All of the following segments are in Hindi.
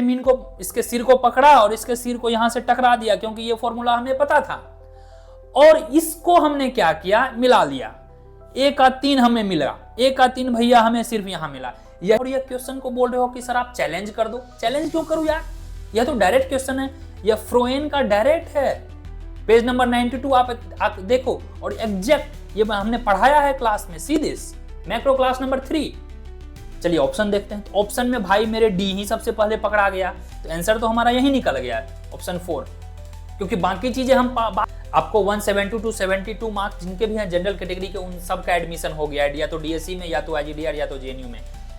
मीन को इसके सिर को पकड़ा और इसके सिर को यहां से टकरा दिया, क्योंकि ये फॉर्मूला हमें पता था। और इसको हमने क्या किया, मिला लिया। ए का 3 हमें मिला, ए का 3 भैया हमें सिर्फ यहां मिला। और ये क्वेश्चन को बोल रहे हो कि सर आप चैलेंज कर दो। चैलेंज क्यों करूं यार, यह तो डायरेक्ट क्वेश्चन है, यह फ्रोएन का डायरेक्ट है। पेज नंबर 92 आप देखो, और एग्जैक्ट ये हमने पढ़ाया है क्लास में, see this macro class number 3। चलिए ऑप्शन देखते हैं। तो ऑप्शन में भाई मेरे डी ही सबसे पहले पकड़ा गया, तो आंसर तो हमारा यही निकल गया है, ऑप्शन 4। क्योंकि बाकी चीजें हम आपको 172 to 72 मार्क्स जिनके भी हैं जनरल कैटेगरी के, उन सब का एडमिशन हो गया है, या तो डीएससी में, या तो आईजीडीआर, या तो जेएनयू में।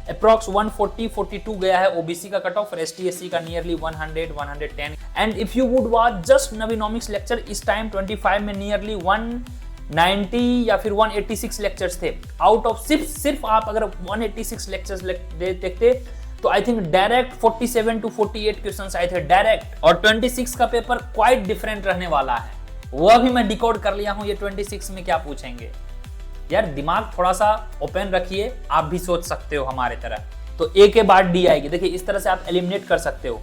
अप्रॉक्स 140-42 गया है ओबीसी का कट ऑफ, और एसटी/एससी का nearly 100-110। And if you would watch just Naveenomics lecture, इस टाइम 25 में नियरली 190 या फिर 186 लेक्चर्स थे। आउट ऑफ सिर्फ आप अगर 186 लेक्चर्स देखते तो I think direct 47 to 48 questions आए थे डायरेक्ट, और 26 का पेपर क्वाइट डिफरेंट रहने वाला है। वह भी मैं डिकोड कर लिया हूं, ये 26 में क्या पूछेंगे। यार दिमाग थोड़ा सा ओपन रखिए, आप भी सोच सकते हो हमारे तरह। तो ए के बाद डी आएगी, देखिए इस तरह से आप एलिमिनेट कर सकते हो।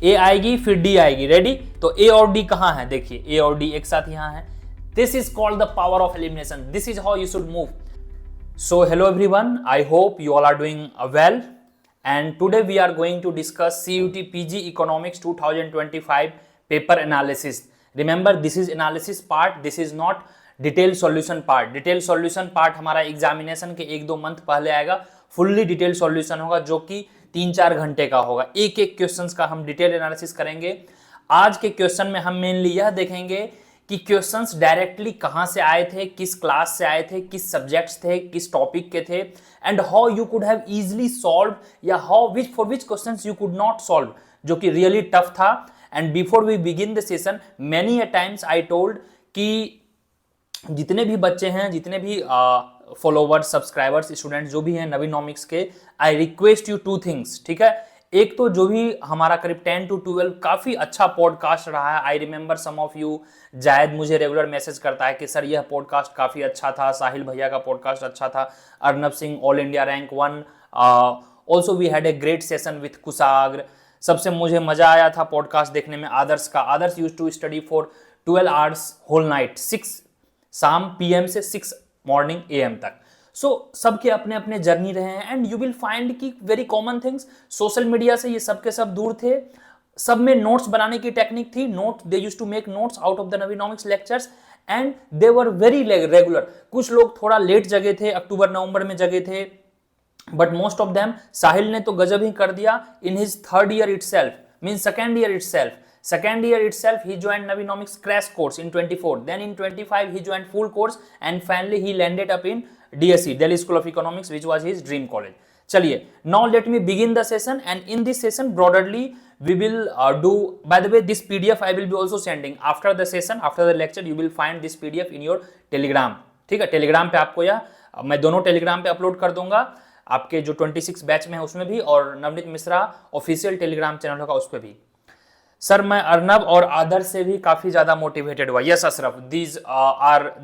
ए आएगी फिर डी आएगी, रेडी। तो ए और डी कहां है, देखिए ए और डी एक साथ यहां है। This is called the power of elimination, this is how you should move. So hello everyone, I hope you all are doing well, and today we are going to discuss CUT PG Economics 2025 paper analysis. Remember, this is analysis part, this is not detailed solution part. Detailed solution part हमारा एग्जामिनेशन के 1-2 मंथ पहले आएगा, फुल्ली डिटेल सॉल्यूशन होगा जो कि 3-4 घंटे का होगा। एक एक क्वेश्चंस का हम डिटेल एनालिसिस करेंगे। आज के क्वेश्चन में हम मेनली यह देखेंगे कि क्वेश्चंस डायरेक्टली कहां से आए थे, किस क्लास से आए थे, किस सब्जेक्ट्स थे, किस टॉपिक के थे, and how you could have easily solve, या how for which questions you could not solve, जो कि रियली टफ था। And before we begin the session, many a times I told कि जितने भी बच्चे हैं, जितने भी फॉलोवर्स, सब्सक्राइबर्स, स्टूडेंट्स जो भी हैं नवीनोमिक्स के, आई रिक्वेस्ट यू 2 थिंग्स, ठीक है। एक तो जो भी हमारा करीब 10 to 12 काफी अच्छा पॉडकास्ट रहा है। I remember some of you, जायद मुझे रेगुलर मैसेज करता है कि सर यह पॉडकास्ट काफी अच्छा था, साहिल भैया का पॉडकास्ट अच्छा था, Arnab Singh all India rank 1, also we had a great session with Kushagra, सबसे मुझे मजा आया था पॉडकास्ट देखने में। आदर्श का, Adarsh used to study for 12 hours whole night, 6 शाम PM से 6 मॉर्निंग AM तक। सो सबके अपने अपने जर्नी रहे हैं, एंड यू विल फाइंड की very common things. Social media से ये सब के सब दूर थे, सब में नोट्स बनाने की टेक्निक थी। Note they used to make notes out of the Naveenomics lectures, and they were very regular. कुछ लोग थोड़ा लेट जगे थे, अक्टूबर-नवंबर में जगे थे, बट मोस्ट ऑफ देम, साहिल ने तो गजब ही कर दिया in his 3rd year itself, mean 2nd year itself. 2nd year itself he joined Navinomics crash course in 24, then in 25 he joined full course, and finally he landed up in DSE, Delhi School of Economics, which was his dream college. चलिए, now let me begin the session, and in this session broadly we will do, by the way this PDF I will be also sending after the session, after the lecture you will find this PDF in your Telegram, ठीक है। टेलीग्राम पे आपको यह मैं दोनों टेलीग्राम पे अपलोड कर दूंगा, आपके जो 26 बैच में है उसमें भी, और Navneet Mishra official Telegram channel होगा उस पर भी। सर मैं अर्नब और आदर्श से भी काफी ज्यादा मोटिवेटेड हुआ। Yes Ashraf, these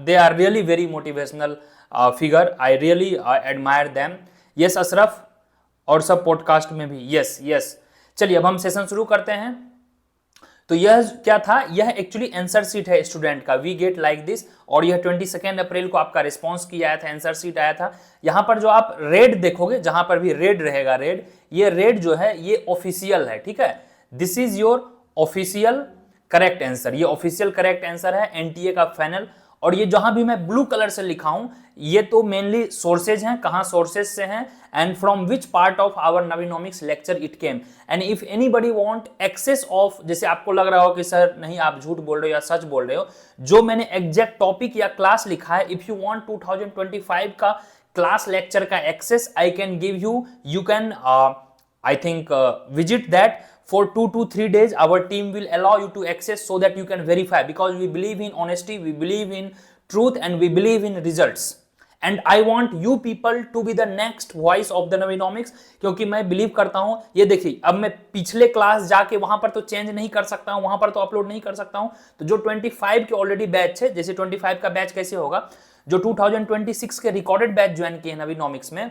they are really very motivational figure, I really admire them. Yes Ashraf, और सब पॉडकास्ट में भी, यस यस। चलिए अब हम सेशन शुरू करते हैं। तो यह क्या था, यह एक्चुअली आंसर शीट है स्टूडेंट का, वी गेट लाइक दिस, और यह 22 अप्रैल को आपका रिस्पॉन्स की आया था, आंसर शीट आया था। यहां पर जो आप रेड देखोगे, जहां पर भी रेड रहेगा, रेड, ये रेड जो है ये ऑफिशियल है, ठीक है। This is your official correct answer, ये ऑफिशियल करेक्ट आंसर है एनटीए का फाइनल। और ये जहां भी मैं ब्लू कलर से लिखा हूं, ये तो मेनली सोर्सेज हैं, कहां सोर्सेज से हैं, and from which part of our Naveenomics lecture it came. And if anybody want access of, जैसे आपको लग रहा हो कि सर नहीं आप झूठ बोल रहे हो या सच बोल रहे हो, जो मैंने एग्जैक्ट टॉपिक या क्लास लिखा है, इफ यू वांट 2025 का क्लास लेक्चर का access, I can give you, you can I think visit that for 2 to 3 days. Our team will allow you to access so that you can verify, because we believe in honesty, we believe in truth, and we believe in results. And I want you people to be the next voice of the Navinomics, क्योंकि मैं बिलीव करता हूं, ये देखिए अब मैं पिछले क्लास जाके वहां पर तो चेंज नहीं कर सकता हूं, वहां पर तो अपलोड नहीं कर सकता हूं। तो जो 25 के ऑलरेडी बैच है, जैसे 25 का बैच कैसे होगा, जो 2026 के रिकॉर्डेड बैच ज्वाइन किए नवीनोमिक्स में,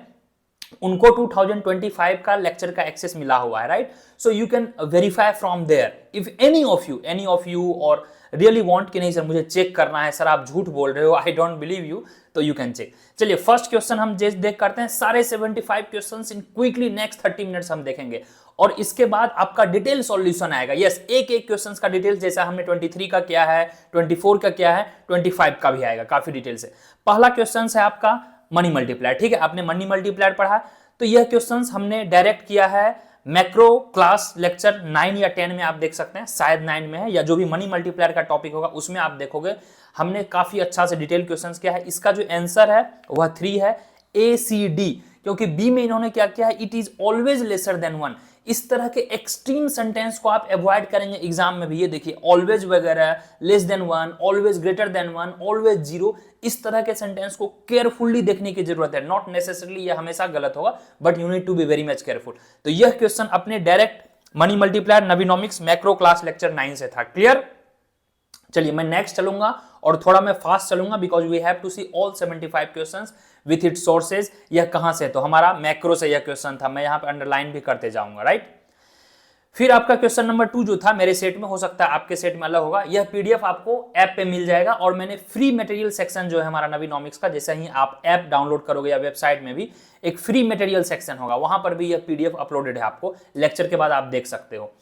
उनको 2025 का लेक्चर का एक्सेस मिला हुआ है, right? So you can verify from there if any of you और रियली वांट कि नहीं सर मुझे चेक करना है, सर आप झूठ बोल रहे हो, आई डोंट बिलीव यू, तो यू कैन चेक। चलिए फर्स्ट क्वेश्चन हम देख करते हैं, सारे 75 questions in quickly next 30 minutes हम देखेंगे और इसके बाद आपका डिटेल सॉल्यूशन आएगा। यस, एक एक क्वेश्चंस का डिटेल, जैसा हमने 23 का किया है, 24 का किया है, 25 का भी आएगा काफी डिटेल से। पहला क्वेश्चन है आपका मनी मल्टीप्लायर, ठीक है, आपने मनी मल्टीप्लायर पढ़ा, तो यह क्वेश्चंस हमने डायरेक्ट किया है मैक्रो क्लास लेक्चर 9 या 10 में, आप देख सकते हैं शायद 9 में है, या जो भी मनी मल्टीप्लायर का टॉपिक होगा उसमें आप देखोगे हमने काफी अच्छा से डिटेल क्वेश्चंस किया है। इसका जो आंसर है वह 3 है, ACD, क्योंकि बी में इन्होंने क्या किया है, it is always lesser than 1। इस तरह के एक्सट्रीम सेंटेंस को आप अवॉइड करेंगे एग्जाम में भी। ये देखिए ऑलवेज वगैरह, less than 1, always greater than 1, always 0, इस तरह के सेंटेंस को केयरफुली देखने की जरूरत है। नॉट नेसेसरली ये हमेशा गलत होगा, but you need to be very much careful. तो यह क्वेश्चन अपने direct money multiplier Naveenomics macro class lecture 9 से था। क्लियर? चलिए मैं नेक्स्ट चलूंगा और थोड़ा मैं फास्ट चलूंगा because we have to see all 75 questions with it sources. यह कहां से, तो हमारा मैक्रो से यह क्वेश्चन था, मैं यहां पे अंडरलाइन भी करते जाऊंगा, राइट? फिर आपका क्वेश्चन नंबर 2 जो था मेरे सेट में, हो सकता है आपके सेट में अलग होगा, यह पीडीएफ आपको ऐप पे मिल जाएगा और मैंने फ्री मटेरियल सेक्शन जो है हमारा नवीनोमिक्स का, जैसे ही आप ऐप डाउनलोड करोगे या वेबसाइट में भी एक फ्री मटेरियल सेक्शन होगा, वहां पर भी यह पीडीएफ अपलोडेड है, आपको लेक्चर के बाद आप देख सकते हो।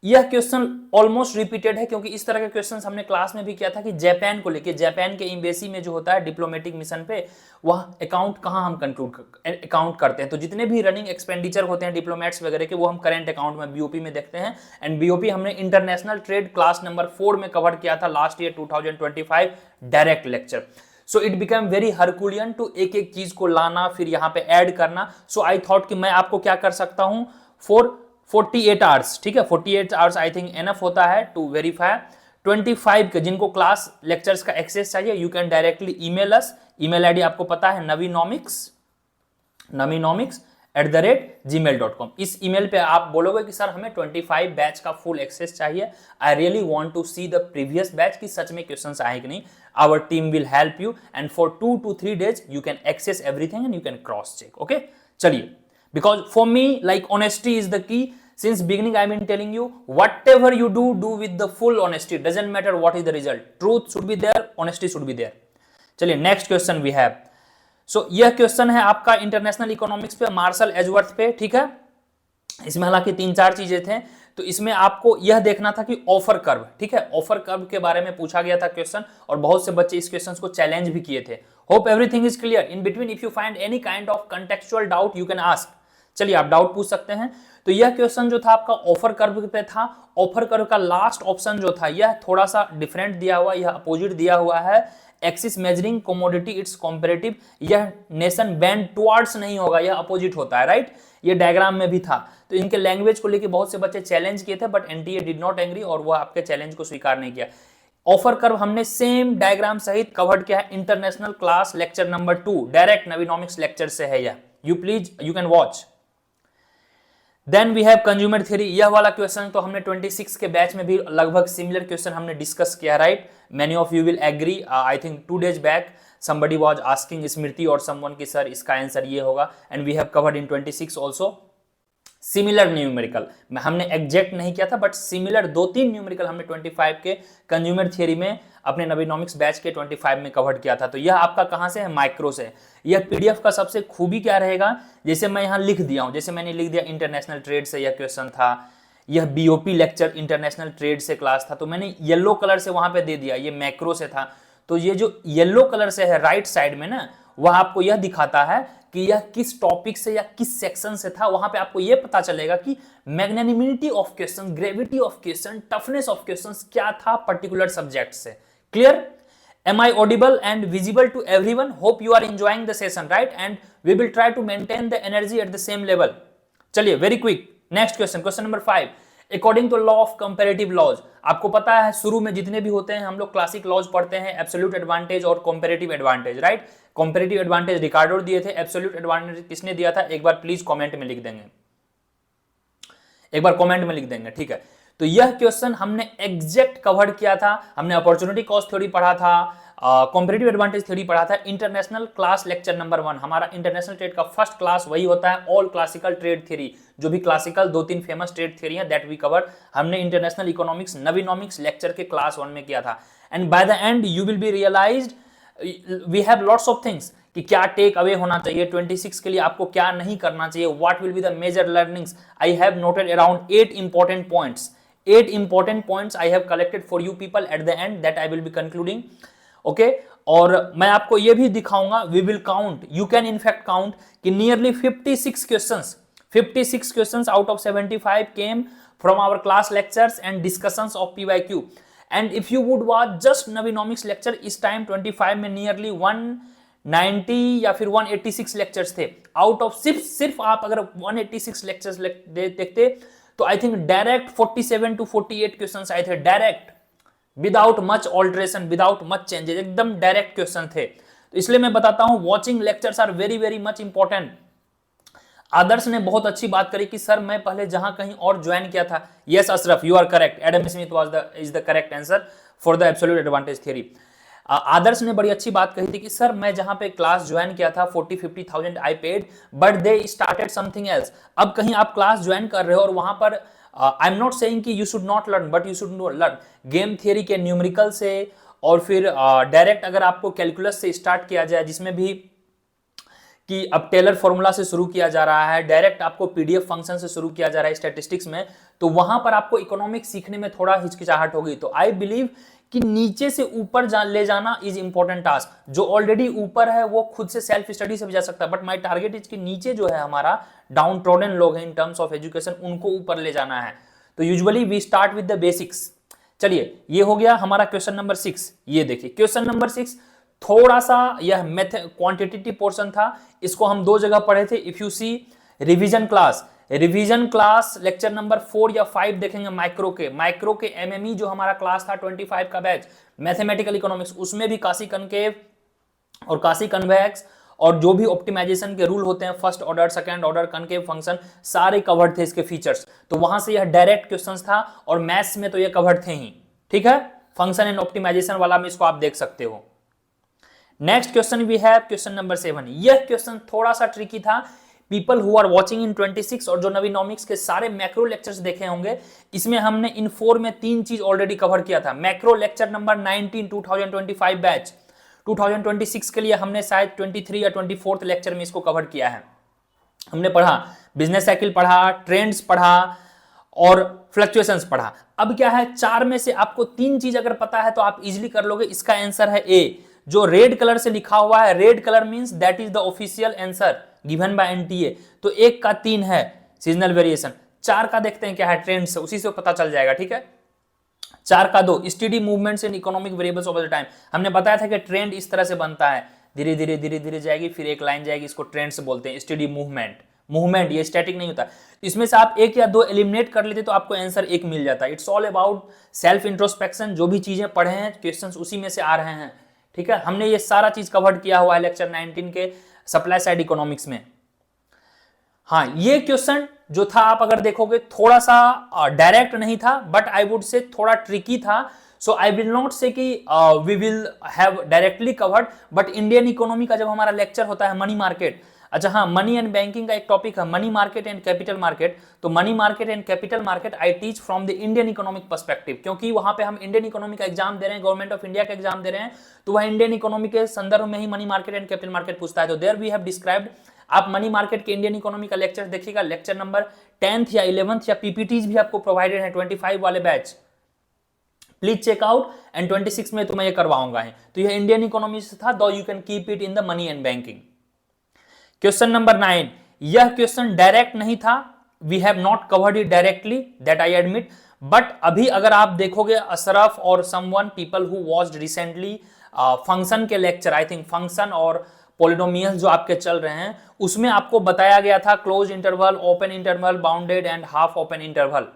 यह क्वेश्चन ऑलमोस्ट रिपीटेड है क्योंकि इस तरह के क्वेश्चंस हमने क्लास में भी किया था कि जापान को लेके, जापान के एम्बेसी में जो होता है डिप्लोमेटिक मिशन पे, वह अकाउंट कहां हम अकाउंट करते हैं, तो जितने भी रनिंग एक्सपेंडिचर होते हैं डिप्लोमेट्स वगैरह के, वो हम करेंट अकाउंट में बीओपी में देखते हैं। एंड बीओपी हमने इंटरनेशनल ट्रेड क्लास नंबर 4 में कवर किया था last year 2025 direct lecture. So it become very herculean to एक एक चीज को लाना फिर यहाँ पे ऐड करना। सो आई थॉट कि मैं आपको क्या कर सकता हूँ, 48 आवर्स, ठीक है, 48 आवर्स आई थिंक एनफ होता है टू वेरीफाई। 25 के जिनको क्लास लेक्चर्स का एक्सेस चाहिए, you can directly email us. Email ID आपको पता है, navinomics@gmail.com। इस ईमेल पे आप बोलोगे कि सर हमें 25 बैच का फुल एक्सेस चाहिए, I really want to see the previous batch की सच में क्वेश्चंस आए कि नहीं। Our team will help you and for 2 to 3 days you can access everything and you can cross check. Okay, चलिए, because for me like honesty is the key. Since beginning I've been telling you, whatever you do with the full honesty, doesn't matter what is the result, truth should be there, honesty should be there. चलिए नेक्स्ट क्वेश्चन वी हैव। सो यह क्वेश्चन है आपका इंटरनेशनल इकोनॉमिक्स पे, मार्शल एजवर्थ पे, ठीक है। इसमें हालांकि 3-4 चीजें थे, तो इसमें आपको यह देखना था कि ऑफर कर्व, ठीक है, ऑफर कर्व के बारे में पूछा गया था क्वेश्चन और बहुत से बच्चे इस क्वेश्चन को चैलेंज भी किए थे। Hope everything is clear. In between if you find any kind of contextual doubt you can ask. चलिए आप डाउट पूछ सकते हैं। तो यह क्वेश्चन जो था आपका ऑफर कर्व पे था। ऑफर कर्व का लास्ट ऑप्शन जो था यह थोड़ा सा डिफरेंट दिया हुआ, यह अपोजिट दिया हुआ है। Axis measuring commodity it's comparative, यह नेशन बेंड टुवर्ड्स नहीं होगा, यह अपोजिट होता है, राइट? ये डायग्राम में भी था। तो इनके लैंग्वेज को लेके बहुत से बच्चे चैलेंज किए थे, but NTA did not agree और वह आपके चैलेंज को स्वीकार नहीं किया। ऑफर कर्व हमने सेम डायग्राम सहित कवर्ड किया है international class lecture number 2, direct Naveenomics lecture से है यह, you can watch. Then we have consumer theory. यह वाला क्वेश्चन तो हमने 26 के बैच में भी लगभग सिमिलर क्वेश्चन हमने डिस्कस किया, right? Many of you will agree. I think 2 days back somebody was asking Smriti और someone कि सर इसका आंसर ये होगा, and we have covered in 26 also similar numerical. हमने एग्जैक्ट नहीं किया था, बट सिमिलर 2-3 न्यूमेरिकल हमने 25 के कंज्यूमर थियरी में अपने नवीनोमिक्स बैच के 25 में कवर किया था। तो यह आपका कहां से है? माइक्रो से। यह पीडीएफ का सबसे खूबी क्या रहेगा, जैसे मैं यहां लिख दिया हूं, जैसे मैंने लिख दिया इंटरनेशनल ट्रेड से यह क्वेश्चन था, यह बीओपी लेक्चर इंटरनेशनल ट्रेड से क्लास था, तो मैंने येलो कलर से वहां पे दे दिया, ये मैक्रो से था। तो ये जो येलो कलर से है राइट साइड में ना, वह आपको यह दिखाता है कि यह किस टॉपिक से या किस सेक्शन से था। वहां पे आपको यह पता चलेगा कि magnanimity of question, gravity of question, toughness of question क्या था पर्टिकुलर सब्जेक्ट से। Clear? Am I audible and visible to everyone? Hope you are enjoying the session, right? And we will try to maintain the energy at the same level. चलिए very quick. Next question, question number 5. According to law of comparative laws, आपको पता है शुरू में जितने भी होते हैं हम लोग क्लासिक लॉज पढ़ते हैं, एब्सोल्यूट एडवांटेज और comparative advantage, right? Comparative advantage Ricardo दिए थे, एब्सोल्यूट एडवांटेज किसने दिया था? एक बार प्लीज कमेंट में लिख देंगे, एक बार कमेंट में लिख देंगे, ठीक है? तो यह क्वेश्चन हमने एग्जैक्ट कवर किया था। हमने अपॉर्चुनिटी कॉस्ट थ्योरी पढ़ा था, कॉम्पिटिटिव एडवांटेज थ्योरी पढ़ा था, इंटरनेशनल क्लास लेक्चर नंबर 1, हमारा इंटरनेशनल ट्रेड का फर्स्ट क्लास वही होता है, ऑल क्लासिकल ट्रेड थ्योरी, जो भी क्लासिकल 2-3 फेमस ट्रेड थ्योरी है दैट वी कवर, हमने इंटरनेशनल इकोनॉमिक्स नवीनॉमिक्स लेक्चर के क्लास 1 में किया था। And by the end you will be realized we have lots of things कि क्या टेक अवे होना चाहिए 26 के लिए, आपको क्या नहीं करना चाहिए, what will be the major learnings. I have noted around 8 important points, 8 important points I have collected for you people at the end that I will be concluding, okay? और मैं आपको ये भी दिखाऊंगा, we will count, you can in fact count कि nearly 56 questions out of 75 came from our class lectures and discussions of PYQ. And if you would watch just Navinomics lecture, इस time 25 में nearly 190 या फिर 186 lectures थे। out of सिर्फ आप अगर 186 lectures देखते तो I think direct 47 to 48 questions आए थे, direct, without much alteration, without much changes, एकदम डायरेक्ट क्वेश्चन थे। तो इसलिए मैं बताता हूं watching lectures are very very much important. Adarsh ने बहुत अच्छी बात करी कि सर मैं पहले जहां कहीं और ज्वाइन किया था। Yes Ashraf, you are correct, Adam Smith is the correct answer for the absolute advantage theory. Adarsh ने बड़ी अच्छी बात कही थी कि सर मैं जहां पे क्लास ज्वाइन किया था 40-50,000 I paid but they started something else. अब कहीं आप क्लास ज्वाइन कर रहे हो और वहां पर आई एम नॉट सेइंग कि you should not learn, but you should learn game theory के न्यूमेरिकल से, और फिर डायरेक्ट अगर आपको कैलकुलस से स्टार्ट किया जाए जिसमें भी कि अब टेलर फॉर्मूला से शुरू किया जा रहा है, डायरेक्ट आपको पीडीएफ फंक्शन से शुरू किया जा रहा है स्टैटिस्टिक्स में, तो वहां पर आपको इकोनॉमिक्स सीखने में थोड़ा हिचकिचाहट होगी। तो आई बिलीव कि नीचे से ऊपर ले जाना इज इंपॉर्टेंट टास्क। जो ऑलरेडी ऊपर है वो खुद से सेल्फ स्टडी से भी जा सकता है, बट माय टारगेट इज कि नीचे जो है हमारा डाउन ट्रोडन लोग हैं इन टर्म्स ऑफ एजुकेशन, उनको ऊपर ले जाना है। तो usually we start with the basics. चलिए ये हो गया हमारा क्वेश्चन नंबर 6। ये देखिए क्वेश्चन नंबर 6 थोड़ा सा यह क्वांटिटेटिव पोर्शन था, इसको हम 2 जगह पढ़े थे। If you see revision class lecture number 4 या 5 देखेंगे माइक्रो के एमएमई जो हमारा क्लास था 25 का बैच मैथमेटिकल इकोनॉमिक्स, उसमें भी काशी कनकेव और काशी कन्वेक्स और जो भी ऑप्टिमाइजेशन के रूल होते हैं, first order, second order, concave function, सारे कवर्ड थे इसके फीचर्स। तो वहां से यह डायरेक्ट क्वेश्चंस था और मैथ्स में तो ये कवर्ड थे ही, ठीक है। फंक्शन एंड ऑप्टिमाइजेशन वाला में इसको आप देख सकते हो। Next question we have question number 7। यह क्वेश्चन थोड़ा सा ट्रिकी था। People who are watching in 26 और जो नवीनॉमिक्स के सारे मैक्रो लेक्चर्स देखे होंगे, इसमें हमने इन 4 में 3 चीज ऑलरेडी कवर किया था। मैक्रो लेक्चर नंबर 19 2025 बैच, 2026 के लिए हमने शायद 23 या 24th लेक्चर में इसको कवर किया है। हमने पढ़ा बिजनेस साइकिल, पढ़ा ट्रेंड्स, पढ़ा और फ्लक्चुएशंस पढ़ा। अब क्या है, 4 में से आपको 3 चीज अगर पता है तो आप इजिली कर लोगे। इसका आंसर है ए, जो रेड कलर से लिखा हुआ है, red colour means that is the official answer given by NTA. तो 1 का 3 है सीजनल वेरिएशन, 4 का देखते हैं क्या है, ट्रेंड से, उसी से पता चल जाएगा, ठीक है। 4 का 2 study movements in economic variables over the time. हमने बताया था कि ट्रेंड इस तरह से बनता है, धीरे धीरे जाएगी, फिर एक लाइन जाएगी, इसको ट्रेंड से बोलते हैं। स्टडी मूवमेंट ये स्टैटिक नहीं होता। इसमें से आप 1 या 2 एलिमिनेट कर लेते तो आपको आंसर 1 मिल जाता है। It's all about self introspection, जो भी चीजें पढ़े हैं क्वेश्चंस उसी में से आ रहे हैं, ठीक है। हमने ये सारा चीज कवर किया हुआ है लेक्चर 19 के सप्लाई साइड इकोनॉमिक्स में। हाँ, ये क्वेश्चन जो था आप अगर देखोगे थोड़ा सा डायरेक्ट नहीं था, बट आई वुड से थोड़ा ट्रिकी था। सो आई विल नॉट से कि we will have directly covered, but Indian economy का जब हमारा लेक्चर होता है मनी मार्केट, अच्छा हाँ, मनी एंड बैंकिंग का एक टॉपिक है money market and capital market. तो money market and capital market I teach from the Indian economic perspective, क्योंकि वहां पे हम इंडियन इकोनॉमी का एग्जाम दे रहे हैं, गवर्नमेंट ऑफ इंडिया का एग्जाम दे रहे हैं, तो वह इंडियन इकोनॉमी के संदर्भ में ही money market and capital market पूछता है। तो देयर वी हैव डिस्क्राइब्ड, आप मनी मार्केट के इंडियन इकोनॉमी का लेक्चर देखिएगा, लेक्चर नंबर 10th या 11th, या पीपीटीज भी आपको प्रोवाइडेड है 25 वाले batch, please check out. And 26 में तो मैं ये करवाऊंगा है। तो यह इंडियन इकोनॉमी से था, though you can keep it in the money and banking. Question number 9, यह क्वेश्चन डायरेक्ट नहीं था, we have not covered it directly, that I admit, but अभी अगर आप देखोगे अशरफ और someone people who watched recently function के लेक्चर, आई थिंक फंक्शन और पॉलिनोमियल जो आपके चल रहे हैं, उसमें आपको बताया गया था close interval, open interval, bounded and half open interval.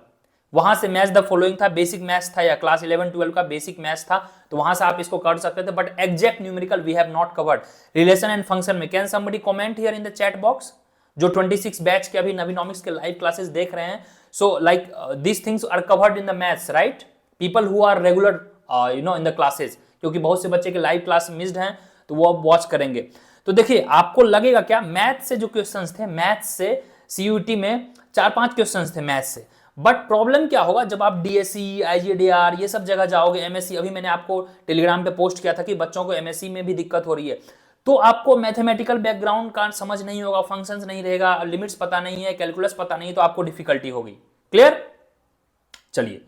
वहां से मैच द फॉलोइंग था, बेसिक मैथ्स था या क्लास 11-12 का बेसिक मैथ्स था, तो वहां से आप इसको कर सकते थे, but exact numerical we have not covered. Relation and function में can somebody comment here in the chat box, जो 26 बैच के अभी नवीनॉमिक्स के लाइव क्लासेस देख रहे हैं, So like these things are covered in the maths, right? People who are regular in the classes, क्योंकि बहुत से बच्चे के लाइव क्लास मिस्ड हैं तो वो अब वॉच करेंगे। तो देखिए आपको लगेगा क्या, मैथ से जो क्वेश्चंस थे, मैथ से सीयूटी में 4-5 क्वेश्चंस थे मैथ से, बट प्रॉब्लम क्या होगा जब आप डीएससी, आईजीडीआर ये सब जगह जाओगे, एमएससी, अभी मैंने आपको टेलीग्राम पे पोस्ट किया था कि बच्चों को एमएससी में भी दिक्कत हो रही है, तो आपको मैथमेटिकल बैकग्राउंड का समझ नहीं होगा, फंक्शंस नहीं रहेगा, लिमिट्स पता नहीं है, कैलकुलस पता नहीं है, तो आपको डिफिकल्टी होगी। क्लियर? चलिए,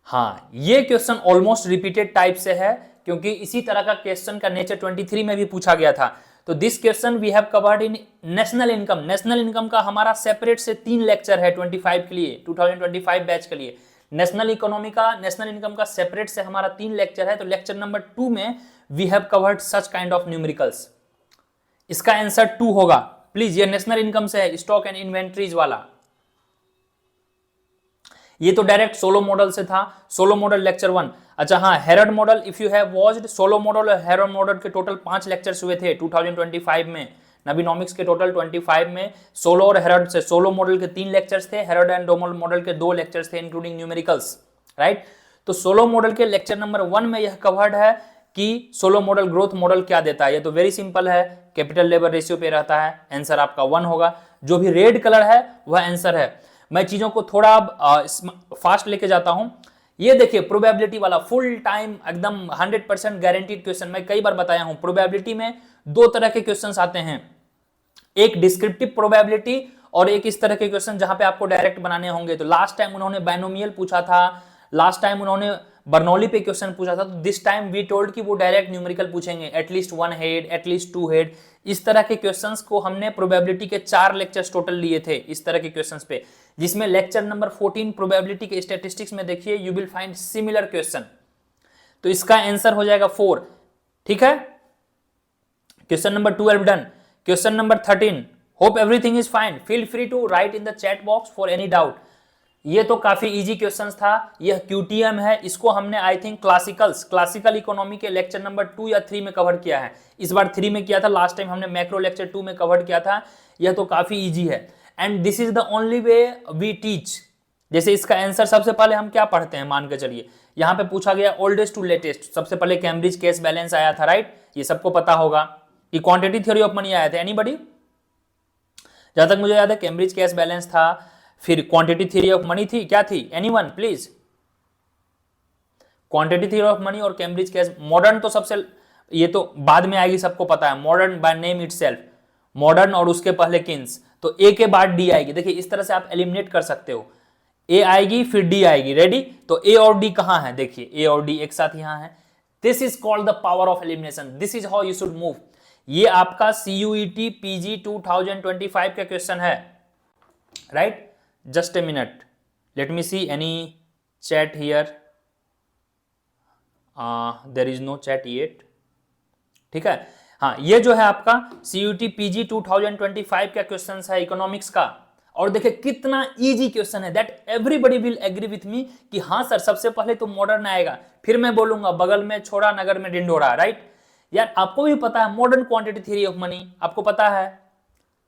हाँ ये क्वेश्चन ऑलमोस्ट रिपीटेड टाइप से है, क्योंकि इसी तरह का क्वेश्चन का नेचर 23 में भी पूछा गया था। तो this question we have covered in national income. National income का हमारा सेपरेट से 3 लेक्चर है 25 के लिए, 2025 बैच के लिए। नेशनल इकोनॉमी का, नेशनल इनकम का सेपरेट से हमारा 3 लेक्चर है। तो लेक्चर नंबर 2 में we have covered such kind of numericals. इसका आंसर 2 होगा प्लीज। ये नेशनल इनकम से है, स्टॉक एंड इन्वेंट्रीज वाला। ये तो डायरेक्ट सोलो मॉडल से था, सोलो मॉडल लेक्चर 1। अच्छा हाँ, Harrod model, if you have watched, Solow model और हेरड मॉडल के टोटल 5 लेक्चर्स हुए थे 2025 में। नवीनोमिक्स के टोटल 25 में सोलो और हेरड से, सोलो मॉडल के 3 लेक्चर्स थे, हेरड एंड डोमल मॉडल के 2 लेक्चर्स थे इंक्लूडिंग न्यूमेरिकल्स, राइट। तो सोलो मॉडल के लेक्चर नंबर 1 में यह कवर्ड है कि सोलो मॉडल ग्रोथ मॉडल क्या देता है। ये तो वेरी सिंपल है, कैपिटल लेबर रेशियो पे रहता है, आंसर आपका 1 होगा। जो भी रेड कलर है वह आंसर है। मैं चीजों को थोड़ा फास्ट लेके जाता हूं। ये देखिए प्रोबेबिलिटी वाला फुल टाइम एकदम 100% गारंटीड क्वेश्चन। मैं कई बार बताया हूं, प्रोबेबिलिटी में 2 तरह के क्वेश्चंस आते हैं, एक डिस्क्रिप्टिव प्रोबेबिलिटी और एक इस तरह के क्वेश्चन जहां पे आपको डायरेक्ट बनाने होंगे। तो लास्ट टाइम उन्होंने बायनोमियल पूछा था, लास्ट टाइम उन्होंने बर्नौली पे क्वेश्चन पूछा था, तो दिस टाइम वी टोल्ड कि वो डायरेक्ट न्यूमेरिकल पूछेंगे, एटलीस्ट 1 हेड, एटलीस्ट 2 हेड। इस तरह के क्वेश्चंस को हमने प्रोबेबिलिटी के 4 लेक्चर्स टोटल लिए थे इस तरह के क्वेश्चंस पे, जिसमें लेक्चर नंबर 14 प्रोबेबिलिटी के स्टैटिस्टिक्स में देखिए you will find similar question. तो इसका आंसर हो जाएगा 4, ठीक है। Question number 12 done. Question number 13, hope everything is fine, feel free to write in the chat box for any doubt. ये तो काफी इजी क्वेश्चंस था। यह क्यूटीएम है, इसको हमने आई थिंक क्लासिकल इकोनॉमी के लेक्चर नंबर 2 या 3 में कवर किया है। इस बार 3 में किया था, लास्ट टाइम हमने मैक्रो लेक्चर 2 में कवर किया था। यह तो काफी इजी है and this is the only way we teach. जैसे इसका आंसर सबसे पहले हम क्या पढ़ते हैं, मान के चलिए यहाँ पे पूछा गया ओल्डेस्ट टू लेटेस्ट, सबसे पहले कैम्ब्रिज केस बैलेंस आया था, राइट। ये सबको पता होगा कि क्वांटिटी थ्योरी ऑफ मनी आया था, एनीबॉडी? जहां तक मुझे याद है कैम्ब्रिज केस बैलेंस था, फिर क्वांटिटी थ्योरी ऑफ मनी थी, क्या थी, anyone please? Quantity theory of money और कैम्ब्रिज केस। मॉडर्न तो सबसे, ये तो बाद में आएगी, सबको पता है, modern by name itself, modern और उसके पहले किन्स। तो ए के बाद डी आएगी। देखिए इस तरह से आप एलिमिनेट कर सकते हो, ए आएगी फिर डी आएगी, रेडी। तो ए और डी कहां है, देखिए ए और डी एक साथ यहां है। This is called the power of elimination, this is how you should move. ये आपका सीयूईटी पीजी 2025 का क्वेश्चन है, right. Just a minute, let me see any chat here. There is no chat yet. ठीक है, हाँ ये जो है आपका CUT PG 2025 का क्वेश्चन है इकोनॉमिक्स का। और देखिए कितना इजी क्वेश्चन है, that everybody will agree with me कि हाँ सर सबसे पहले तो मॉडर्न आएगा, फिर मैं बोलूंगा बगल में छोड़ा नगर में ढिंढोरा, राइट। यार आपको भी पता है modern quantity theory of money, आपको पता है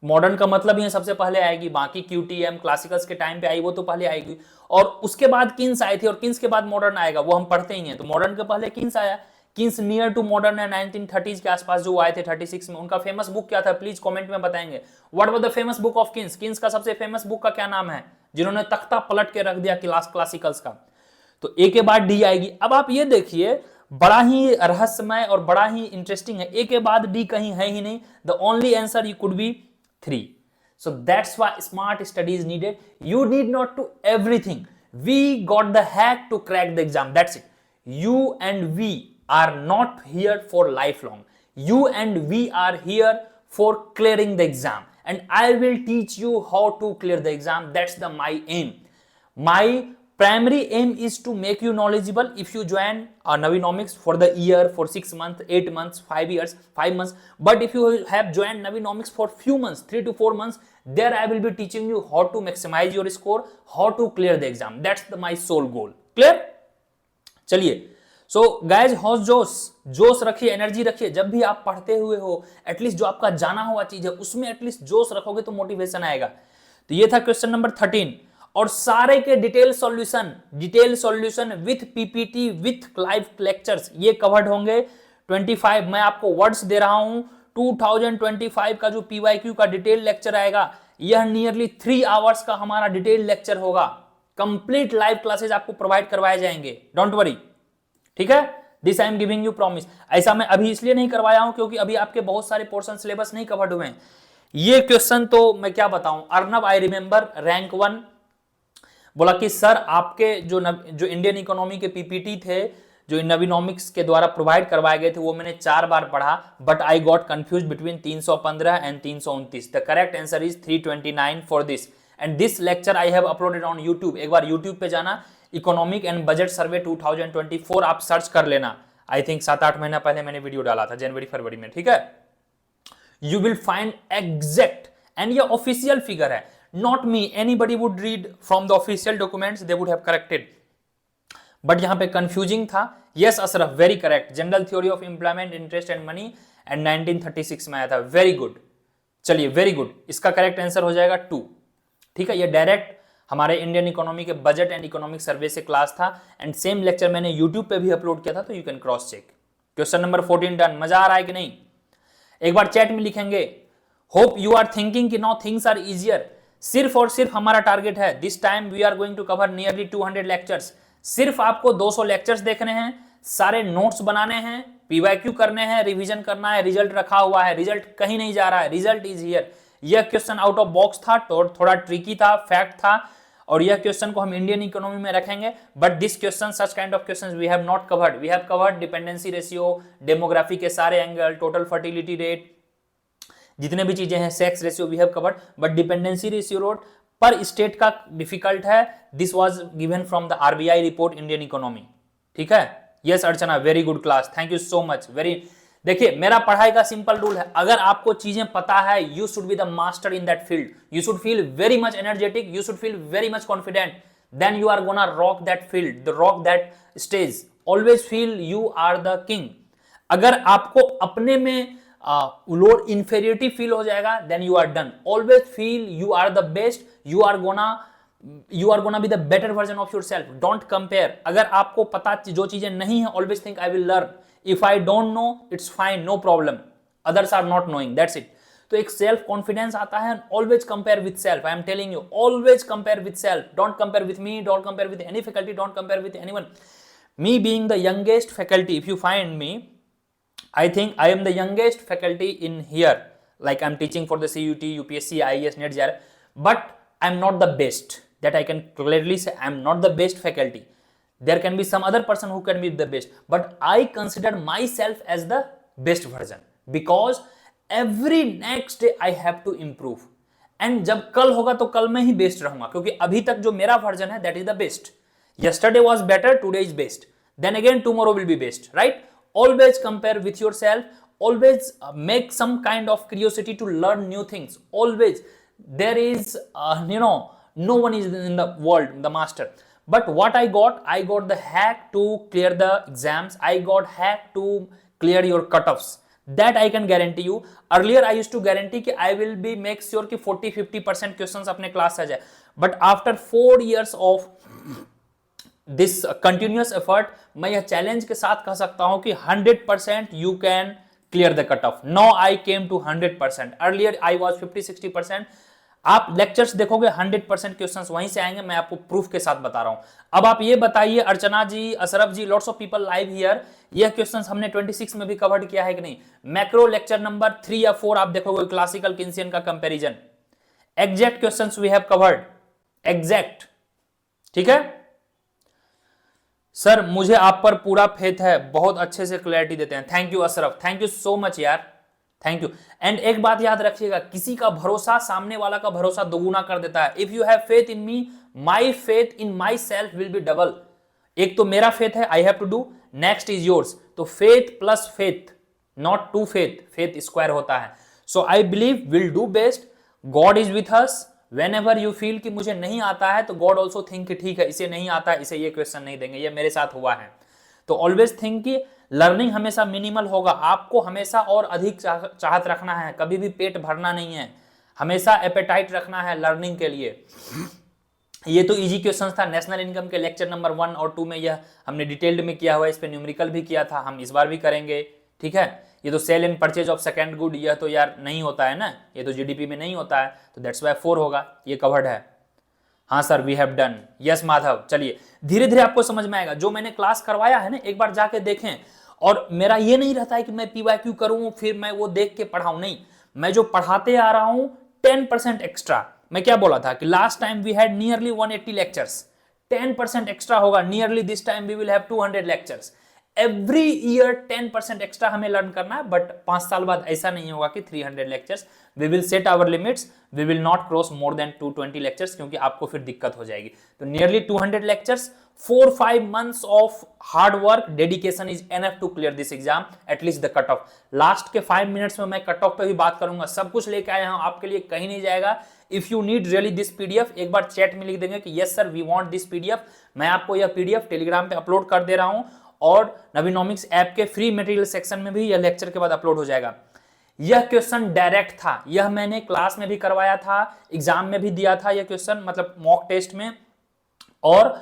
मॉडर्न का मतलब ही सबसे पहले आएगी, बाकी क्यूटीएम क्लासिकल्स के टाइम पे आई वो तो पहले आएगी, और उसके बाद किन्स आए थे और किन्स के बाद मॉडर्न आएगा, वो हम पढ़ते ही हैं। तो मॉडर्न के पहले किन्स आया, किन्स नियर टू मॉडर्न है 1930s के आसपास जो आए थे 36 में। उनका फेमस बुक क्या था, प्लीज कमेंट में बताएंगे। What was the famous book of Keynes, Keynes का सबसे फेमस बुक का क्या नाम है, जिन्होंने तख्ता पलट के रख दिया क्लासिकल्स का। तो ए के बाद डी आएगी। अब आप ये देखिए बड़ा ही रहस्यमय और बड़ा ही इंटरेस्टिंग है, ए के बाद डी कहीं है ही नहीं। The only answer you could be 3. So that's why smart study is needed. You need not to everything. We got the hack to crack the exam. That's it. You and we are not here for lifelong. You and we are here for clearing the exam. And I will teach you how to clear the exam. That's my aim. My primary aim is to make you knowledgeable. If you join Navinomics for the year, for 6 months, 8 months, 5 years, 5 months, but if you have joined Navinomics for few months, 3 to 4 months, there I will be teaching you how to maximize your score, how to clear the exam. That's my sole goal. Clear? चलिए, so guys, जोश रखिए, एनर्जी रखिए। जब भी आप पढ़ते हुए हो, एटलीस्ट जो आपका जाना हुआ चीज है उसमें एटलीस्ट जोश रखोगे तो मोटिवेशन आएगा। तो ये था क्वेश्चन नंबर 13। और सारे के detail solution with PPT with live lectures ये कवर्ड होंगे। 25 मैं आपको वर्ड्स दे रहा हूं, 2025 का जो पीवाईक्यू का डिटेल लेक्चर आएगा यह नियरली 3 आवर्स का हमारा डिटेल लेक्चर होगा। कंप्लीट लाइव क्लासेस आपको प्रोवाइड करवाए जाएंगे, डोंट वरी, ठीक है। This I am giving you promise. ऐसा मैं अभी इसलिए नहीं करवाया हूं क्योंकि अभी आपके बहुत सारे पोर्शन सिलेबस नहीं कवर्ड हुए हैं। ये क्वेश्चन तो मैं क्या बताऊं, अर्नब आई रिमेंबर रैंक 1 बोला कि सर आपके जो इंडियन इकोनॉमी के पीपीटी थे जो नवीनॉमिक्स के द्वारा प्रोवाइड करवाए गए थे वो मैंने 4 बार पढ़ा, but I got confuse between 315 and 329। The correct answer is 329 for this and this lecture I have uploaded on YouTube. एक बार यूट्यूब पे जाना, इकोनॉमिक एंड बजट सर्वे 2024 आप सर्च कर लेना। आई थिंक 7-8 महीना पहले मैंने वीडियो डाला था, जनवरी फरवरी में, ठीक है। You will find exact, and ये ऑफिशियल फिगर है, not me, anybody would read from the official documents, they would have corrected, but यहां पे कंफ्यूजिंग था। Yes Ashraf, very correct, general theory of employment interest and money and 1936 में आया था, वेरी गुड। चलिए वेरी गुड, इसका करेक्ट आंसर हो जाएगा 2, ठीक है। ये डायरेक्ट हमारे इंडियन इकोनॉमी के बजट एंड इकोनॉमिक सर्वे से क्लास था एंड सेम लेक्चर मैंने यूट्यूब पे भी अपलोड किया था, तो you can cross check. Question number 14 done. मजा आ रहा है कि नहीं? एक बार चैट में लिखेंगे, होप यू आर थिंकिंग कि नाउ थिंग्स आर इजियर। सिर्फ और सिर्फ हमारा टारगेट है, this time we are going to cover nearly 200 lectures. सिर्फ आपको 200 लेक्चर्स देखने हैं, सारे नोट्स बनाने हैं, पीवाईक्यू करने हैं, रिवीजन करना है, रिजल्ट रखा हुआ है, रिजल्ट कहीं नहीं जा रहा है, रिजल्ट इज हियर। यह क्वेश्चन आउट ऑफ बॉक्स था, थोड़ा ट्रिकी था, फैक्ट था, और यह क्वेश्चन को हम इंडियन इकोनॉमी में रखेंगे, but this question such kind of questions we have not covered. We have covered dependency ratio, demography के सारे एंगल, टोटल फर्टिलिटी रेट, जितने भी चीजें हैं, sex ratio we have covered, but dependency ratio road पर स्टेट का डिफिकल्ट है। This was given from the RBI report Indian economy, ठीक है। Yes Archana, very good class, thank you so much, very. देखिए मेरा पढ़ाई का सिंपल रूल है, अगर आपको चीजें पता है, you should be the master in that field, you should feel very much energetic, you should feel very much confident, then you are gonna rock that field, rock that stage. Always feel you are the king. अगर आपको अपने में लोअर इंफेरियरिटी फील हो जाएगा, then you are done. Always feel you are the best, you are gonna be the better version of yourself. Don't compare. अगर आपको पता जो चीजें नहीं है, always think I will learn, if I don't know it's fine, no problem, others are not knowing, that's it. तो एक सेल्फ कॉन्फिडेंस आता है, always compare with self. I am telling you, always compare with self, don't compare with me, don't compare with any faculty, don't compare with anyone. Me being the youngest faculty, if you find me, I think I am the youngest faculty in here, like I'm teaching for the CUT, UPSC, IAS, NET, JAR, but I'm not the best. That I can clearly say, I'm not the best faculty. There can be some other person who can be the best, but I consider myself as the best version because every next day I have to improve. And जब कल होगा तो कल मैं ही बेस्ट रहूंगा, क्योंकि अभी तक जो मेरा वर्जन है that is the best. Yesterday was better, today is best. Then again tomorrow will be best, right? Always compare with yourself, always make some kind of curiosity to learn new things. Always there is no one is in the world the master, but what I got the hack to clear the exams, I got hack to clear your cutoffs, that I can guarantee you. Earlier I used to guarantee कि I will be make sure कि 40-50% questions अपने क्लास आ जाए, but after 4 years of this continuous effort, मैं यह चैलेंज के साथ कह सकता हूं कि 100% you can clear the cut off. Now I came to 100%, earlier I was 50-60%। आप लेक्चर्स देखोगे 100% क्वेश्चंस वहीं से आएंगे, मैं आपको प्रूफ के साथ बता रहा हूं। अब आप ये बताइए, Archana ji, Ashraf ji, lots of people live here, यह क्वेश्चंस हमने 26 में भी कवर किया है कि नहीं? मैक्रो लेक्चर नंबर 3 या 4 आप देखोगे, क्लासिकल किन्सियन का comparison, exact questions we have covered, exact, ठीक है। सर मुझे आप पर पूरा फेथ है, बहुत अच्छे से क्लैरिटी देते हैं, thank you Ashraf, thank you so much यार, थैंक यू। एंड एक बात याद रखिएगा, किसी का भरोसा सामने वाला का भरोसा दोगुना कर देता है। If you have faith in me, my faith in myself will be double. एक तो मेरा फेथ है, I have to do, next is yours. तो faith plus faith, not two faith, faith square होता है। So I believe will do best, God is with us. Whenever you feel कि मुझे नहीं आता है, तो God also think कि ठीक है, इसे नहीं आता है, इसे ये क्वेश्चन नहीं देंगे, ये मेरे साथ हुआ है। तो ऑलवेज थिंक कि लर्निंग हमेशा मिनिमल होगा, आपको हमेशा और अधिक चाहत रखना है, कभी भी पेट भरना नहीं है, हमेशा एपेटाइट रखना है लर्निंग के लिए। ये तो इजी क्वेश्चन था। नेशनल इनकम के लेक्चर नंबर 1 और 2 में यह हमने डिटेल्ड में किया हुआ है, इस पे न्यूमेरिकल भी किया था, हम इस बार भी करेंगे। ठीक है, ये तो sale and purchase of second good, यह तो यार नहीं होता है ना, ये तो जीडीपी में नहीं होता है, तो दैट्स वाई 4 होगा, ये कवर्ड है। हाँ sir, we have done, yes Madhav. चलिए धीरे धीरे आपको समझ में आएगा, जो मैंने क्लास करवाया है ना एक बार जाके देखें। और मेरा ये नहीं रहता है कि मैं पीवाईक्यू करूं फिर मैं वो देख के पढ़ाऊं, नहीं, मैं जो पढ़ाते आ रहा हूं 10% एक्स्ट्रा। मैं क्या बोला था कि last time we had nearly 180 lectures, 10% extra होगा, nearly this time we will have 200 lectures. Every year 10% extra हमें लर्न करना है, बट 5 साल बाद ऐसा नहीं होगा कि 300 lectures. We will set our limits, we will not cross more than 220 lectures, क्योंकि आपको फिर दिक्कत हो जाएगी। तो nearly 200 lectures, 4-5 months of hard work, dedication is enough to clear this exam, at least the cut off. Last के 5 मिनट्स में मैं कट ऑफ पे भी बात करूंगा, सब कुछ लेके आया हूं आपके लिए, कहीं नहीं जाएगा। If you need really this PDF, एक बार चैट में लिख देंगे कि yes sir we want this PDF, मैं आपको यह पीडीएफ टेलीग्राम पे अपलोड कर दे रहा हूं, और नवीनोमिक्स ऐप के फ्री मटेरियल सेक्शन में भी यह लेक्चर के बाद अपलोड हो जाएगा। यह क्वेश्चन डायरेक्ट था, यह मैंने क्लास में भी करवाया था, एग्जाम में भी दिया था यह क्वेश्चन, मतलब मॉक टेस्ट में, और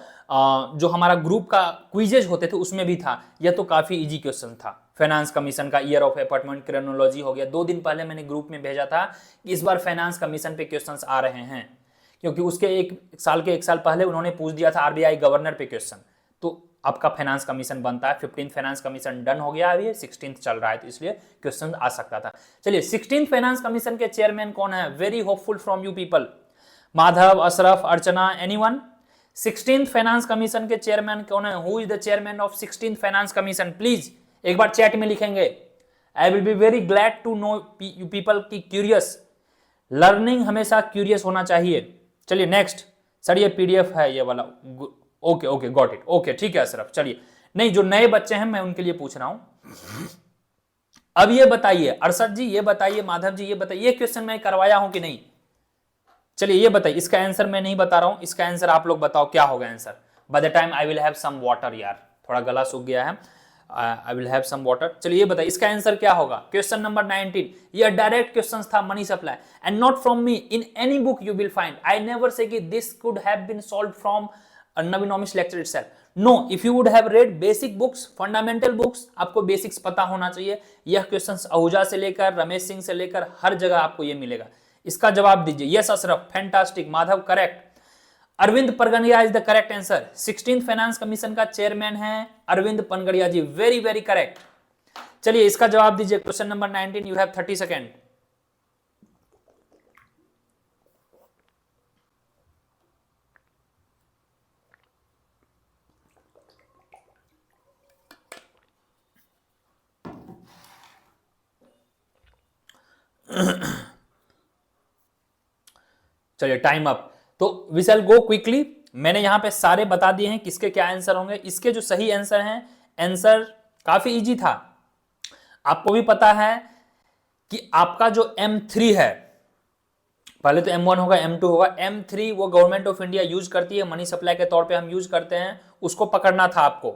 जो हमारा ग्रुप का क्विजेज होते थे उसमें भी था। यह तो काफी इजी क्वेश्चन था। फाइनेंस कमीशन का ईयर ऑफ अपॉइंटमेंट क्रोनोलॉजी हो गया, 2 दिन पहले मैंने ग्रुप में भेजा था कि इस बार फाइनेंस कमीशन पे क्वेश्चंस आ रहे हैं, क्योंकि उसके एक साल पहले उन्होंने पूछ दिया था आरबीआई गवर्नर पे क्वेश्चन, तो आपका फाइनेंस कमीशन बनता है। 15th फाइनेंस कमीशन डन हो गया, अभी 16th चल रहा है, तो इसलिए क्वेश्चन आ सकता था। चलिए 16th फाइनेंस कमीशन के चेयरमैन कौन है? Very hopeful from you people, Madhav, Ashraf, Archana, anyone? 16th finance commission के चेयरमैन कौन है? Who is the chairman of 16th finance commission? Please एक बार चैट में लिखेंगे। I will be very glad to know you people की क्यूरियस, लर्निंग हमेशा क्यूरियस होना चाहिए। चलिए नेक्स्ट, सर ये पीडीएफ है ये वाला, okay okay got it, okay ठीक है अशरफ। चलिए, नहीं जो नए बच्चे हैं मैं उनके लिए पूछ रहा हूं। अब ये बताइए अरशद जी, ये बताइए माधव जी, ये बताइए ये क्वेश्चन मैं करवाया हूं कि नहीं? चलिए ये बताइए, इसका आंसर मैं नहीं बता रहा हूं, इसका आंसर आप लोग बताओ क्या होगा answer. By the time I will have some water, यार थोड़ा गला सूख गया है, I will have some water. चलिए ये बताइए इसका आंसर क्या होगा? क्वेश्चन नंबर 19, ये डायरेक्ट क्वेश्चन था, money supply, and not from me, in any book you will find. I never say कि this could have been solved from Naveenomics lecture itself. No, if you would have read basic books, fundamental books, आपको बेसिक्स पता होना चाहिए। यह क्वेश्चंस आहूजा से लेकर रमेश सिंह से लेकर हर जगह आपको यह मिलेगा। इसका जवाब दीजिए। Yes Ashraf, fantastic. Madhav correct. Arvind Panagariya is the correct answer. 16th finance commission का चेयरमैन है Arvind Panagariya ji, very very correct. चलिए इसका जवाब दीजिए। Question number 19, you have 30 second. चलिए टाइम अप। तो वी शैल गो क्विकली। मैंने यहां पे सारे बता दिए हैं किसके क्या आंसर होंगे। इसके जो सही आंसर हैं, आंसर काफी इजी था। आपको भी पता है कि आपका जो M3 है, पहले तो M1 होगा, M2 होगा, M3 वो गवर्नमेंट ऑफ इंडिया यूज करती है, मनी सप्लाई के तौर पे हम यूज करते हैं, उसको पकड़ना था आपको।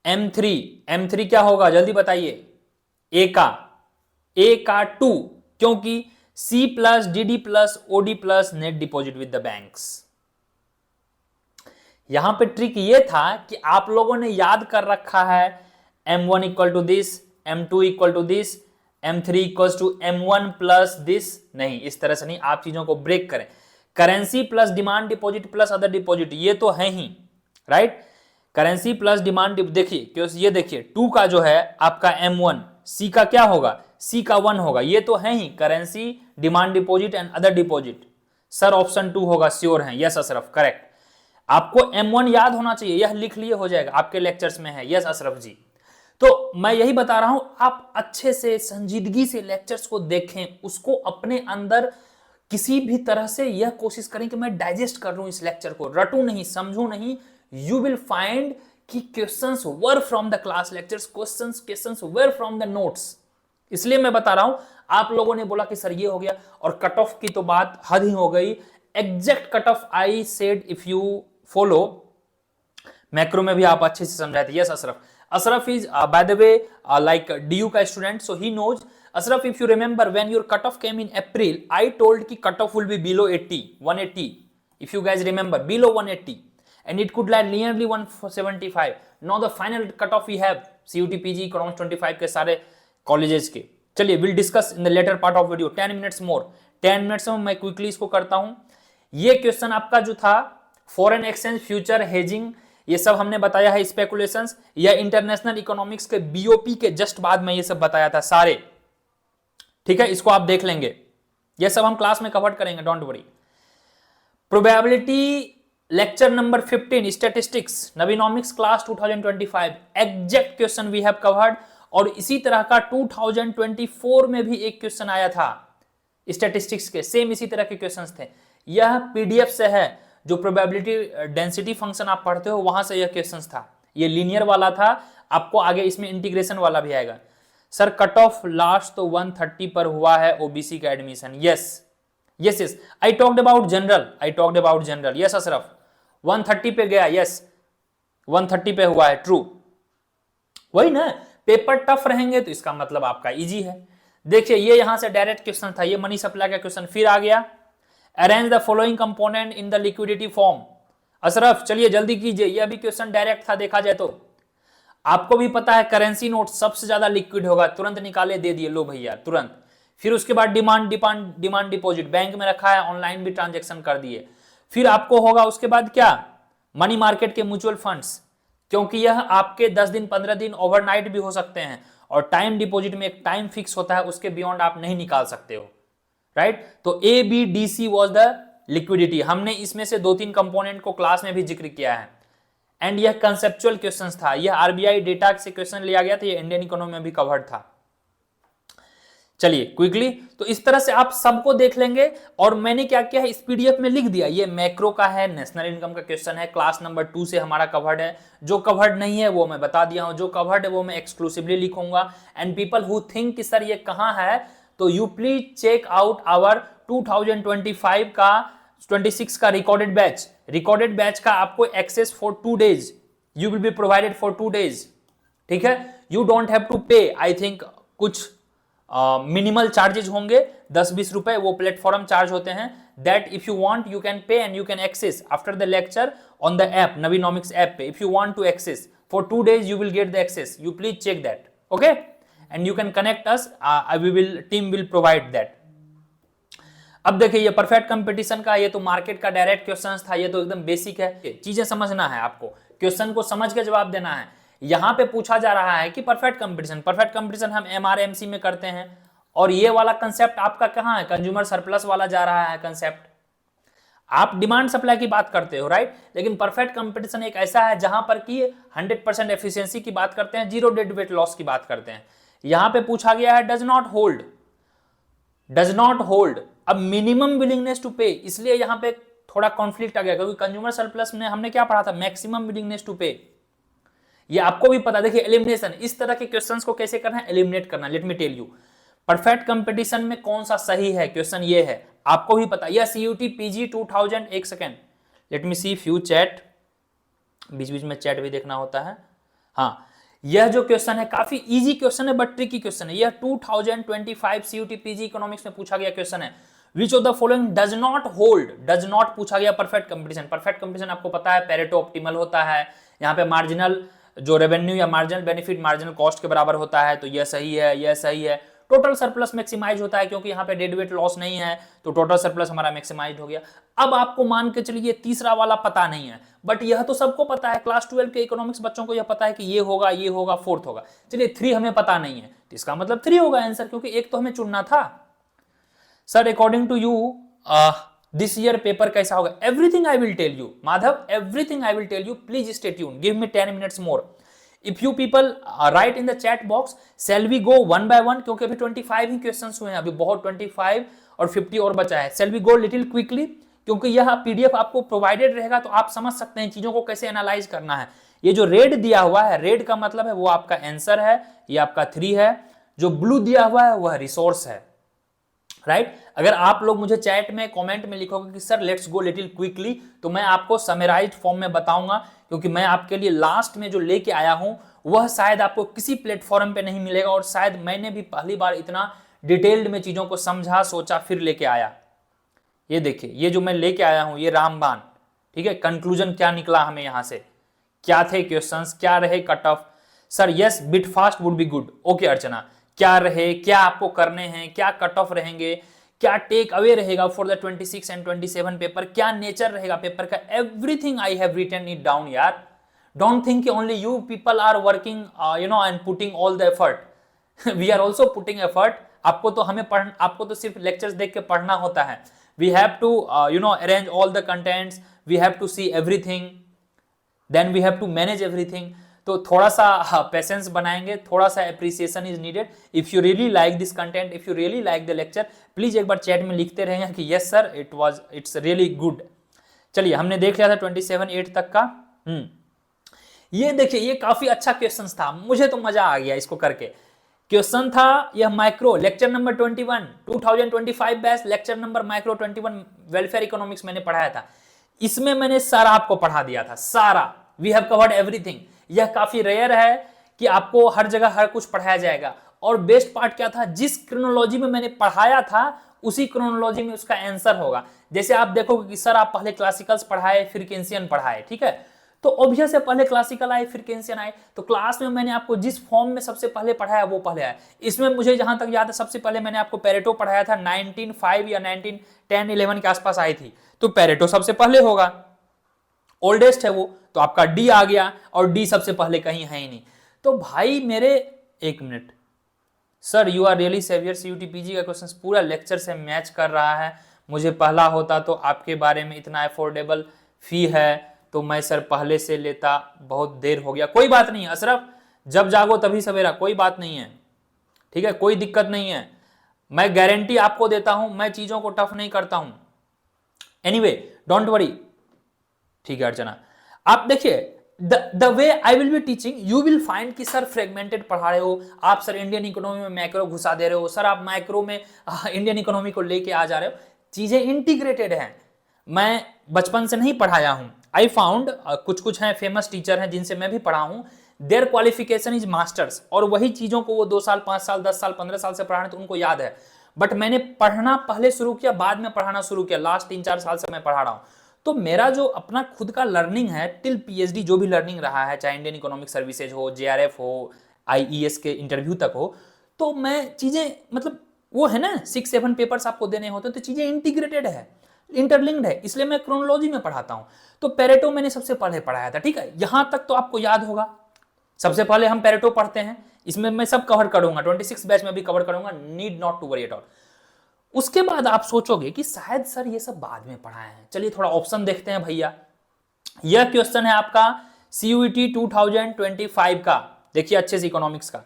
M3 क्या होगा जल्दी बताइए? ए का 2, क्योंकि C plus DD plus OD plus net deposit with the banks. यहां पे ट्रिक ये था कि आप लोगों ने याद कर रखा है M1 equal to this, M2 equal to this, M3 equal to M1 plus this. नहीं, इस तरह से नहीं, आप चीजों को ब्रेक करें। Currency plus demand deposit plus other deposit, ये तो है ही, राइट। करेंसी प्लस डिमांड, देखिए क्योंकि ये देखिए 2 का जो है आपका M1, C का क्या होगा? C का 1 होगा, ये तो है ही, currency, demand deposit and other deposit. Sir option 2 होगा, श्योर है? Yes Ashraf, correct. आपको M1 याद होना चाहिए, यह लिख लिए हो जाएगा, आपके लेक्चर्स में है। यस अशरफ जी। तो मैं यही बता रहा हूं, आप अच्छे से संजीदगी से लेक्चर्स को देखें, उसको अपने अंदर किसी भी तरह से यह कोशिश करें कि मैं डाइजेस्ट कर लूं इस लेक्चर को, रटूं नहीं, समझूं नहीं। यू विल फाइंड कि questions were from the class lectures, questions were from the notes. इसलिए मैं बता रहा हूं। आप लोगों ने बोला कि सर ये हो गया, और कट ऑफ की तो बात हद ही हो गई। Exact cut off I said if you follow, macro में भी आप अच्छे से समझाए थे। Yes Ashraf, Ashraf is by the way like DU का student, so he knows. Ashraf, if you remember when your cut off came in April, I told कि cut off will be below 80, 180, if you guys remember, below 180, and it could lie nearly 175. Now the final cutoff we have CUT PG Economics 25 के सारे कॉलेजेस के. चलिए will discuss in the later part of video. 10 minutes more. 10 minutes में मैं क्विकली इसको करता हूं. ये क्वेश्चन आपका जो था फॉरेन एक्सचेंज फ्यूचर हेजिंग, ये सब हमने बताया है. स्पेकुलेशंस या इंटरनेशनल इकोनॉमिक्स के बीओपी के जस्ट बाद में ये सब बताया था सारे. ठीक है, इसको आप देख लेंगे. ये सब हम क्लास में कवर करेंगे, don't worry. Probability lecture number 15 statistics Naveenomics class 2025 exact question we have covered. और इसी तरह का 2024 में भी एक क्वेश्चन आया था स्टैटिस्टिक्स के, सेम इसी तरह के क्वेश्चंस थे. यह पीडीएफ से है, जो प्रोबेबिलिटी डेंसिटी फंक्शन आप पढ़ते हो वहां से यह क्वेश्चंस था. ये लीनियर वाला था, आपको आगे इसमें इंटीग्रेशन वाला भी आएगा. सर कट ऑफ लास्ट तो 130 पर हुआ है ओबीसी का admission. Yes I talked about general. Yes Ashraf 130 पे गया. यस 130 पे हुआ है. ट्रू, वही ना. पेपर टफ रहेंगे तो इसका मतलब आपका इजी है. देखिए ये यहां से डायरेक्ट क्वेश्चन था, ये मनी सप्लाई का क्वेश्चन. फिर आ गया arrange the following component in the liquidity form. Ashraf चलिए जल्दी कीजिए, यह भी क्वेश्चन डायरेक्ट था देखा जाए तो. आपको भी पता है करेंसी नोट सबसे ज्यादा लिक्विड होगा, तुरंत निकाले दे दिए, लो भैया तुरंत. फिर उसके बाद डिमांड डिपॉजिट, बैंक में रखा है, ऑनलाइन भी ट्रांजेक्शन कर दिए. फिर आपको होगा उसके बाद क्या, मनी मार्केट के म्यूचुअल फंड्स, क्योंकि यह आपके 10 दिन 15 दिन ओवरनाइट भी हो सकते हैं. और टाइम डिपॉजिट में एक टाइम फिक्स होता है, उसके बियॉन्ड आप नहीं निकाल सकते हो. राइट, तो A B D C was the liquidity. हमने इसमें से 2-3 कंपोनेंट को क्लास में भी जिक्र किया है. एंड यह कंसेप्चुअल क्वेश्चंस था, यह आरबीआई डेटा से क्वेश्चन लिया गया था, यह इंडियन इकोनॉमी में भी कवर्ड था. चलिए क्विकली, तो इस तरह से आप सबको देख लेंगे. और मैंने क्या किया है, इस पीडीएफ में लिख दिया. ये मैक्रो का है, नेशनल इनकम का क्वेश्चन है, क्लास नंबर 2 से हमारा कवर्ड है. जो कवर्ड नहीं है वो मैं बता दिया हूं, जो कवर्ड है वो मैं एक्सक्लूसिवली लिखूंगा. एंड पीपल हु थिंक कि सर ये कहां है, तो you please check out our 2025 का 26 का रिकॉर्डेड बैच का आपको access for 2 days. You will be provided for 2 days. ठीक है, you don't have to pay. I think कुछ मिनिमल चार्जेस होंगे 10-20 रुपए, वो प्लेटफॉर्म चार्ज होते हैं. That if you want you can pay and you can access after the lecture on the app, Naveenomics app पे. If you want to access for 2 days you will get the access. You please check that, okay? And you can connect us. Team will provide that. अब देखिए ये परफेक्ट कंपटीशन का, ये तो मार्केट का डायरेक्ट क्वेश्चन था, ये तो एकदम बेसिक है. चीजें समझना है आपको, क्वेश्चन को समझ के जवाब देना है. यहां पे पूछा जा रहा है कि परफेक्ट कंपटीशन हम एमआरएमसी में करते हैं. और ये वाला कंसेप्ट आपका कहां है, कंज्यूमर सरप्लस वाला जा रहा है कंसेप्ट. आप डिमांड सप्लाई की बात करते हो, राइट. लेकिन परफेक्ट कंपटीशन एक ऐसा है जहां पर कि 100% एफिशिएंसी की बात करते हैं, 0 डेड वेट लॉस की बात करते हैं. यहां पे पूछा गया है डज नॉट होल्ड. अब मिनिमम विलिंगनेस टू पे, इसलिए यहां पे थोड़ा कॉन्फ्लिक्ट आ गया, क्योंकि कंज्यूमर सरप्लस में हमने क्या पढ़ा था, मैक्सिमम विलिंगनेस टू पे. ये आपको भी पता. देखिए एलिमिनेशन, इस तरह के क्वेश्चंस को कैसे करना है, एलिमिनेट करना. Let me tell you perfect competition में कौन सा सही है क्वेश्चन, ये है आपको भी पता. यह सीयूटी पीजी 2000, एक second let me see few chat, बीच बीच में चैट भी देखना होता है. हाँ, यह जो क्वेश्चन है काफी इजी क्वेश्चन है बट ट्रिकी क्वेश्चन है. यह 2025 सीयूटी पीजी इकोनॉमिक्स में पूछा गया क्वेश्चन है. Which of the following does not पूछा गया परफेक्ट कंपटीशन आपको पता है पेरेटो ऑप्टिमल होता है. यहाँ पे मार्जिनल जो रेवेन्यू या मार्जिनल बेनिफिट मार्जिनल कॉस्ट के बराबर होता है, तो यह सही है. टोटल सरप्लस मैक्सिमाइज होता है, क्योंकि यहाँ पे डेड वेट लॉस नहीं है, तो टोटल सरप्लस हमारा मैक्सिमाइज हो गया. अब आपको मान के चलिए तीसरा वाला पता नहीं है, बट यह तो सबको पता है, क्लास 12 के इकोनॉमिक्स बच्चों को यह पता है कि ये होगा, फोर्थ होगा. चलिए 3 हमें पता नहीं है, तो इसका मतलब 3 होगा आंसर, क्योंकि एक तो हमें चुनना था. Sir according to you this year paper कैसा होगा, everything I will tell you Madhav, everything I will tell you. Please stay tuned, give me 10 minutes more. If you people write in the chat box, shall we go one by one, क्योंकि अभी 25 ही क्वेश्चंस हुए हैं, अभी बहुत 25 और 50 और बचा है. Shall we go little quickly, क्योंकि यह पीडीएफ आपको प्रोवाइडेड रहेगा, तो आप समझ सकते हैं चीजों को कैसे एनालाइज करना है. ये जो रेड दिया हुआ है, रेड का मतलब है वो आपका आंसर है, ये आपका 3 है. जो ब्लू दिया हुआ है वह रिसोर्स है, राइट. अगर आप लोग मुझे चैट में कमेंट में लिखोगे कि sir let's go little quickly, तो मैं आपको समराइज्ड फॉर्म में बताऊंगा, क्योंकि मैं आपके लिए लास्ट में जो लेके आया हूं वह शायद आपको किसी प्लेटफॉर्म पे नहीं मिलेगा. और शायद मैंने भी पहली बार इतना डिटेल्ड में चीजों को समझा, सोचा, फिर लेके आया. ये देखिए, ये जो मैं लेके आया हूं ये रामबाण, ठीक है। कंक्लूजन क्या निकला हमें यहां से, क्या थे क्वेश्चंस, क्या रहे cut off. Sir yes bit fast would be good. Okay Archana, क्या रहे, क्या आपको करने हैं, क्या कट ऑफ रहेंगे, क्या टेक अवे रहेगा फॉर द 26 एंड 27 पेपर, क्या नेचर रहेगा पेपर का, everything I have written it down यार। Don't think only you people are working and putting all the effort. We are also putting effort. आपको तो आपको तो सिर्फ लेक्चर्स देख के पढ़ना होता है। We have to arrange all the contents, we have to see everything, then we have to manage everything. तो थोड़ा सा पेशेंस बनाएंगे, थोड़ा सा appreciation is needed. If you really like this content, if you really like the lecture, please एक बार चैट में लिखते रहेंगे कि yes sir it's really good. चलिए हमने देख लिया था 27/8 तक का। ये देखिए, ये काफी अच्छा क्वेश्चन था, मुझे तो मजा आ गया इसको करके। क्वेश्चन था यह micro, lecture number 21 2025 batch, lecture number micro 21 welfare economics मैंने पढ़ाया था। इसमें मैंने सारा आपको पढ़ा दिया था, सारा। We have covered everything. यह काफी रेयर है कि आपको हर जगह हर कुछ पढ़ाया जाएगा। और बेस्ट पार्ट क्या था, जिस क्रोनोलॉजी में मैंने पढ़ाया था उसी क्रोनोलॉजी में उसका आंसर होगा। जैसे आप देखोगे कि सर आप पहले क्लासिकल्स पढ़ाए फिर केंसियन पढ़ाए, ठीक है, तो ऑब्वियस है पहले क्लासिकल आए फिर केंसियन आए। तो क्लास में मैंने आपको जिस फॉर्म में सबसे पहले पढ़ाया वो पहले आया। इसमें मुझे जहां तक याद है सबसे पहले मैंने आपको पेरेटो पढ़ाया था, 1905 या 1910-11 के आसपास आई थी, तो पेरेटो सबसे पहले होगा, ओल्डेस्ट है वो, तो आपका डी आ गया, और डी सबसे पहले कहीं है ही नहीं। तो भाई मेरे, एक minute sir, you are really saviour, CUT-PG का क्वेश्चन पूरा लेक्चर से मैच कर रहा है। मुझे पहला होता तो आपके बारे में इतना अफोर्डेबल फी है तो मैं सर पहले से लेता, बहुत देर हो गया। कोई बात नहीं है अशरफ, जब जागो तभी सवेरा, कोई बात नहीं है, ठीक है, कोई दिक्कत नहीं है। मैं गारंटी आपको देता हूं, मैं चीजों को टफ नहीं करता हूं। एनीवे डोंट वरी, ठीक है अर्चना। आप देखिए the way I will be teaching, you will find कि सर फ्रेगमेंटेड पढ़ा रहे हो आप, सर इंडियन इकोनॉमी में मैक्रो घुसा दे रहे हो, सर आप माइक्रो में इंडियन इकोनॉमी को लेके आ जा रहे हो। चीजें इंटीग्रेटेड हैं, मैं बचपन से नहीं पढ़ाया हूं। आई फाउंड कुछ हैं फेमस टीचर हैं जिनसे मैं भी पढ़ा हूं, देयर क्वालिफिकेशन इज मास्टर्स, और वही चीजों को वो 2 साल 5 साल 10 साल 15 साल से पढ़ा रहे तो उनको याद है। बट मैंने पढ़ना पहले शुरू किया, बाद में पढ़ाना शुरू किया, लास्ट 3-4 साल से मैं पढ़ा रहा हूं। तो मेरा जो अपना खुद का लर्निंग है टिल PhD जो भी लर्निंग रहा है, चाहे इंडियन इकोनॉमिक सर्विसेज हो, JRF हो, IES के इंटरव्यू तक हो, तो मैं चीजें मतलब वो है ना 6-7 पेपर्स आपको देने होते हैं, तो चीजें इंटीग्रेटेड है, इंटरलिंक्ड है, इसलिए मैं क्रोनोलॉजी में पढ़ाता हूं। तो पेरेटो मैंने सबसे पहले पढ़ाया था, ठीक है, यहां तक तो आपको याद होगा। सबसे पहले हम पेरेटो पढ़ते हैं, इसमें मैं सब कवर करूंगा, 26 बैच में भी कवर करूंगा, need not to worry at all. उसके बाद आप सोचोगे कि शायद सर ये सब बाद में पढ़ाए हैं। चलिए थोड़ा ऑप्शन देखते हैं भैया। यह क्वेश्चन है आपका CUET 2025 का, देखिए अच्छे से इकोनॉमिक्स का।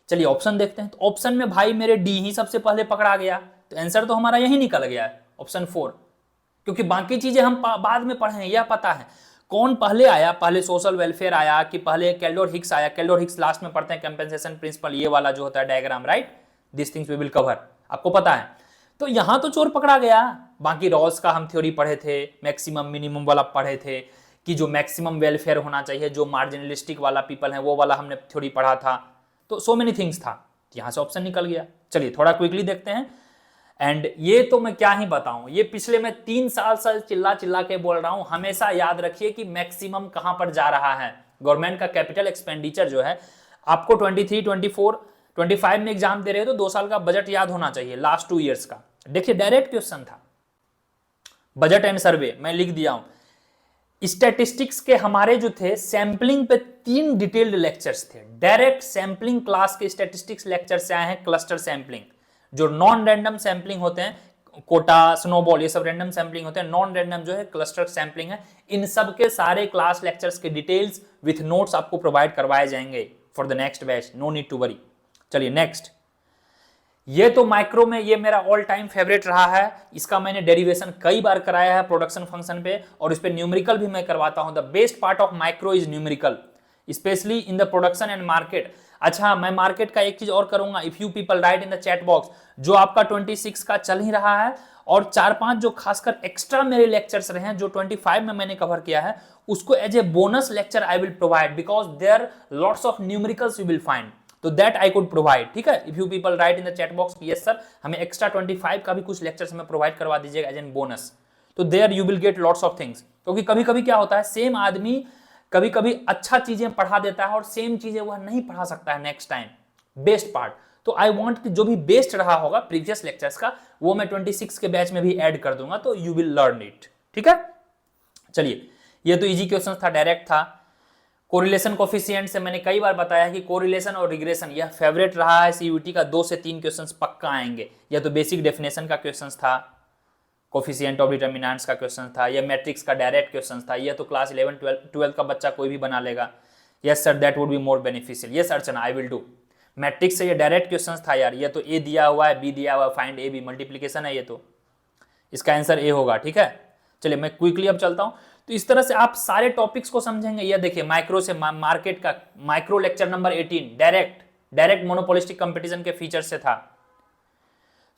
चलिए ऑप्शन देखते हैं। तो ऑप्शन में भाई मेरे डी ही सबसे पहले पकड़ा गया, तो आंसर तो हमारा यही निकल गया है, ऑप्शन 4, क्योंकि बाकी चीजें हम बाद में पढ़े हैं, यह पता है। कौन पहले आया, पहले सोशल वेलफेयर आया कि पहले कैल्डोर हिक्स आया? कैल्डोर हिक्स लास्ट में पढ़ते हैं, कंपेंसेशन प्रिंसिपल, ये वाला जो होता है diagram, right, this things we will cover, आपको पता है। तो यहां तो चोर पकड़ा गया। बाकी रॉल्स का हम थ्योरी पढ़े थे, मैक्सिमम मिनिमम वाला पढ़े थे कि जो मैक्सिमम वेलफेयर होना चाहिए, जो मार्जिनलिस्टिक वाला पीपल है वो वाला हमने थ्योरी पढ़ा था। तो सो मेनी थिंग्स था, यहां से ऑप्शन निकल गया। चलिए थोड़ा क्विकली देखते हैं। एंड ये तो मैं क्या ही बताऊं, ये पिछले मैं 3 साल से चिल्ला चिल्ला के बोल रहा हूं। हमेशा याद रखिए कि मैक्सिमम कहां पर जा रहा है। गवर्नमेंट का कैपिटल एक्सपेंडिचर जो है, आपको 23, 24, 25 में एग्जाम दे रहे हो तो 2 साल का बजट याद होना चाहिए, लास्ट 2 ईयर्स का। देखिए डायरेक्ट क्वेश्चन था, बजट एंड सर्वे मैं लिख दिया हूं। स्टैटिस्टिक्स के हमारे जो थे सैंपलिंग पे 3 डिटेल्ड लेक्चर्स थे। डायरेक्ट सैंपलिंग क्लास के स्टैटिस्टिक्स लेक्चर से आए हैं, क्लस्टर सैंपलिंग, जो नॉन रैंडम सैंपलिंग होते हैं, कोटा, स्नोबॉल, ये सब रैंडम सैंपलिंग होते हैं। नॉन रैंडम जो है क्लस्टर सैंपलिंग है। इन सब के सारे क्लास लेक्चर्स के डिटेल्स विथ नोट्स आपको प्रोवाइड करवाए जाएंगे for the next batch, no need to worry. चलिए नेक्स्ट, ये तो माइक्रो में ये मेरा ऑल टाइम फेवरेट रहा है। इसका मैंने डेरिवेशन कई बार कराया है प्रोडक्शन फंक्शन पे, और इस पे न्यूमेरिकल भी मैं करवाता हूं। The best part of micro is numerical, specially in the production and market. अच्छा, मैं मार्केट का एक चीज और करूंगा, if you people write in the chat box, जो आपका 26 का चल ही रहा है और 4-5 जो खासकर एक्स्ट्रा मेरे लेक्चर्स रहे हैं जो 25 में मैंने कवर किया है, उसको as a bonus lecture I will provide, because there lots of numericals you will find. तो दैट आई कुड प्रोवाइड, ठीक है। If you people write in the chat box yes sir हमें एक्स्ट्रा 25 का भी कुछ लेक्चर्स हमें प्रोवाइड करवा दीजिएगा एज एन बोनस, तो there you will get lots of things. क्योंकि कभी कभी क्या होता है, सेम आदमी कभी कभी अच्छा चीजें पढ़ा देता है और सेम चीजें वह नहीं पढ़ा सकता है नेक्स्ट टाइम, बेस्ट पार्ट। तो आई वांट कि जो भी बेस्ट रहा होगा प्रीवियस लेक्चर्स का वो मैं 26 के बैच में भी ऐड कर दूंगा, तो यू विल लर्न इट, ठीक है। चलिए, ये तो इजी क्वेश्चन था, डायरेक्ट था। कोरिलेशन कोफिशिएंट से मैंने कई बार बताया कि कोरिलेशन और रिग्रेशन यह फेवरेट रहा है सीयूटी का, 2 से 3 क्वेश्चंस पक्का आएंगे। यह तो बेसिक डेफिनेशन का क्वेश्चंस था, कोफिशिएंट ऑफ डिटर्मिनेंट्स का क्वेश्चन था, यह मैट्रिक्स का डायरेक्ट क्वेश्चन था। यह तो क्लास 11 12 का बच्चा कोई भी बना लेगा। Yes sir that would be more beneficial, yes Archana I will do. Matrix से ये डायरेक्ट क्वेश्चन था यार, ये तो ए दिया हुआ है, बी दिया हुआ है, फाइंड ए बी, मल्टीप्लीकेशन है ये, तो इसका आंसर ए होगा, ठीक है। चलिए मैं क्विकली अब चलता हूं। तो इस तरह से आप सारे टॉपिक्स को समझेंगे। ये देखिए माइक्रो से मार्केट का micro lecture number 18 direct monopolistic competition के फीचर से था,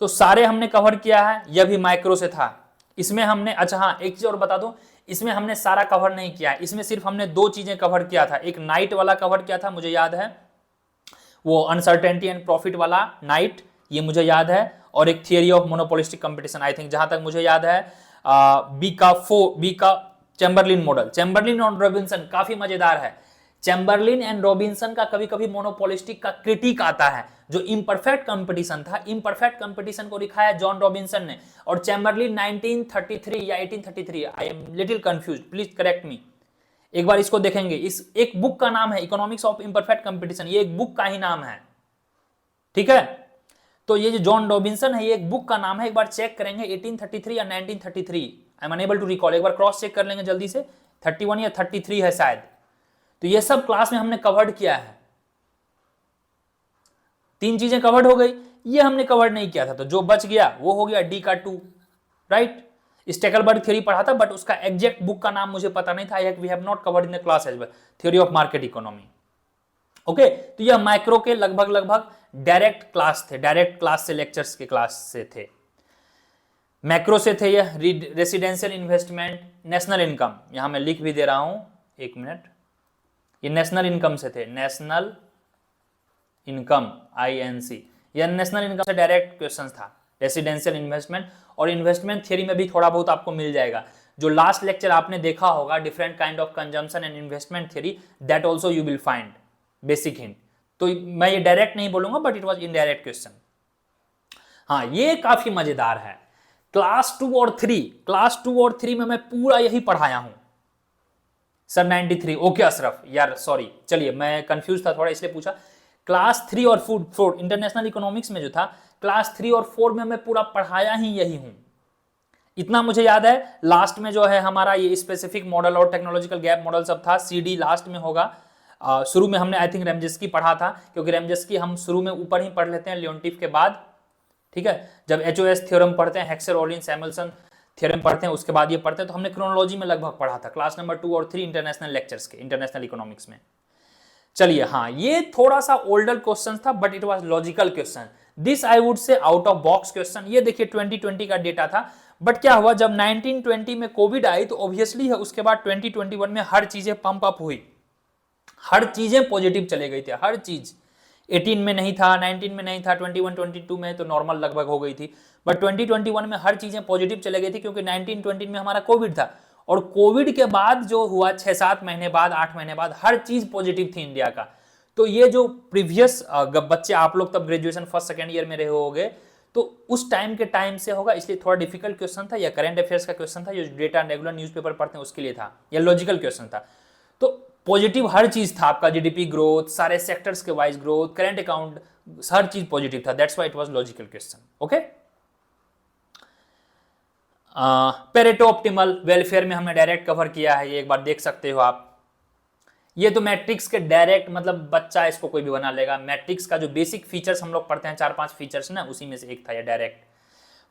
तो सारे हमने कवर किया है। यह भी माइक्रो से था। इसमें हमने, अच्छा हाँ एक चीज और बता दूं, इसमें हमने सारा कवर नहीं किया है, इसमें सिर्फ हमने 2 चीजें कवर किया था। एक नाइट वाला कवर किया था, मुझे याद है, वो अनसर्टेनिटी एंड प्रॉफिट वाला नाइट, ये मुझे याद है, और एक theory of monopolistic competition, I think जहां तक मुझे याद है बी का चैम्बरलिन मॉडल। चैम्बरलिन और रॉबिन्सन काफी मजेदार है। चैम्बरलिन एंड रॉबिन्सन का कभी कभी मोनोपोलिस्टिक का क्रिटिक आता है, जो इम्परफेक्ट कंपटीशन था, इम्परफेक्ट कंपटीशन को दिखाया जॉन रॉबिन्सन ने, और चैम्बरलिन 1933 या 1833, I am little confuse, please correct मी। एक बार इसको देखेंगे, इस एक बुक का नाम है इकोनॉमिक्स ऑफ इम्परफेक्ट कंपटीशन, ये एक बुक का ही नाम है, ठीक है। तो ये जो जॉन रॉबिन्सन है ये एक बुक का नाम है, एक बार चेक करेंगे 1833 या 1933, I am unable to recall, एक बार क्रॉस चेक कर लेंगे जल्दी से, 31 या 33 है शायद। तो ये सब क्लास में हमने कवर्ड किया है, 3 चीजें कवर्ड हो गई, ये हमने कवर्ड नहीं किया था, तो जो बच गया वो हो गया डी का 2, राइट। स्टेकलबर्ग थ्योरी पढ़ा था, बट उसका एग्जैक्ट बुक का नाम मुझे पता नहीं था, we have not covered in the class as well, theory of market economy, okay. तो यह माइक्रो के लगभग डायरेक्ट क्लास थे, डायरेक्ट क्लास से लेक्चर्स के क्लास से थे। मैक्रो से थे यह रेसिडेंशियल इन्वेस्टमेंट, नेशनल इनकम, यहां मैं लिख भी दे रहा हूं, एक मिनट, ये नेशनल इनकम से थे, नेशनल इनकम INC, यह नेशनल इनकम से डायरेक्ट क्वेश्चन था। रेसिडेंशियल इन्वेस्टमेंट और इन्वेस्टमेंट थ्योरी में भी थोड़ा बहुत आपको मिल जाएगा। जो लास्ट लेक्चर आपने देखा होगा different kind of consumption and investment theory, that also you will find basic hint. तो मैं ये डायरेक्ट नहीं बोलूंगा, but it was indirect question. हाँ ये काफी मजेदार है। क्लास 2 और 3 में मैं पूरा यही पढ़ाया हूं सर। 93 ओके अशरफ यार सॉरी, चलिए मैं कंफ्यूज था थोड़ा इसलिए पूछा। क्लास 3 और 4 इंटरनेशनल इकोनॉमिक्स में जो था, क्लास 3 और 4 में मैं पूरा पढ़ाया ही यही हूं, इतना मुझे याद है। लास्ट में जो है हमारा ये स्पेसिफिक मॉडल और टेक्नोलॉजिकल गैप मॉडल सब था, CD लास्ट में होगा। शुरू में हमने आई थिंक रेमजेस्की पढ़ा था, क्योंकि रेमजेस्की हम शुरू में ऊपर ही पढ़ लेते हैं लियोन्टिफ के बाद, ठीक है। जब HOS थ्योरम पढ़ते हैं, हेक्सर ओलिन सैमुअल्सन थ्योरम पढ़ते हैं, उसके बाद ये पढ़ते हैं, तो हमने क्रोनोलॉजी में लगभग पढ़ा था क्लास नंबर 2 और 3 इंटरनेशनल लेक्चर्स के, इंटरनेशनल इकोनॉमिक्स में। चलिए हाँ ये थोड़ा सा ओल्डर क्वेश्चन था, but it was logical question, this I would से आउट ऑफ बॉक्स क्वेश्चन। ये देखिए 2020 का डेटा था, बट क्या हुआ जब 1920 में कोविड आई, तो ऑब्वियसली है उसके बाद 2021 में हर चीजें पंप अप हुई, हर चीजें पॉजिटिव चले गई थी, हर चीज। 18 में नहीं था, 19 में नहीं था, 21 22 में तो नॉर्मल लगभग हो गई थी, बट 2021 में हर चीजें पॉजिटिव चले गई थी, क्योंकि 1920 में हमारा कोविड था, और कोविड के बाद जो हुआ 6-7 महीने बाद, 8 महीने बाद, हर चीज पॉजिटिव थी इंडिया का। तो ये जो प्रीवियस बच्चे आप लोग तब ग्रेजुएशन फर्स्ट सेकेंड ईयर में रहे होगे, तो उस टाइम के टाइम से होगा, इसलिए थोड़ा डिफिकल्ट क्वेश्चन था, या करंट अफेयर्स का क्वेश्चन था, जो डेटा रेगुलर न्यूज़पेपर पढ़ते हैं उसके लिए था, या लॉजिकल क्वेश्चन था। तो पॉजिटिव हर चीज था, आपका GDP ग्रोथ, सारे सेक्टर्स के वाइज ग्रोथ, करंट अकाउंट, हर चीज पॉजिटिव था, that's why it was logical question, okay. Pareto optimal welfare में हमने डायरेक्ट कवर किया है, ये एक बार देख सकते हो आप। ये तो मैट्रिक्स के डायरेक्ट, मतलब बच्चा इसको कोई भी बना लेगा। मैट्रिक्स का जो बेसिक फीचर्स हम लोग पढ़ते हैं, 4-5 फीचर्स ना, उसी में से एक था ये डायरेक्ट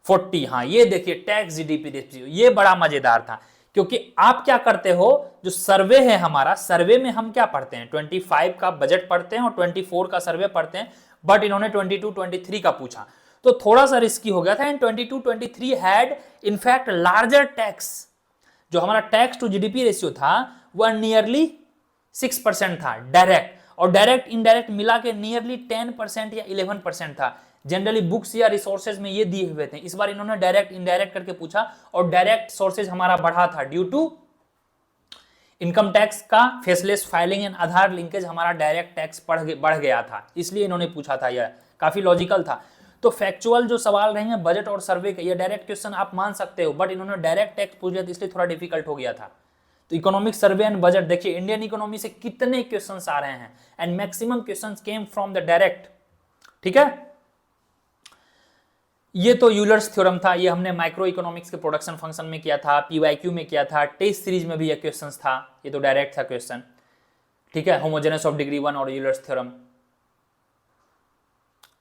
40। हाँ ये देखिए टैक्स GDP रेशियो, ये बड़ा मजेदार था, क्योंकि आप क्या करते हो, जो सर्वे है हमारा, सर्वे में हम क्या पढ़ते हैं, 25 का बजट पढ़ते हैं और 24 का सर्वे पढ़ते हैं, बट इन्होंने 22-23 का पूछा, तो थोड़ा सा रिस्की हो गया था। And 22-23 had in fact larger tax, जो हमारा टैक्स टू GDP रेशियो था वह नियरली 6% था डायरेक्ट, और डायरेक्ट इनडायरेक्ट मिला के नियरली 10% या 11% था। जनरली बुक्स या रिसोर्सेज में ये दिए हुए थे, इस बार इन्होंने डायरेक्ट इनडायरेक्ट करके पूछा और डायरेक्ट सोर्सेज हमारा बढ़ा था ड्यू टू इनकम टैक्स का faceless filing and Aadhaar linkage, हमारा डायरेक्ट टैक्स बढ़ गया था, इसलिए इन्होंने पूछा था। यह काफी लॉजिकल था। तो फैक्चुअल जो सवाल रहेंगे बजट और सर्वे के, ये डायरेक्ट क्वेश्चन आप मान सकते हो, बट इन्होंने डायरेक्ट टैक्स पूछ लिया तो इसलिए थोड़ा डिफिकल्ट हो गया था। तो इकोनॉमिक सर्वे एंड बजट देखिए इंडियन इकोनॉमी से कितने क्वेश्चंस आ रहे हैं and maximum questions came from the direct. ठीक है, ये तो यूलर्स थ्योरम था, ये हमने माइक्रो इकोनॉमिक्स के प्रोडक्शन फंक्शन में किया था, पीवाईक्यू में किया था, टेस्ट सीरीज में भी ये क्वेश्चंस था, ये तो डायरेक्ट था क्वेश्चन। ठीक है, होमोजेनस ऑफ डिग्री 1 और यूलर्स थ्योरम।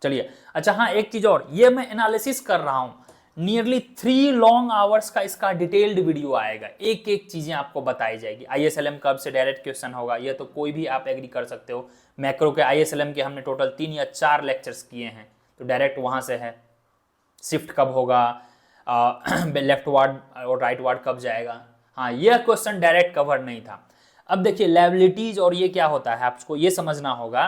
चलिए, अच्छा हाँ एक चीज और, ये मैं एनालिसिस कर रहा हूं, नियरली 3 लॉन्ग आवर्स का इसका डिटेल्ड वीडियो आएगा, एक एक चीजें आपको बताई जाएगी। आईएसएलएम कब से डायरेक्ट क्वेश्चन होगा, ये तो कोई भी आप एग्री कर सकते हो। मैक्रो के आईएसएलएम के हमने टोटल 3 या 4 लेक्चर्स किए हैं, तो डायरेक्ट वहां से है। शिफ्ट कब होगा, लेफ्ट वार्ड और राइट वार्ड कब जाएगा, हाँ यह क्वेश्चन डायरेक्ट कवर नहीं था। अब देखिए लायबिलिटीज और ये क्या होता है, आपको ये समझना होगा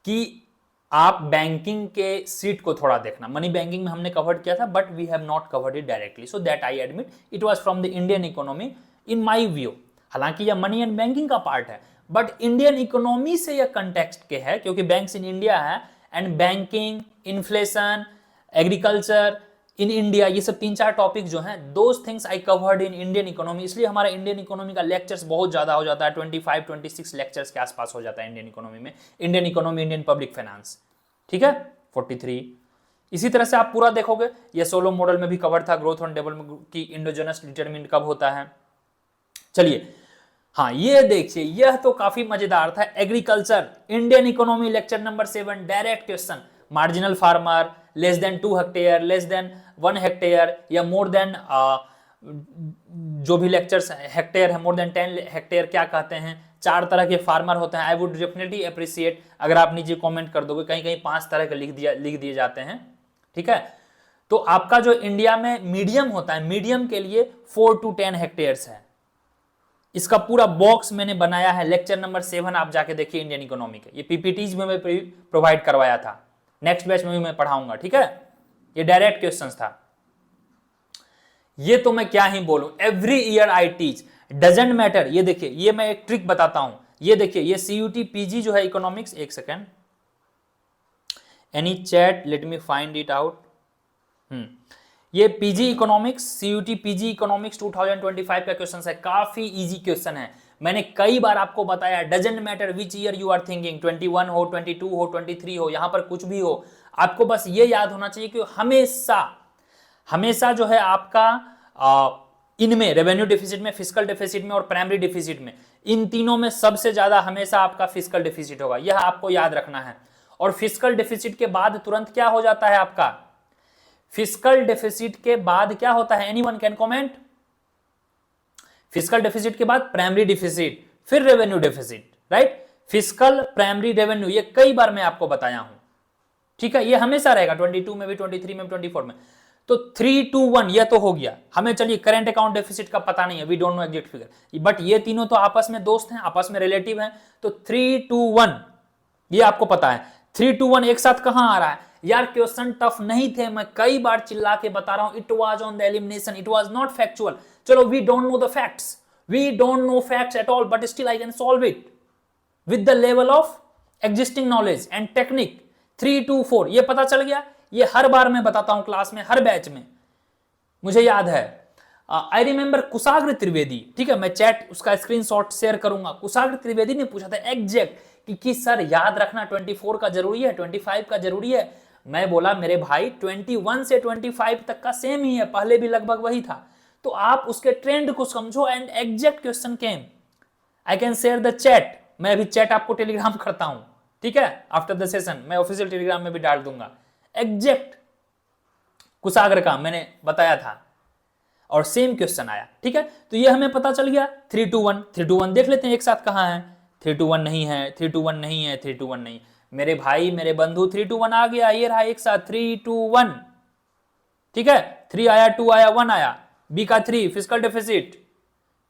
कि आप बैंकिंग के सीट को थोड़ा देखना। मनी बैंकिंग में हमने कवर किया था, but we have not covered it directly, so that I admit it was from the Indian economy in my view. हालांकि यह मनी एंड बैंकिंग का पार्ट है, बट इंडियन इकोनॉमी से यह कंटेक्स्ट के है, क्योंकि बैंक्स इन इंडिया है and banking, inflation, agriculture in India, ये सब 3-4 टॉपिक जो हैं, those things I covered in Indian economy. इसलिए हमारा इंडियन इकोनॉमी का लेक्चर्स बहुत ज्यादा हो जाता है, 25-26 लेक्चर्स के आसपास हो जाता है इंडियन इकोनॉमी में। Indian economy, Indian public finance, ठीक है, 43। इसी तरह से आप पूरा देखोगे, ये सोलो मॉडल में भी कवर था, ग्रोथ ऑन डेवलपमेंट की इंडोजेनस डिटरमिनेंट कब होता है। चलिए हाँ ये देखिए, यह तो काफी मजेदार था। Agriculture Indian economy lecture number 7 direct question, marginal farmer, less than 2 hectare, less than 1 hectare या मोर देन जो भी लेक्चर्स हेक्टेयर है, मोर देन 10 हेक्टेयर क्या कहते हैं, 4 तरह के फार्मर होते हैं। आई वुड डेफिनेटली अप्रिशिएट अगर आप नीचे कमेंट कर दोगे, कहीं कहीं 5 तरह के लिख दिए जाते हैं। ठीक है, तो आपका जो इंडिया में मीडियम होता है, मीडियम के लिए 4 to 10 हेक्टेयर्स है। इसका पूरा बॉक्स मैंने बनाया है, लेक्चर नंबर 7 आप जाके देखिए इंडियन इकोनॉमी के, ये पीपीटीज में मैं प्रोवाइड करवाया था, नेक्स्ट बैच में भी मैं पढ़ाऊंगा। ठीक है, ये डायरेक्ट क्वेश्चंस था, ये तो मैं क्या ही बोलूं, every year I teach, doesn't matter. ये देखिए, ये मैं एक ट्रिक बताता हूं, ये देखिए, ये सीयूटी पीजी जो है इकोनॉमिक्स, एक second, any chat, let me find it out. ये PG economics, CUT PG economics 2025 का क्वेश्चन है, काफी इजी क्वेश्चन है। मैंने कई बार आपको बताया, doesn't matter which year you are thinking, 21 हो, 22 हो, 23 हो, यहां पर कुछ भी हो, आपको बस ये याद होना चाहिए कि हमेशा हमेशा जो है आपका इनमें रेवेन्यू डिफिसिट में, फिस्कल डिफिसिट में और प्राइमरी डिफिसिट में, इन तीनों में सबसे ज्यादा हमेशा आपका फिस्कल डिफिसिट होगा, यह आपको याद रखना है। और फिस्कल डिफिसिट के बाद तुरंत क्या हो जाता है आपका, फिस्कल डिफिसिट के बाद क्या होता है, anyone can comment. Fiscal deficit के बाद प्राइमरी डिफिसिट, फिर revenue deficit, right. Fiscal, primary, revenue, ये कई बार मैं आपको बताया हूं। ठीक है, ये हमेशा रहेगा, 22 में भी, 23 में भी, 24 में। तो 3 to 1 ये तो हो गया हमें। चलिए, करेंट अकाउंट डेफिसिट का पता नहीं है, we don't know exact figure, but ये तीनों तो आपस में दोस्त हैं, आपस में रिलेटिव हैं, तो 3 to 1 ये आपको पता है। 3 to 1 एक साथ कहां आ रहा है यार, क्वेश्चन टफ नहीं थे, मैं कई बार चिल्ला के बता रहा हूं, it was on the elimination, it was not factual. चलो, we don't know the facts, we don't know facts at all, but still I can solve it with the level of existing knowledge and technique. 3 to 4 ये पता चल गया, ये हर बार मैं बताता हूं क्लास में, हर बैच में, मुझे याद है। आई रिमेंबर कुशाग्र त्रिवेदी, ठीक है, मैं चैट उसका स्क्रीनशॉट शेयर करूंगा। कुशाग्र त्रिवेदी ने पूछा था एग्जैक्ट कि सर याद रखना 24 का जरूरी है, 25 का जरूरी है। मैं बोला मेरे भाई 21 से 25 तक का सेम ही है, पहले भी लगभग वही था, तो आप उसके ट्रेंड को समझो and exact question came. I can share the chat, मैं अभी चैट आपको टेलीग्राम करता हूं, ठीक है, आफ्टर द सेशन मैं ऑफिशियल टेलीग्राम में भी डाल दूंगा। एग्जैक्ट कुशाग्र का मैंने बताया था और सेम क्वेश्चन आया। ठीक है, तो ये हमें पता चल गया। 3 to 1, 3 to 1 देख लेते हैं एक साथ कहां है। 3 to 1 नहीं है, 3 to 1 नहीं है, 3 to 1 नहीं। मेरे भाई, मेरे बंधु, 3 to 1 आ गया, ये रहा एक साथ 3 to 1। ठीक है, 3 आया, 2 आया, 1 आया, बी का 3 फिस्कल डेफिसिट,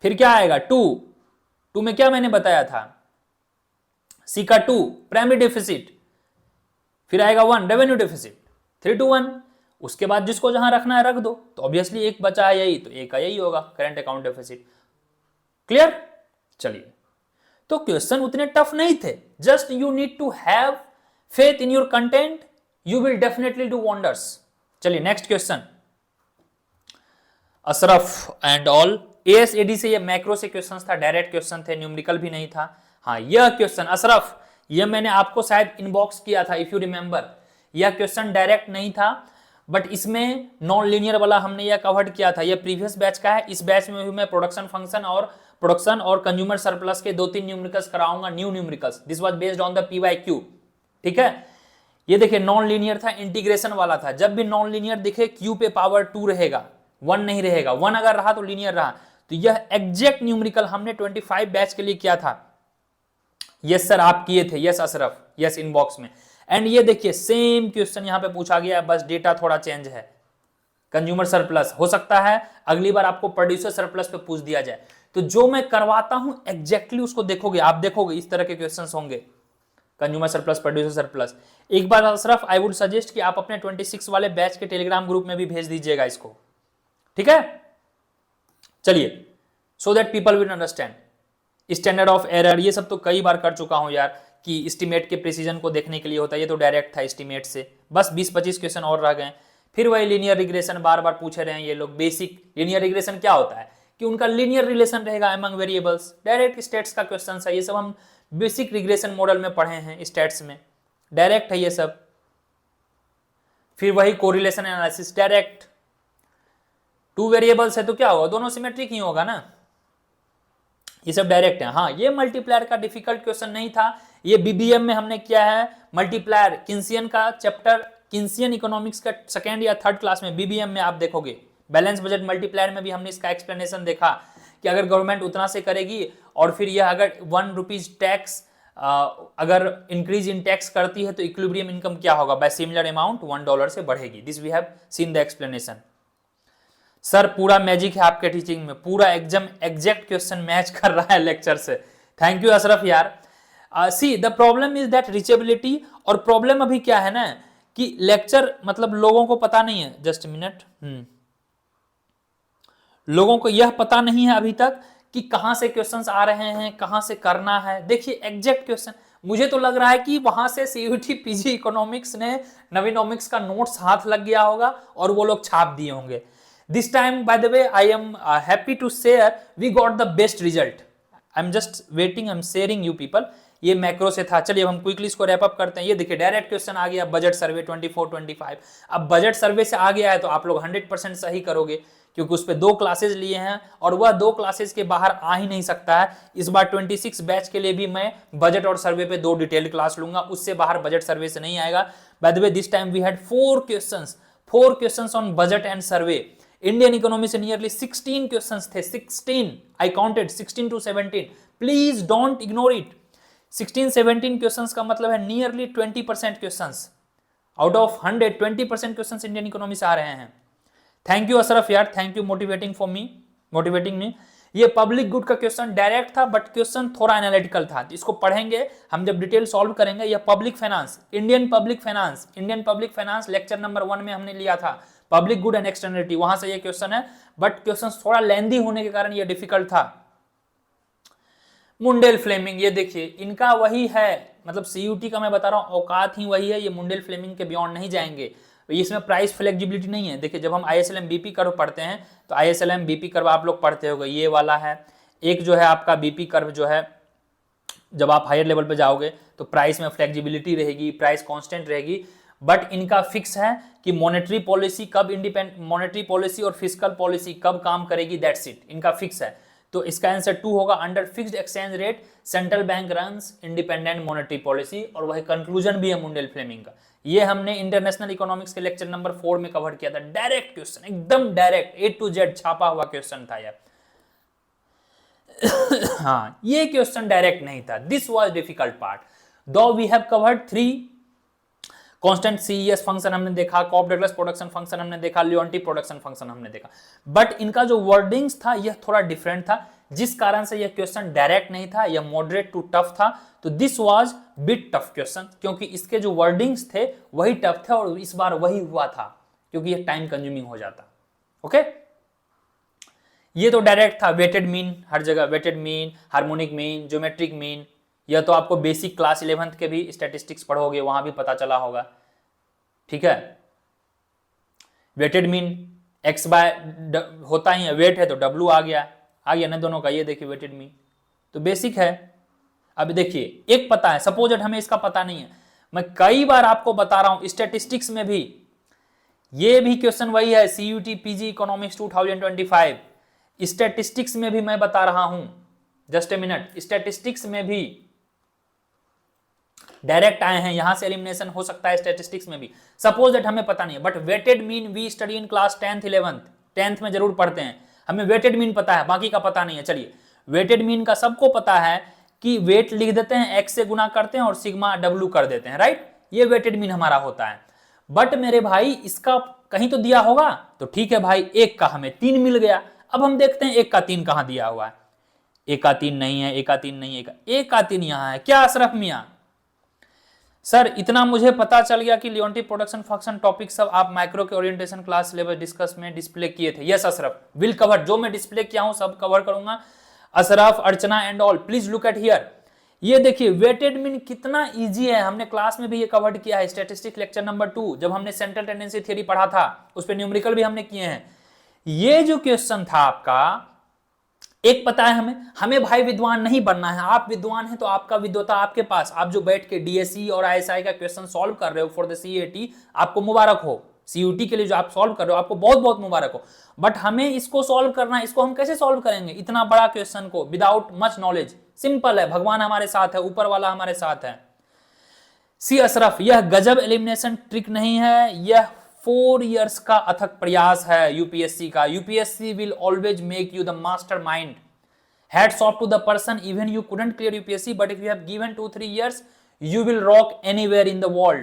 फिर क्या आएगा 2 में क्या मैंने बताया था, सी का 2 प्राइमरी डेफिसिट, फिर आएगा 1 रेवेन्यू डेफिसिट, 3 to 1। उसके बाद जिसको जहां रखना है रख दो, तो ऑब्वियसली एक बचा है यही, तो एक का यही होगा करंट अकाउंट डेफिसिट। क्लियर? चलिए, तो क्वेश्चन उतने टफ नहीं थे, just you need to have faith in your content, you will definitely do wonders. चलिए next question, Ashraf and all, ASAD से ये मैक्रो से क्वेश्चन था, डायरेक्ट क्वेश्चन थे, न्यूमेरिकल भी नहीं था। हाँ, यह क्वेश्चन अशरफ, ये मैंने आपको शायद इनबॉक्स किया था इफ यू रिमेंबर। यह क्वेश्चन डायरेक्ट नहीं था, बट इसमें नॉन लीनियर वाला हमने यह कवर्ड किया था। यह प्रीवियस बैच का है, इस बैच में भी मैं प्रोडक्शन फंक्शन और कंज्यूमर सरप्लस के 2-3 न्यूमेरिकल्स कराऊंगा, new numericals. This was based on the PYQ. ठीक है, ये देखिए नॉन लीनियर था, इंटीग्रेशन वाला था। जब भी नॉन लीनियर दिखे क्यू पे पावर 2 रहेगा, 1 नहीं रहेगा, 1 अगर रहा तो लीनियर रहा। तो यह एग्जैक्ट न्यूमेरिकल हमने 25 बैच के लिए किया था। यस सर, आप किए थे, यस अशरफ, यस इनबॉक्स में। एंड ये देखिए सेम क्वेश्चन यहां पे पूछा गया है, बस डेटा थोड़ा चेंज है। कंज्यूमर सरप्लस, हो सकता है अगली बार आपको प्रोड्यूसर सरप्लस पे पूछ दिया जाए। तो जो मैं करवाता हूं एग्जैक्टली उसको देखोगे, आप देखोगे इस तरह के क्वेश्चंस होंगे, कंज्यूमर सरप्लस, प्रोड्यूसर सरप्लस। एक बार अशरफ आई वुड सजेस्ट कि आप अपने 26 वाले बैच के टेलीग्राम ग्रुप में भी भेज दीजिएगा इसको, ठीक है। चलिए, so that people will understand. Standard of error, ये सब तो कई बार कर चुका हूं यार, कि एस्टीमेट के प्रिसीजन को देखने के लिए होता है। ये तो डायरेक्ट था एस्टीमेट से, बस 20-25 क्वेश्चन और रह गए। फिर वही लीनियर रिग्रेशन बार बार पूछे रहे हैं ये लोग। बेसिक लीनियर रिग्रेशन क्या होता है कि उनका लीनियर रिलेशन रहेगा अमंग वेरिएबल्स। डायरेक्ट स्टेट्स का क्वेश्चन है, ये सब हम बेसिक रिग्रेशन मॉडल में पढ़े हैं, स्टेट्स में डायरेक्ट है ये सब। फिर वही कोरिलेशन एनालिसिस डायरेक्ट। 2 वेरिएबल्स है तो क्या होगा, दोनों सिमेट्रिक ही होगा ना, ये सब डायरेक्ट है। हाँ, ये मल्टीप्लायर का डिफिकल्ट क्वेश्चन नहीं था, ये बीबीएम में हमने किया है मल्टीप्लायर। किन्सियन का चैप्टर, किन्सियन इकोनॉमिक्स का 2nd या 3rd क्लास में बीबीएम में आप देखोगे, बैलेंस बजट मल्टीप्लायर में भी हमने इसका एक्सप्लेनेशन देखा कि अगर गवर्नमेंट उतना से करेगी और फिर यह अगर 1 रुपीज टैक्स अगर इंक्रीज इन टैक्स करती है तो इक्विलिब्रियम इनकम क्या होगा, बाय सिमिलर अमाउंट $1 से बढ़ेगी। This we have seen the explanation. Sir पूरा मैजिक है आपके टीचिंग में, पूरा एकदम एग्जैक्ट क्वेश्चन मैच कर रहा है लेक्चर से। थैंक यू अशरफ यार। See the problem is that reachability, और प्रॉब्लम अभी क्या है ना कि लेक्चर मतलब लोगों को पता नहीं है, जस्ट मिनट, लोगों को यह पता नहीं है अभी तक कि कहां से क्वेश्चंस आ रहे हैं, कहां से करना है। देखिए एग्जैक्ट क्वेश्चन, मुझे तो लग रहा है कि वहां से सीयूटी पीजी इकोनॉमिक्स ने नवीनॉमिक्स का नोट्स हाथ लग गया होगा और वो लोग छाप दिए होंगे। This time, by the way, I am happy to share we got the best result. I'm just waiting, I'm sharing you people. ये मैक्रो से था। चलिए हम क्विकली इसको रैप अप करते हैं। ये देखिए डायरेक्ट क्वेश्चन आ गया, बजट सर्वे 24-25। अब बजट सर्वे से आ गया है तो आप लोग 100% सही करोगे, क्योंकि उस पर 2 क्लासेज लिए हैं और वह 2 क्लासेज के बाहर आ ही नहीं सकता है। इस बार 26 बैच के लिए भी मैं बजट और सर्वे पे 2 डिटेल्ड क्लास लूंगा, उससे बाहर बजट सर्वे से नहीं आएगा। By the way this time we had 4 questions on budget and survey. Indian economy से नियरली 16 क्वेश्चंस थे, 16 I counted, 16 to 17। Please don't ignore it. 16-17 questions का मतलब है nearly 20% questions out of 100, 20% questions Indian economy से आ रहे हैं। थैंक यू अशरफ यार, थैंक यू मोटिवेटिंग मी। ये पब्लिक गुड का क्वेश्चन डायरेक्ट था, बट क्वेश्चन थोड़ा एनालिटिकल था। इसको पढ़ेंगे हम जब डिटेल सॉल्व करेंगे। यह public finance, Indian public finance lecture number 1 में हमने लिया था, पब्लिक गुड एंड एक्सटर्नलिटी, वहां से ये क्वेश्चन है, बट क्वेश्चन थोड़ा लेंदी होने के कारण ये डिफिकल्ट था। मुंडेल फ्लेमिंग, ये देखिए इनका वही है, मतलब सीयूटी का मैं बता रहा हूं औकात ही वही है, ये मुंडेल फ्लेमिंग के बियॉन्ड नहीं जाएंगे। इसमें प्राइस फ्लेक्सिबिलिटी नहीं है। देखिए जब हम आईएसएलएम बीपी कर्व पढ़ते हैं तो आईएसएलएम बीपी कर्व आप लोग पढ़ते होंगे, ये वाला है। एक जो है आपका बीपी कर्व जो है, जब आप हायर लेवल पे जाओगे तो प्राइस में फ्लेक्सिबिलिटी रहेगी, प्राइस कांस्टेंट रहेगी, बट इनका फिक्स है कि मॉनेटरी पॉलिसी कब मॉनेटरी पॉलिसी और फिस्कल पॉलिसी कब काम करेगी, दैट्स इट, इनका फिक्स है। तो इसका आंसर 2 होगा। Under fixed exchange rate central bank runs independent monetary policy, और वही कंक्लूजन भी है मुंडेल फ्लेमिंग का। ये हमने इंटरनेशनल इकोनॉमिक्स के लेक्चर नंबर 4 में कवर किया था। डायरेक्ट क्वेश्चन, एकदम डायरेक्ट A to Z छापा हुआ क्वेश्चन था यार। हाँ, ये क्वेश्चन डायरेक्ट नहीं था। This was difficult part, though we have covered 3 constant CES function हमने देखा, कॉप डगलस प्रोडक्शन फंक्शन हमने देखा, लियोंटी प्रोडक्शन फंक्शन हमने देखा, बट इनका जो वर्डिंग्स था यह थोड़ा डिफरेंट था, जिस कारण से यह क्वेश्चन डायरेक्ट नहीं था, यह मॉडरेट टू टफ था। तो this was bit tough question, क्योंकि इसके जो वर्डिंग्स थे वही टफ थे और इस बार वही हुआ था, क्योंकि यह टाइम कंज्यूमिंग हो जाता। ओके, ये तो डायरेक्ट था, वेटेड मीन, हर जगह weighted mean, harmonic mean, geometric mean, यह तो आपको बेसिक क्लास 11th के भी स्टैटिस्टिक्स पढ़ोगे वहां भी पता चला होगा। ठीक है, वेटेड मीन x बाय होता ही है, वेट है तो w आ गया ना दोनों का, ये देखिए वेटेड मीन तो बेसिक है। अब देखिए एक पता है, सपोज हमें इसका पता नहीं है, मैं कई बार आपको बता रहा हूं, स्टैटिस्टिक्स में भी ये भी क्वेश्चन वही है, CUT PG इकोनॉमिक्स 2025, स्टैटिस्टिक्स में भी मैं बता रहा हूं, जस्ट ए मिनट, स्टैटिस्टिक्स में भी डायरेक्ट आए हैं, यहां से एलिमिनेशन हो सकता है स्टैटिस्टिक्स में भी, सपोज दैट हमें पता नहीं है, but weighted mean we study in class 10th 11th 10th में जरूर पढ़ते हैं, हमें वेटेड मीन पता है, बाकी का पता नहीं है। चलिए वेटेड मीन का सबको पता है कि वेट लिख देते हैं, x से गुना करते हैं और सिग्मा w कर देते हैं, राइट, ये वेटेड मीन हमारा होता है। बट मेरे भाई इसका कहीं तो दिया होगा, तो ठीक है भाई, एक का हमें 3 मिल गया, अब हम देखते हैं एक का 3 कहां दिया हुआ है, एक का 3 नहीं है, एक का 3 नहीं है, एक का 3 यहां है, क्या अशरफ मियां सर, इतना मुझे पता चल गया कि लियोंटी प्रोडक्शन फंक्शन टॉपिक सब आप माइक्रो के ओरिएंटेशन क्लास सिलेबस डिस्कस में डिस्प्ले किए थे। यस अशरफ, विल कवर, जो मैं डिस्प्ले किया हूं सब कवर करूंगा, Ashraf, Archana and all, please look at here. ये देखिए वेटेड मीन कितना इजी है, हमने क्लास में भी ये कवर किया है, स्टैटिस्टिक्स लेक्चर नंबर 2 जब हमने सेंट्रल टेंडेंसी थ्योरी पढ़ा था, उस पर न्यूमेरिकल भी हमने किए हैं। ये जो क्वेश्चन था आपका, एक पता है हमें भाई विद्वान नहीं बनना है, आप विद्वान हैं तो आपका विद्वता आपके पास, आप जो बैठ के डीएसई और आईएसआई का क्वेश्चन सॉल्व कर रहे हो फॉर द सीएटी, आपको मुबारक हो, सीयूटी के लिए जो आप सॉल्व कर रहे हो आपको बहुत बहुत मुबारक हो, बट हमें इसको सॉल्व करना है, इसको हम कैसे सॉल्व करेंगे इतना बड़ा क्वेश्चन को विदाउट मच नॉलेज? सिंपल है, भगवान हमारे साथ है, ऊपर वाला हमारे साथ है। सी अशरफ, यह गजब एलिमिनेशन ट्रिक नहीं है, यह 4 years का अथक प्रयास है यूपीएससी का। UPSC will always make you the master mind. Hats off to the person, even you couldn't clear UPSC, but if you have given 2-3 years, you will rock anywhere in the world.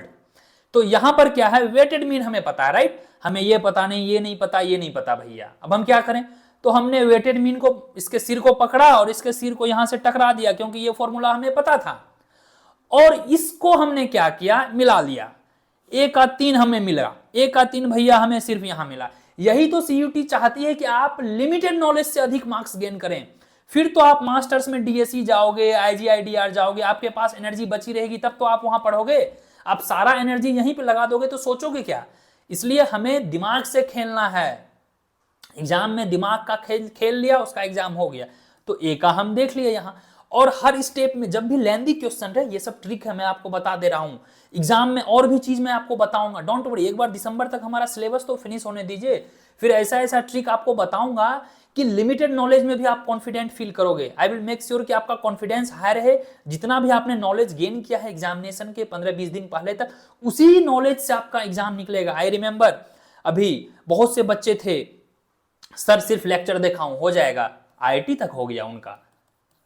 तो यहां पर क्या है, वेटेड मीन हमें पता है, राइट, हमें ये पता नहीं, ये नहीं पता, ये नहीं पता भैया, अब हम क्या करें? तो हमने वेटेड मीन को, इसके सिर को पकड़ा और इसके सिर को यहां से टकरा दिया, क्योंकि ये फॉर्मूला हमें पता था, और इसको हमने क्या किया, मिला लिया, एक का 3 हमें मिला, एक का 3 भैया हमें सिर्फ यहां मिला। यही तो सीयूटी चाहती है कि आप लिमिटेड नॉलेज से अधिक मार्क्स गेन करें, फिर तो आप मास्टर्स में डीएसई जाओगे, आईजीआईडीआर जाओगे, आपके पास एनर्जी बची रहेगी, तब तो आप वहां पढ़ोगे। आप सारा एनर्जी यहीं पे लगा दोगे तो सोचोगे क्या? इसलिए हमें दिमाग से खेलना है, एग्जाम में दिमाग का खेल लिया, उसका एग्जाम हो गया। तो ए का हम देख लिया यहाँ, और हर स्टेप में जब भी लेंदी क्वेश्चन है, ये सब ट्रिक है, मैं आपको बता दे रहा हूँ। एग्जाम में और भी चीज मैं आपको बताऊंगा, डोंट वरी, एक बार दिसंबर तक हमारा सिलेबस तो फिनिश होने दीजिए, फिर ऐसा ऐसा ट्रिक आपको बताऊंगा कि लिमिटेड नॉलेज में भी आप कॉन्फिडेंट फील करोगे। आई विल मेक श्योर कि आपका कॉन्फिडेंस हायर है, जितना भी आपने नॉलेज गेन किया है एग्जामिनेशन के 15-20 दिन पहले तक, उसी नॉलेज से आपका एग्जाम निकलेगा। आई रिमेंबर, अभी बहुत से बच्चे थे, सर सिर्फ लेक्चर देखा हूं हो जाएगा, आईआईटी तक हो गया उनका,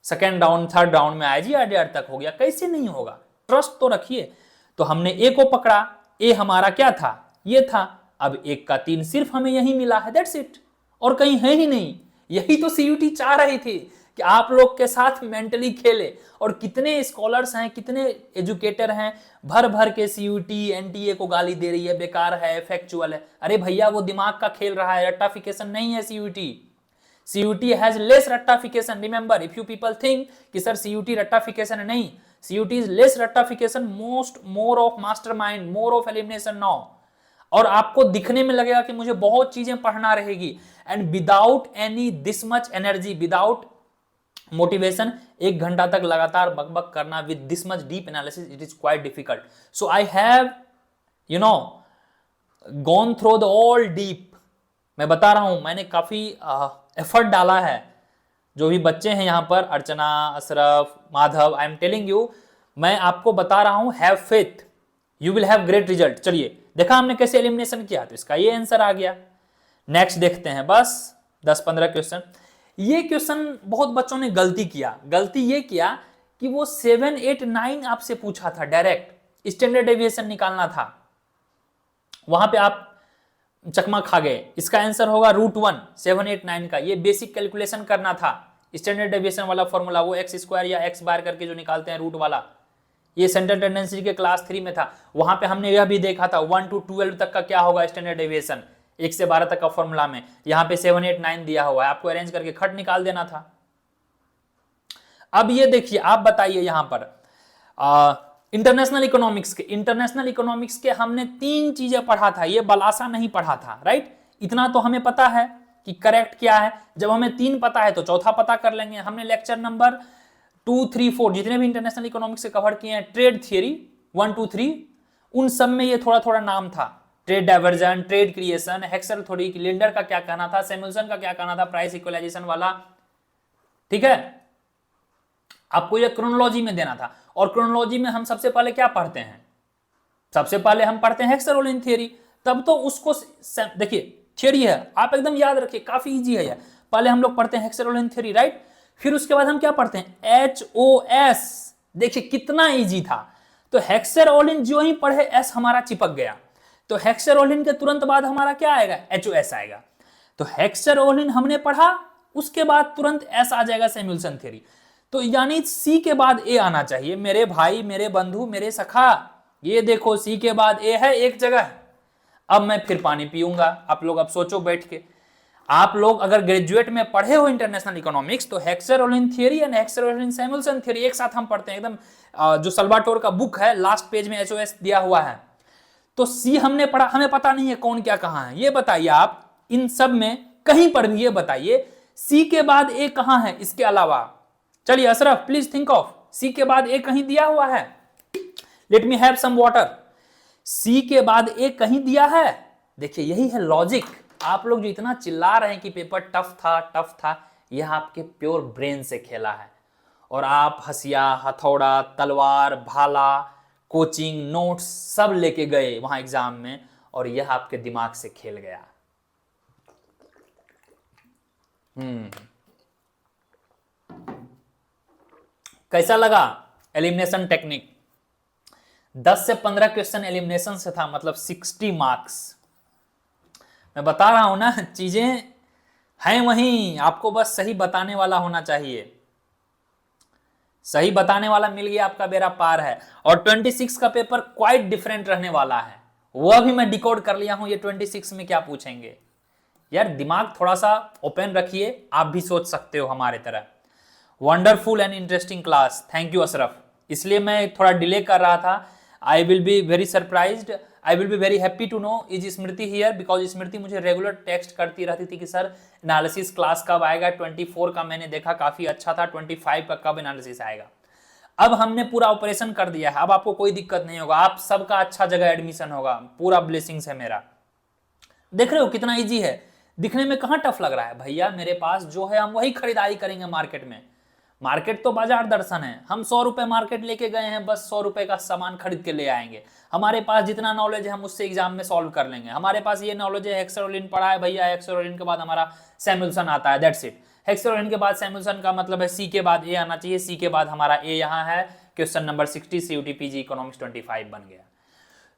सेकेंड राउंड थर्ड राउंड में आईजीआईडीआर तक हो गया, कैसे नहीं होगा? ट्रस्ट तो रखिए। तो हमने ए को पकड़ा, ए हमारा क्या था, ये था, अब 1 का 3 सिर्फ हमें यही मिला है, दैट्स इट, और कहीं है ही नहीं। यही तो सीयूटी चाह रही थी कि आप लोग के साथ मेंटली खेले, और कितने स्कॉलर्स हैं, कितने एजुकेटर हैं, भर भर के सीयूटी एनटीए को गाली दे रही है, बेकार है, फैक्चुअल है। अरे भैया वो दिमाग का खेल रहा है, रट्टाफिकेशन नहीं है सीयूटी। सीयूटी हैज लेस रट्टाफिकेशन, remember, if you people think कि सर सीयूटी रट्टाफिकेशन नहीं, सीयूटी इज लेस रट्टाफिकेशन, more of mastermind, more of elimination now. और आपको दिखने में लगेगा कि मुझे बहुत चीजें पढ़ना रहेगी, and without any this much energy, without motivation, 1 घंटा तक लगातार बकबक करना with this much deep analysis, it is quite difficult. So I have gone through the all deep. मैं बता रहा हूं, मैंने काफी एफर्ट डाला है। जो भी बच्चे हैं यहाँ पर, Archana, Ashraf, Madhav, I am telling you, मैं आपको बता रहा हूं, have faith, you will have great result. चलिए, देखा हमने कैसे एलिमिनेशन किया, तो इसका ये आंसर आ गया। नेक्स्ट देखते हैं, बस 10-15 क्वेश्चन। ये क्वेश्चन बहुत बच्चों ने गलती किया। गलती ये किया कि वो 7, 8, 9 आपसे पूछा था, डायरेक्ट स्टैंडर्ड डेविएशन निकालना था, वहां पे आप चकमा खा गए। इसका आंसर होगा √1 789 का। ये बेसिक कैलकुलेशन करना था, स्टैंडर्ड डेविएशन वाला फॉर्मूला, वो एक्स स्क्वायर या एक्स बार करके जो निकालते हैं रूट वाला, ये सेंट्रल टेंडेंसी के क्लास 3 में था। वहां पे हमने यह भी देखा था 1 to 12 तक का क्या होगा स्टैंडर्ड डेविएशन, 1 से 12 तक का फॉर्मूला में। यहाँ पे 789 दिया हुआ है, आपको अरेंज करके खट निकाल देना था। अब ये देखिए, आप बताइए यहां पर इंटरनेशनल इकोनॉमिक्स के हमने 3 चीजें पढ़ा था, ये बलासा नहीं पढ़ा था, राइट। इतना तो हमें पता है कि करेक्ट क्या है। जब हमें 3 पता है तो चौथा पता कर लेंगे। हमने लेक्चर नंबर 2, 3, 4 जितने भी इंटरनेशनल इकोनॉमिक्स से कवर किए हैं, ट्रेड थियरी 1, 2, 3, उन सब में ये थोड़ा थोड़ा नाम था। Trade diversion, trade creation, Heckscher theory, Lindner का क्या कहना था, सैमुअल्सन का क्या कहना था, प्राइस इक्वलाइजेशन वाला, ठीक है। आपको ये क्रोनोलॉजी में देना था। और क्रोनोलॉजी में हम सबसे पहले क्या पढ़ते हैं? सबसे पहले हम पढ़ते हैं हेक्सर-ओलिन थ्योरी। तब तो उसको देखिए, थ्योरी है, आप एकदम याद रखिए, काफी इजी है ये। पहले हम लोग पढ़ते हैं हेक्सर-ओलिन थ्योरी, राइट। फिर उसके बाद हम क्या पढ़ते हैं? HOS। देखिए कितना इजी था। तो हेक्सर-ओलिन जो ही पढ़े एस हमारा चिपक गया, तो हेक्सर-ओलिन के तुरंत बाद हमारा क्या आएगा? HOS आएगा। तो हेक्सर-ओलिन हमने पढ़ा, उसके बाद तुरंत एस आ जाएगा, सैमुअल्सन थ्योरी। तो यानी सी के बाद ए आना चाहिए। मेरे भाई, मेरे बंधु, मेरे सखा, ये देखो सी के बाद ए है एक जगह। अब मैं फिर पानी पीऊंगा। आप लोग अब सोचो बैठ के, आप लोग अगर ग्रेजुएट में पढ़े हो इंटरनेशनल इकोनॉमिक्स, तो Heckscher-Olin theory and Heckscher-Olin Samuelson theory एक साथ हम पढ़ते हैं। एकदम जो सल्वाटोर का बुक है, लास्ट पेज में HOS दिया हुआ है। तो सी हमने पढ़ा, हमें पता नहीं है कौन क्या कहां है। ये बताइए आप, इन सब में कहीं पर भी ये बताइए सी के बाद ए कहां है इसके अलावा? चलिए Ashraf, please think of, C के बाद ए कहीं दिया हुआ है? Let me have some water. C के बाद ए कहीं दिया है? देखिए यही है लॉजिक। आप लोग जो इतना चिल्ला रहे हैं कि पेपर टफ था, यह आपके प्योर ब्रेन से खेला है। और आप हसिया, हथौड़ा, तलवार, भाला, कोचिंग, नोट्स सब लेके गए वहां एग्जाम में, और यह आपके दिमाग से खेल गया। कैसा लगा एलिमिनेशन टेक्निक? 10 से 15 क्वेश्चन एलिमिनेशन से था, मतलब 60 मार्क्स। मैं बता रहा हूं ना, चीजें हैं वहीं, आपको बस सही बताने वाला होना चाहिए। सही बताने वाला मिल गया, आपका बेड़ा पार है। और 26 का पेपर क्वाइट डिफरेंट रहने वाला है, वह भी मैं डिकोड कर लिया हूं। ये 26 में क्या पूछेंगे यार, दिमाग थोड़ा सा ओपन रखिए, आप भी सोच सकते हो हमारे तरह। Wonderful and interesting class, thank you Ashraf. इसलिए मैं थोड़ा डिले कर रहा था। I will be very surprised, I will be very happy to know is Smriti here, because Smriti मुझे रेगुलर टेक्स्ट करती रहती थी कि सर एनालिसिस क्लास कब आएगा। 24 का मैंने देखा काफी अच्छा था, 25 का कब एनालिसिस आएगा। अब हमने पूरा ऑपरेशन कर दिया है, अब आपको कोई दिक्कत नहीं होगा, आप सबका अच्छा जगह एडमिशन होगा, पूरा ब्लेसिंग्स है मेरा। देख रहे हो कितना ईजी है, दिखने में कहाँ टफ लग रहा है भैया। मेरे पास जो है हम वही खरीदारी करेंगे मार्केट में। मार्केट तो बाजार दर्शन है। हम 100 रुपए मार्केट लेके गए हैं, बस 100 रुपए का सामान खरीद के ले आएंगे। हमारे पास जितना नॉलेज है हम उससे एग्जाम में सॉल्व कर लेंगे। हमारे पास ये नॉलेज है, हेक्सर-ओलिन पढ़ा है भैया, हेक्सर-ओलिन के बाद हमारा सैमुअल्सन आता है, दैट्स इट। हेक्सर-ओलिन के बाद सैमुअल्सन का मतलब है सी के बाद ए आना चाहिए, सी के बाद हमारा ए यहाँ है। Question number 60 CUT PG economics 25 बन गया।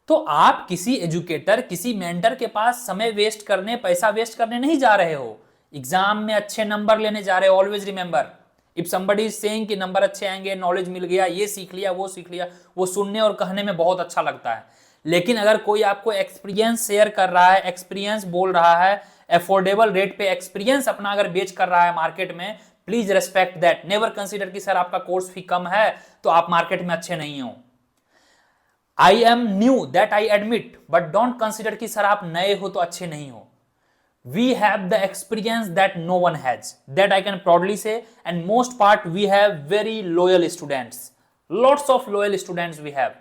तो आप किसी एजुकेटर, किसी मेंटर के पास समय वेस्ट करने, पैसा वेस्ट करने नहीं जा रहे हो, एग्जाम में अच्छे नंबर लेने जा रहे हो। Always remember, if somebody is saying कि नंबर अच्छे आएंगे, नॉलेज मिल गया, ये सीख लिया, वो सीख लिया, वो सुनने और कहने में बहुत अच्छा लगता है। लेकिन अगर कोई आपको एक्सपीरियंस शेयर कर रहा है, एक्सपीरियंस बोल रहा है, अफोर्डेबल रेट पे एक्सपीरियंस अपना अगर बेच कर रहा है मार्केट में, please respect that. Never consider कि सर आपका कोर्स फी कम है तो आप मार्केट में अच्छे नहीं हो। I am new, that I admit, but don't consider कि सर आप नए हो तो अच्छे नहीं हो। We have the experience that no one has, that I can proudly say, and most part we have very loyal students, lots of loyal students we have.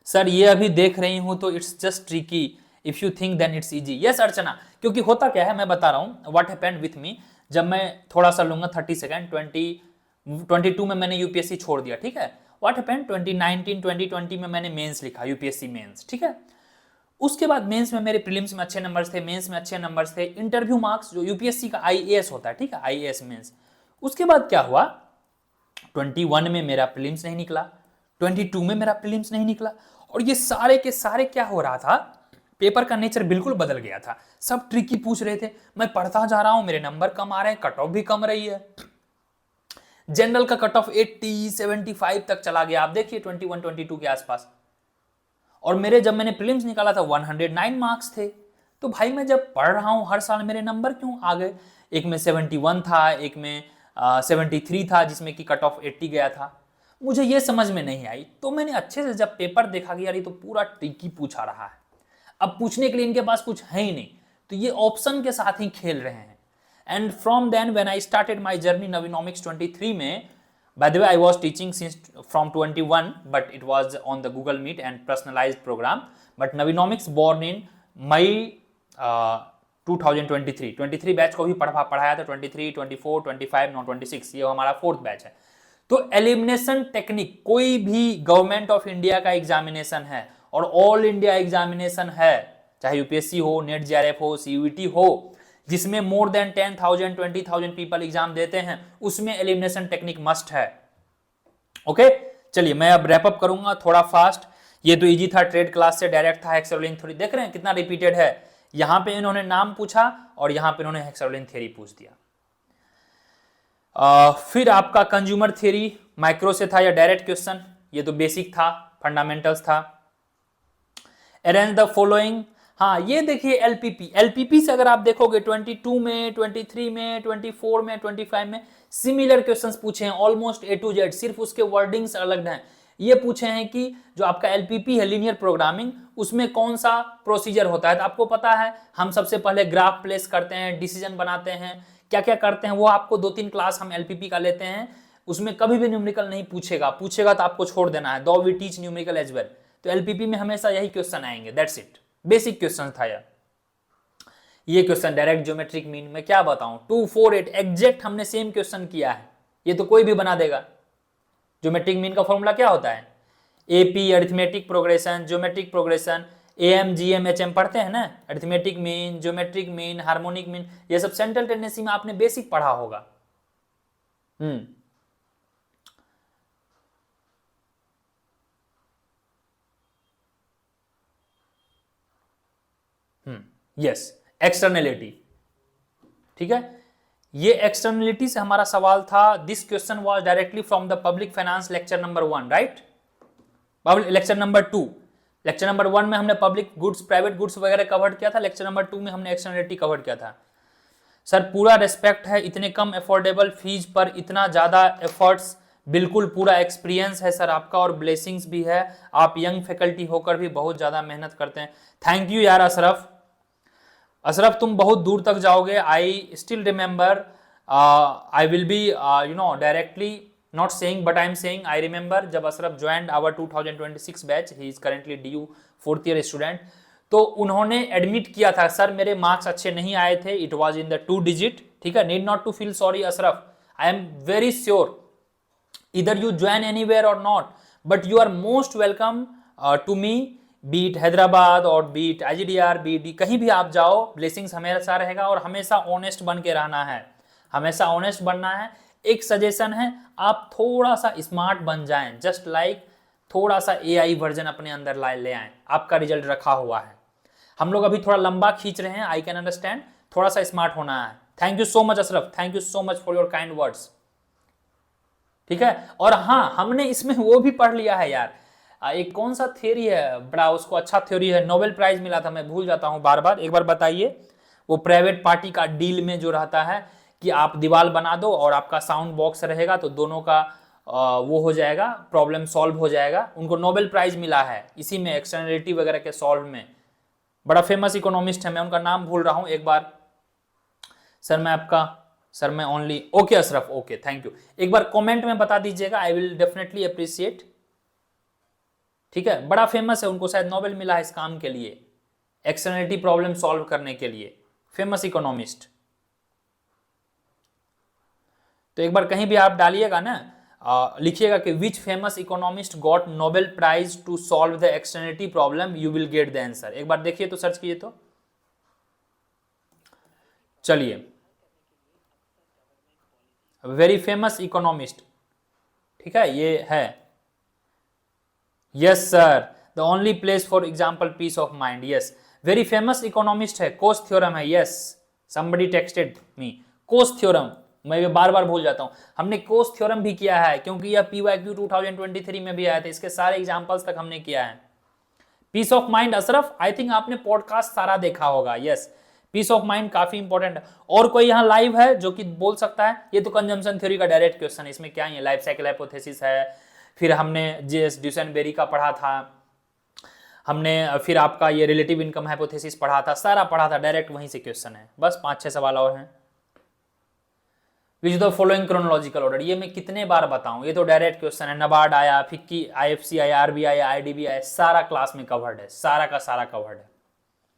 Sir ये अभी देख रही हूं तो it's just tricky, if you think then it's easy. Yes अर्चना, क्योंकि होता क्या है मैं बता रहा हूं, what happened with me, जब मैं थोड़ा सा लूंगा 30 सेकेंड, 2022 में मैंने यूपीएससी छोड़ दिया, ठीक है। what happened 2019 2020 में मैंने मेंस लिखा, यूपीएससी मेंस, ठीक है। उसके बाद मेंस में मेरे प्रीलिम्स में अच्छे नंबर्स थे, मेंस में अच्छे नंबर्स थे, इंटरव्यू मार्क्स जो यूपीएससी का आईएएस होता है, ठीक है, आईएएस मेंस। उसके बाद क्या हुआ, 21 में मेरा प्रीलिम्स नहीं निकला, 22 में मेरा प्रीलिम्स नहीं निकला। और ये सारे के सारे क्या हो रहा था, पेपर का नेचर बिल्कुल बदल गया था। सब ट्रिकी पूछ रहे थे, मैं पढ़ता जा रहा हूं, मेरे नंबर कम आ रहे हैं, कट ऑफ भी कम रही है। जनरल का कट ऑफ 80 75 तक चला गया, आप देखिए 21 22 के आसपास। और मेरे जब मैंने प्रीलिम्स निकाला था 109 मार्क्स थे। तो भाई मैं जब पढ़ रहा हूं हर साल मेरे नंबर क्यों आ गए? एक में 71 था, एक में 73 था, जिसमें कि कट ऑफ 80 गया था। मुझे ये समझ में नहीं आई। तो मैंने अच्छे से जब पेपर देखा कि यार ये तो पूरा ट्रिकी पूछा रहा है, अब पूछने के लिए इनके पास कुछ है ही नहीं, तो ये ऑप्शन के साथ ही खेल रहे हैं। And from then when I started my journey Naveenomics 23 में, by the way I was teaching since from 21 but it was on the Google Meet and personalized program, but Navinomics born in May 2023 batch को भी पढ़ाया था, 23 24 25 नौ 26, ये हमारा 4th बैच है। तो एलिमिनेशन टेक्निक कोई भी गवर्नमेंट ऑफ इंडिया का एग्जामिनेशन है और ऑल इंडिया एग्जामिनेशन है, चाहे यूपीएससी हो, नेट जेआरएफ हो, सीयूईटी हो, जिसमें मोर देन 10,000 20,000 पीपल एग्जाम देते हैं, उसमें एलिमिनेशन टेक्निक मस्ट है। ओके चलिए मैं अब रैप अप करूंगा थोड़ा फास्ट। ये तो इजी था, ट्रेड क्लास से डायरेक्ट था। हेक्सागोनल थ्योरी देख रहे हैं कितना रिपीटेड है। यहां पे इन्होंने नाम पूछा और यहां पे इन्होंने हेक्सागोनल थ्योरी पूछ दिया। फिर आपका कंज्यूमर थ्योरी माइक्रो से था या डायरेक्ट क्वेश्चन, ये तो बेसिक था, फंडामेंटल्स था। अरेंज द फॉलोइंग, हाँ ये देखिए एलपीपी, एलपीपी से अगर आप देखोगे 22 में, 23 में, 24 में, 25 में सिमिलर क्वेश्चंस पूछे हैं ऑलमोस्ट ए टू जेड, सिर्फ उसके वर्डिंग्स अलग हैं। ये पूछे हैं कि जो आपका एलपीपी है लीनियर प्रोग्रामिंग, उसमें कौन सा प्रोसीजर होता है। तो आपको पता है हम सबसे पहले ग्राफ प्लेस करते हैं, डिसीजन बनाते हैं, क्या क्या करते हैं वो आपको 2-3 क्लास हम एलपीपी का लेते हैं। उसमें कभी भी न्यूमेरिकल नहीं पूछेगा, पूछेगा तो आपको छोड़ देना है, though we teach numerical as well. तो एलपीपी में हमेशा यही क्वेश्चन आएंगे, दैट्स इट, बेसिक क्वेश्चन था यार। ये क्वेश्चन डायरेक्ट ज्योमेट्रिक मीन में क्या बताऊं, 248 एग्जैक्ट हमने सेम क्वेश्चन किया है, ये तो कोई भी बना देगा। ज्योमेट्रिक मीन का फॉर्मूला क्या होता है, AP arithmetic progression, geometric progression, am GM HM पढ़ते हैं ना, arithmetic mean, geometric mean, harmonic mean, ये सब सेंट्रल टेंडेंसी में आपने बेसिक पढ़ा होगा। यस एक्सटर्नलिटी, ठीक है, ये एक्सटर्नलिटी से हमारा सवाल था। This question was directly from the public finance lecture number 1, right, lecture number 2। Lecture number 1 में हमने पब्लिक गुड्स, प्राइवेट गुड्स वगैरह कवर किया था, लेक्चर नंबर 2 में हमने एक्सटर्नलिटी कवर किया था। सर पूरा रिस्पेक्ट है, इतने कम अफोर्डेबल फीस पर इतना ज्यादा एफर्ट्स, बिल्कुल पूरा एक्सपीरियंस है सर आपका और ब्लेसिंग्स भी है, आप यंग फैकल्टी होकर भी बहुत ज्यादा मेहनत करते हैं। थैंक यू यार अशरफ, अशरफ तुम बहुत दूर तक जाओगे। I still remember, I will be you know directly not saying but I am saying, I remember जब Ashraf joined our 2026 batch, he is currently DU 4th year student, तो उन्होंने एडमिट किया था सर मेरे मार्क्स अच्छे नहीं आए थे, it was in the 2 digit, ठीक है। Need not to feel sorry Ashraf, I am very sure either you join anywhere or not, but you are most welcome to me, be it Hyderabad और be it IGDR, be it कहीं भी आप जाओ, ब्लेसिंग्स हमेशा रहेगा। और हमेशा ऑनेस्ट बन के रहना है, हमेशा ऑनेस्ट बनना है। एक सजेशन है, आप थोड़ा सा स्मार्ट बन जाएं, जस्ट लाइक थोड़ा सा AI वर्जन अपने अंदर ले आएं, आपका रिजल्ट रखा हुआ है। हम लोग अभी थोड़ा लंबा खींच रहे हैं, आई कैन अंडरस्टैंड, थोड़ा सा स्मार्ट होना है। Thank you so much Ashraf, thank you so much for your kind words, ठीक है। और हाँ हमने इसमें वो भी पढ़ लिया है यार, एक कौन सा थ्योरी है बड़ा, उसको अच्छा थ्योरी है, नोबेल प्राइज मिला था, मैं भूल जाता हूँ बार बार, एक बार बताइए। वो प्राइवेट पार्टी का डील में जो रहता है कि आप दीवार बना दो और आपका साउंड बॉक्स रहेगा, तो दोनों का वो हो जाएगा, प्रॉब्लम सॉल्व हो जाएगा। उनको नोबेल प्राइज मिला है इसी में, एक्सटर्नलिटी वगैरह के सॉल्व में। बड़ा फेमस इकोनॉमिस्ट है, मैं उनका नाम भूल रहा हूँ एक बार। सर मैं आपका, सर मैं only, okay Ashraf, okay thank you. एक बार कमेंट में बता दीजिएगा, आई विल डेफिनेटली अप्रिशिएट, ठीक है। बड़ा फेमस है, उनको शायद नोबेल मिला है इस काम के लिए, एक्सटर्नलिटी प्रॉब्लम सॉल्व करने के लिए, फेमस इकोनॉमिस्ट। तो एक बार कहीं भी आप डालिएगा ना, लिखिएगा कि which famous economist got Nobel prize to solve the externality problem, you will get the answer. एक बार देखिए तो, सर्च कीजिए तो। चलिए, वेरी फेमस इकोनॉमिस्ट, ठीक है, ये है। Yes sir, the only place for example peace of mind, yes, very famous economist है, कोस थ्योरम है, yes, somebody texted me, Coase theorem, मैं ये बार बार भूल जाता हूं, हमने कोस थ्योरम भी किया है क्योंकि यह PYQ 2023 में भी आया था, इसके सारे एग्जांपल्स तक हमने किया है। Peace of mind Ashraf, I think आपने पॉडकास्ट सारा देखा होगा, यस, पीस ऑफ माइंड काफी इंपॉर्टेंट है। और कोई यहाँ लाइव है जो कि बोल सकता है? ये तो कंजम्पशन थ्योरी का डायरेक्ट क्वेश्चन है, इसमें क्या है, लाइफ साइकिल हाइपोथेसिस है, फिर हमने जेएस ड्यूसेनबेरी का पढ़ा था, हमने फिर आपका ये रिलेटिव इनकम हाइपोथेसिस पढ़ा था, सारा पढ़ा था, डायरेक्ट वहीं से क्वेश्चन है, बस 5-6 सवाल और हैं। Which the following chronological order, ये मैं कितने बार बताऊं, ये तो डायरेक्ट क्वेश्चन है, नबार्ड आया, फिक्की, IFC आया, RBI आया, IDB आया, सारा क्लास में कवर्ड है, सारा का सारा कवर्ड है,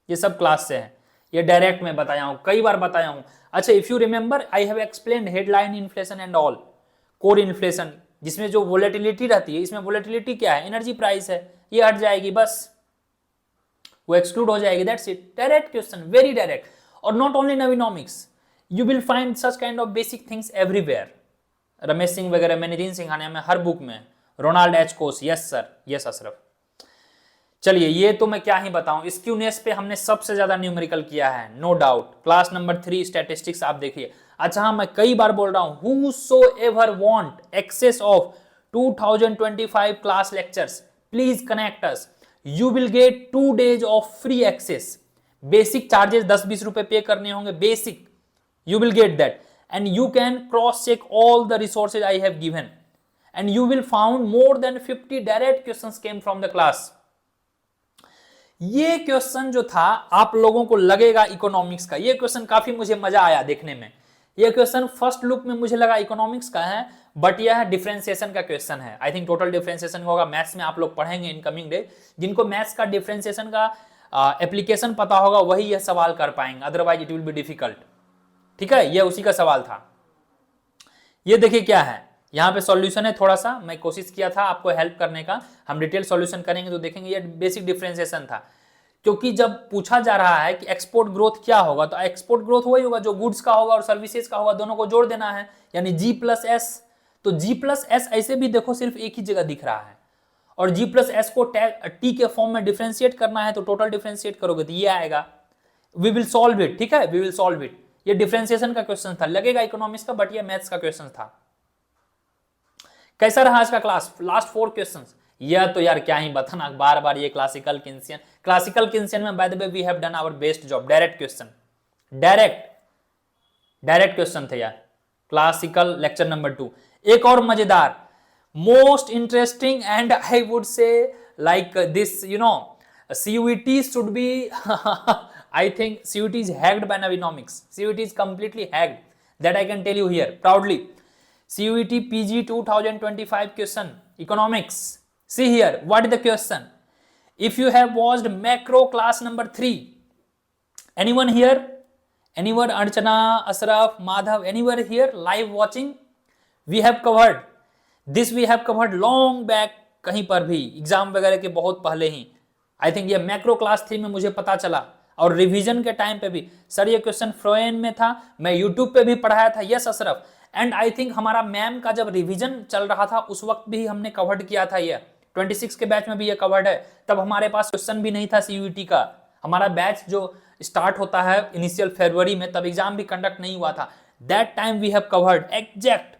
ये सब क्लास से है, ये डायरेक्ट में बताया हूं, कई बार बताया हूं। अच्छा, if you remember I have explained headline inflation and all, core inflation, जिसमें जो वोलेटिलिटी रहती है, इसमें वोलेटिलिटी क्या है, एनर्जी प्राइस है, ये हट जाएगी, बस वो एक्सक्लूड हो जाएगी, that's it, direct question, very direct. और not only Naveenomics, you will find such kind of basic things everywhere, Ramesh Singh वगैरह, मैनेजिंग सिंघानिया में, हर बुक में, Ronald H Coase, yes sir, yes Ashraf. चलिए, ये तो मैं क्या ही बताऊं, स्क्यूनेस पे हमने सबसे ज्यादा न्यूमेरिकल किया है, no doubt, class number 3 statistics आप देखिए। अच्छा हाँ, मैं कई बार बोल रहा हूं, whosoever want access of 2025 class lectures, please connect us, you will get 2 days of free access, basic charges 10-20 रुपए पे करने होंगे, basic, you will get that, and you can cross check all the resources I have given, and you will found more than 50 direct questions came from the class। ये क्वेश्चन जो था, आप लोगों को लगेगा इकोनॉमिक्स का, ये क्वेश्चन काफी मुझे मजा आया देखने में, ये क्वेश्चन फर्स्ट लुक में मुझे लगा इकोनॉमिक्स का है, बट यह डिफरेंशिएशन का क्वेश्चन है, आई थिंक टोटल डिफरेंशिएशन होगा, मैथ्स में आप लोग पढ़ेंगे इन कमिंग डे, जिनको मैथ्स का डिफरेंशिएशन का एप्लीकेशन पता होगा वही यह सवाल कर पाएंगे, otherwise it will be difficult, ठीक है, यह उसी का सवाल था। ये देखिए क्या है, यहाँ पे सॉल्यूशन है, थोड़ा सा मैं कोशिश किया था आपको हेल्प करने का, हम डिटेल सॉल्यूशन करेंगे तो देखेंगे ये बेसिक डिफरेंशिएशन था, क्योंकि जब पूछा जा रहा है कि एक्सपोर्ट ग्रोथ क्या होगा, तो एक्सपोर्ट ग्रोथ वही होगा जो गुड्स का होगा और सर्विसेज का होगा, दोनों को जोड़ देना है, यानी G+S, तो G+S ऐसे भी देखो सिर्फ एक ही जगह दिख रहा है, और G+S को टी के फॉर्म में डिफरेंशिएट करना है, तो टोटल डिफरेंशिएट करोगे तो ये आएगा, वी विल सॉल्व इट, ठीक है, वी विल सॉल्व इट। ये डिफरेंशिएशन का क्वेश्चन था, लगेगा इकोनॉमिक्स का, बट ये मैथ्स का क्वेश्चन था। कैसा रहा आज का क्लास, लास्ट 4 क्वेश्चंस, यह तो यार क्या ही बताना, बार बार ये क्लासिकल किन्सियन में by the way we have done our best job, direct question, direct question थे यार, क्लासिकल लेक्चर नंबर 2। एक और मजेदार, most interesting and I would say like this, you know, CUET should be I think CUET is hacked by Navinomics. CUET is completely hacked. That I can tell you here proudly. CUET PG 2025 question, economics. See here, what is the question? If you have watched macro class number 3, anyone here? Anyone? Archana, Asraf, Madhav, anywhere here live watching? We have covered. This we have covered long back, कहीं पर भी एग्जाम वगैरह के बहुत पहले ही, आई थिंक ये मैक्रो क्लास 3 में मुझे पता चला, और रिवीजन के टाइम पे भी सर ये क्वेश्चन फ्रोएन में था, मैं यूट्यूब पे भी पढ़ाया था, yes Ashraf, and I think हमारा मैम का जब रिवीजन चल रहा था उस वक्त भी हमने कवर्ड किया था, ये 26 के बैच में भी ये कवर्ड है, तब हमारे पास क्वेश्चन भी नहीं था CUET का, हमारा बैच जो स्टार्ट होता है इनिशियल फरवरी में, तब एग्जाम भी कंडक्ट नहीं हुआ था, that time we have covered exact.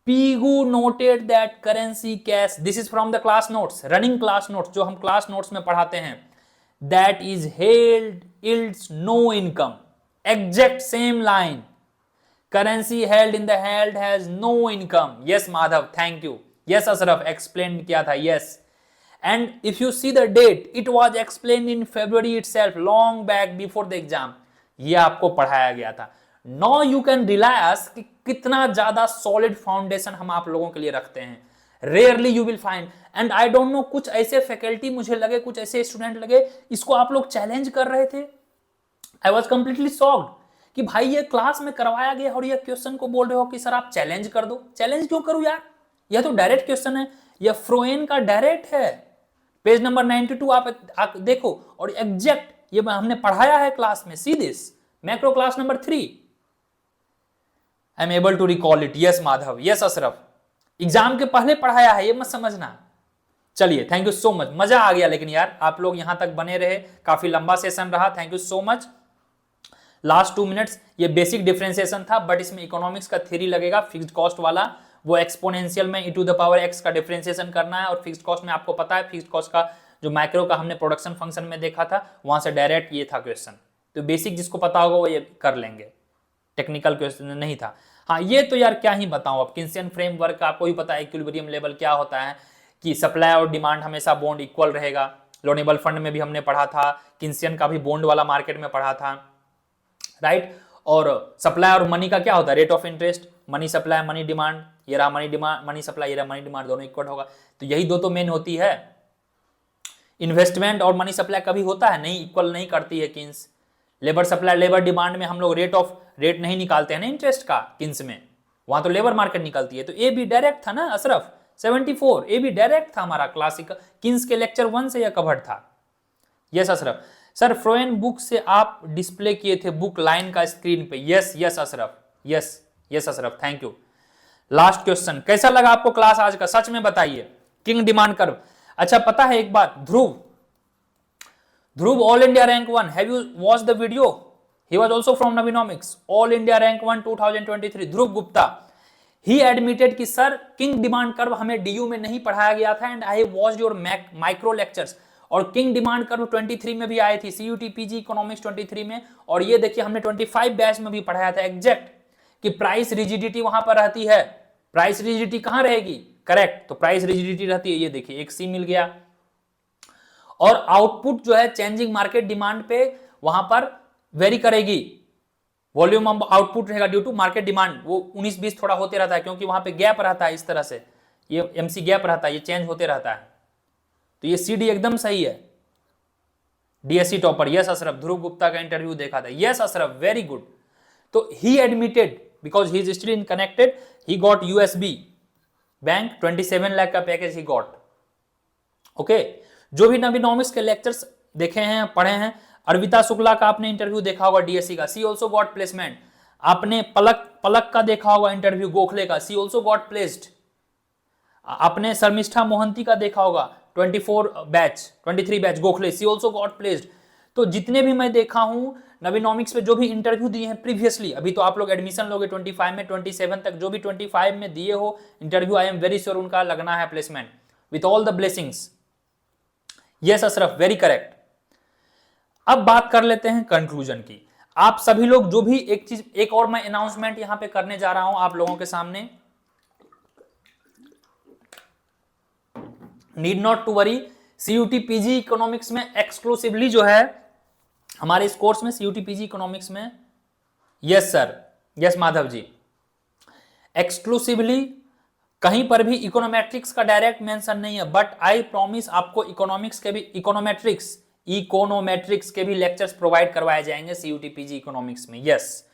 Pigu noted that currency cash, this is from the class notes, running class notes जो हम class notes में पढ़ाते हैं, that is held yields no income, exact same line, currency held in the held has no income, yes Madhav, thank you, yes Asraf, explained किया था, yes, and if you see the date, it was explained in February itself, long back before the exam, ये आपको पढ़ाया गया था। Now you can realize कि कितना ज्यादा सॉलिड फाउंडेशन हम आप लोगों के लिए रखते हैं, rarely you will find, and I don't no, कुछ ऐसे फैकल्टी मुझे लगे, कुछ ऐसे स्टूडेंट लगे, इसको आप लोग चैलेंज कर रहे थे, आई वॉज कंप्लीटली शॉक्ड कि भाई ये क्लास में करवाया गया और ये क्वेश्चन को बोल रहे हो कि सर आप चैलेंज कर दो, चैलेंज क्यों करूं यार, यह तो डायरेक्ट क्वेश्चन है, यह फ्रोएन का डायरेक्ट है, पेज नंबर 92 आप देखो, और एग्जैक्ट ये हमने पढ़ाया है क्लास में, see this macro class number 3, I am able to recall it, yes Madhav, yes Ashraf, exam के पहले पढ़ाया है, ये मत समझना, चलिए, थैंक यू सो मच, मजा आ गया लेकिन यार, आप लोग यहां तक बने रहे, काफी लंबा सेशन रहा, thank you so much. Last 2 minutes ये बेसिक डिफरेंशिएशन था, बट इसमें इकोनॉमिक्स का थ्योरी लगेगा फिक्स्ड कॉस्ट वाला, वो एक्सपोनेंशियल में e⁻x का डिफरेंशिएशन करना है, और फिक्स्ड कॉस्ट में आपको पता है फिक्स्ड कॉस्ट का जो माइक्रो का हमने प्रोडक्शन फंक्शन में देखा था, वहां से डायरेक्ट ये था क्वेश्चन। तो बेसिक जिसको पता होगा वो ये कर लेंगे, टेक्निकल क्वेश्चन नहीं था। हाँ, ये तो यार क्या ही बताऊं, अब किन्सियन फ्रेमवर्क आपको ही पता है, इक्विलिब्रियम लेवल क्या होता है, कि सप्लाई और डिमांड हमेशा बॉन्ड इक्वल रहेगा। लोनेबल फंड में भी हमने पढ़ा था, किन्सियन का भी बॉन्ड वाला मार्केट में पढ़ा था, राइट। और सप्लाई और मनी का क्या होता है, rate of interest, money supply money demand, ये रहा मनी डिमांड, मनी सप्लाई, ये रहा मनी डिमांड, दोनों इक्वल होगा। तो यही दो तो मेन होती है। इन्वेस्टमेंट और मनी सप्लाई कभी होता है नहीं, इक्वल नहीं करती है Keynes. Labour supply labour demand में हम लोग रेट नहीं निकालते हैं ना इंटरेस्ट का किन्स में, वहां तो लेबर मार्केट निकलती है। तो ए भी डायरेक्ट था ना अशरफ, 74 ए भी डायरेक्ट था हमारा क्लासिक किन्स के लेक्चर 1 से यह कवर्ड था। यस अशरफ सर, फ्रोएन बुक से आप डिस्प्ले किए थे बुक लाइन का स्क्रीन पे। Yes Ashraf, yes Ashraf, thank you. Last question, कैसा लगा आपको क्लास आज का, सच में बताइए। किंग डिमांड कर्व, अच्छा पता है एक बात, Dhruv all India rank 1, have you watch the video, he was also from Naveenomics, all India rank 1 2023, Dhruv Gupta, he admitted कि सर किंग डिमांड कर्व हमें डीयू में नहीं पढ़ाया गया था, and I have watched your micro lectures, और किंग डिमांड कर्व 23 में भी आई थी, सीयूटी पीजी इकोनॉमिक्स 23 में, और ये देखिए हमने 25 बैच में भी पढ़ाया था एग्जैक्ट, कि प्राइस रिजिडिटी वहां पर रहती है। प्राइस रिजिडिटी कहां रहेगी, करेक्ट, तो प्राइस रिजिडिटी रहती है, ये देखिए एक सी मिल गया। और आउटपुट जो है चेंजिंग मार्केट डिमांड पे वहां पर वेरी करेगी, वॉल्यूम ऑफ आउटपुट रहेगा ड्यू टू मार्केट डिमांड, वो 19-20 थोड़ा होते रहता है, क्योंकि वहां पे गैप रहता है, इस तरह से ये एमसी गैप रहता है, ये चेंज होते रहता है। तो ये सीडी एकदम सही है। डीएससी टॉपर, यस अशरफ, ध्रुव गुप्ता का इंटरव्यू देखा था, यस अशरफ, वेरी गुड। तो ही admitted because he is still in connected, he got USB bank 27 lakh का पैकेज ही गॉट। ओके, जो भी नवीनोमिक्स के लेक्चर्स देखे हैं पढ़े हैं, अर्विता शुक्ला का आपने इंटरव्यू देखा होगा डीएससी का, सी ऑल्सो गॉट प्लेसमेंट। आपने पलक का देखा होगा इंटरव्यू गोखले का, सी ऑल्सो गॉट प्लेस्ड। आपने शर्मिष्ठा मोहंती का देखा होगा 23 बैच गोखले, सी ऑल्सो गॉट प्लेस्ड। तो जितने भी मैं देखा हूं नवीनोमिक्स पे जो भी इंटरव्यू दिए हैं प्रीवियसली, अभी तो आप लोग एडमिशन लोगे 25 में 27 तक, जो भी 25 में दिए हो interview, I am very sure उनका लगना है placement with all the blessings. Yes Ashraf, very correct. अब बात कर लेते हैं कंक्लूजन की। आप सभी लोग जो भी एक और मैं अनाउंसमेंट यहां पे करने जा रहा हूं आप लोगों के सामने, need not to worry, CUET PG economics में एक्सक्लूसिवली जो है हमारे इस कोर्स में, सीयूटी पीजी इकोनॉमिक्स में, yes sir, yes Madhav ji, exclusively कहीं पर भी इकोनोमेट्रिक्स का डायरेक्ट मेंशन नहीं है, बट आई प्रॉमिस आपको इकोनॉमिक्स के भी इकोनोमेट्रिक्स के भी लेक्चर्स प्रोवाइड करवाए जाएंगे सीयूटी पीजी इकोनॉमिक्स में। यस,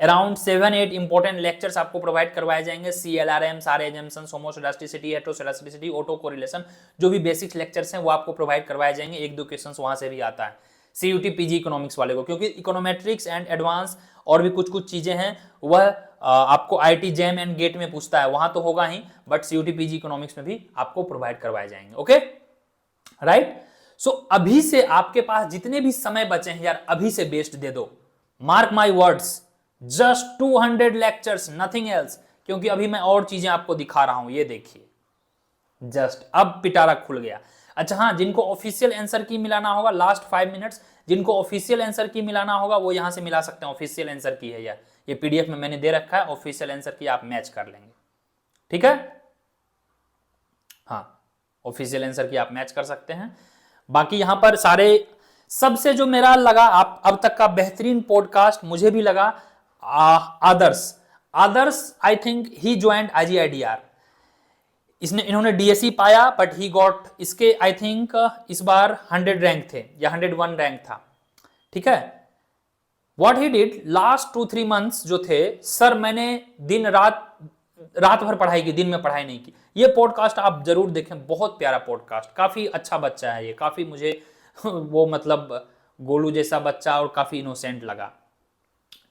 अराउंड 7-8 इंपॉर्टेंट लेक्चर्स आपको प्रोवाइड करवाए जाएंगे, CLRM, सारे एजम्पशंस, होमोसेडास्टिसिटी, हेटेरोसेडास्टिसिटी, ऑटो कोरिलेशन, जो भी बेसिक लेक्चर्स हैं वो आपको प्रोवाइड करवाए जाएंगे। 1-2 क्वेश्चंस वहां से भी आता है सीयूटी पीजी इकोनॉमिक्स वाले को, क्योंकि इकोनोमेट्रिक्स एंड एडवांस और भी कुछ चीजें हैं वह आपको आईटी जैम एंड गेट में पूछता है, वहां तो होगा ही, बट सीयूटी पीजी इकोनॉमिक्स में भी आपको प्रोवाइड करवाए जाएंगे। ओके राइट, सो अभी से आपके पास जितने भी समय बचे हैं यार, अभी से बेस्ट दे दो, mark my words, just 200 lectures, nothing else, क्योंकि अभी मैं और चीजें आपको दिखा रहा हूं, ये देखिए, जस्ट अब पिटारा खुल गया। अच्छा हाँ, जिनको ऑफिशियल आंसर की मिलाना होगा, लास्ट 5 मिनट्स, जिनको ऑफिशियल आंसर की मिलाना होगा वो यहां से मिला सकते हैं। ऑफिशियल आंसर की है यार, ये पीडीएफ में मैंने दे रखा है, ऑफिशियल आंसर की आप मैच कर लेंगे, ठीक है। हाँ, ऑफिशियल आंसर की आप मैच कर सकते हैं। बाकी यहां पर सारे सबसे जो मेरा लगा आप अब तक का बेहतरीन पॉडकास्ट मुझे भी लगा, Adarsh I think he joined IGIDR, इन्होंने डीएससी पाया, बट ही गॉट, इसके आई थिंक इस बार 100 रैंक थे या 101 रैंक था, ठीक है। What he did last 2-3 months जो थे, सर मैंने दिन रात भर पढ़ाई की, दिन में पढ़ाई नहीं की। ये पॉडकास्ट आप जरूर देखें, बहुत प्यारा पॉडकास्ट, काफी अच्छा बच्चा है ये, काफी मुझे वो मतलब गोलू जैसा बच्चा और काफी इनोसेंट लगा,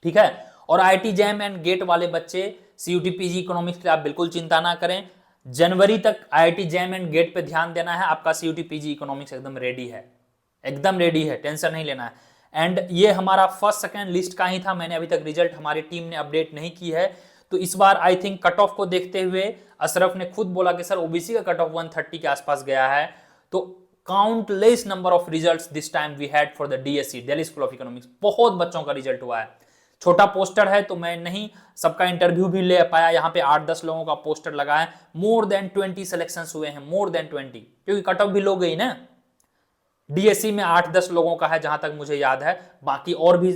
ठीक है। और आईटी जैम एंड गेट वाले बच्चे, सीयूटी पीजी इकोनॉमिक्स के आप बिल्कुल चिंता ना करें, जनवरी तक IIT जैम एंड गेट पे ध्यान देना है। आपका CUT PG इकोनॉमिक्स एकदम रेडी है, एकदम रेडी है, टेंशन नहीं लेना है। एंड ये हमारा फर्स्ट सेकंड लिस्ट का ही था, मैंने अभी तक रिजल्ट हमारी टीम ने अपडेट नहीं की है। तो इस बार आई थिंक कट ऑफ को देखते हुए अशरफ ने खुद बोला कि सर ओबीसी का कट ऑफ 130 के आसपास गया है। तो countless number of results this time we had for the DSE, Delhi school of economics. बहुत बच्चों का रिजल्ट हुआ है। छोटा पोस्टर है तो मैं नहीं सबका इंटरव्यू भी ले पाया, यहाँ पे 8-10 लोगों का पोस्टर लगा है। मोर देन 20 सिलेक्शंस हुए हैं, मोर देन 20, क्योंकि कट ऑफ भी लो गई ना। DSE में 8-10 लोगों का है जहां तक मुझे याद है, बाकी और भी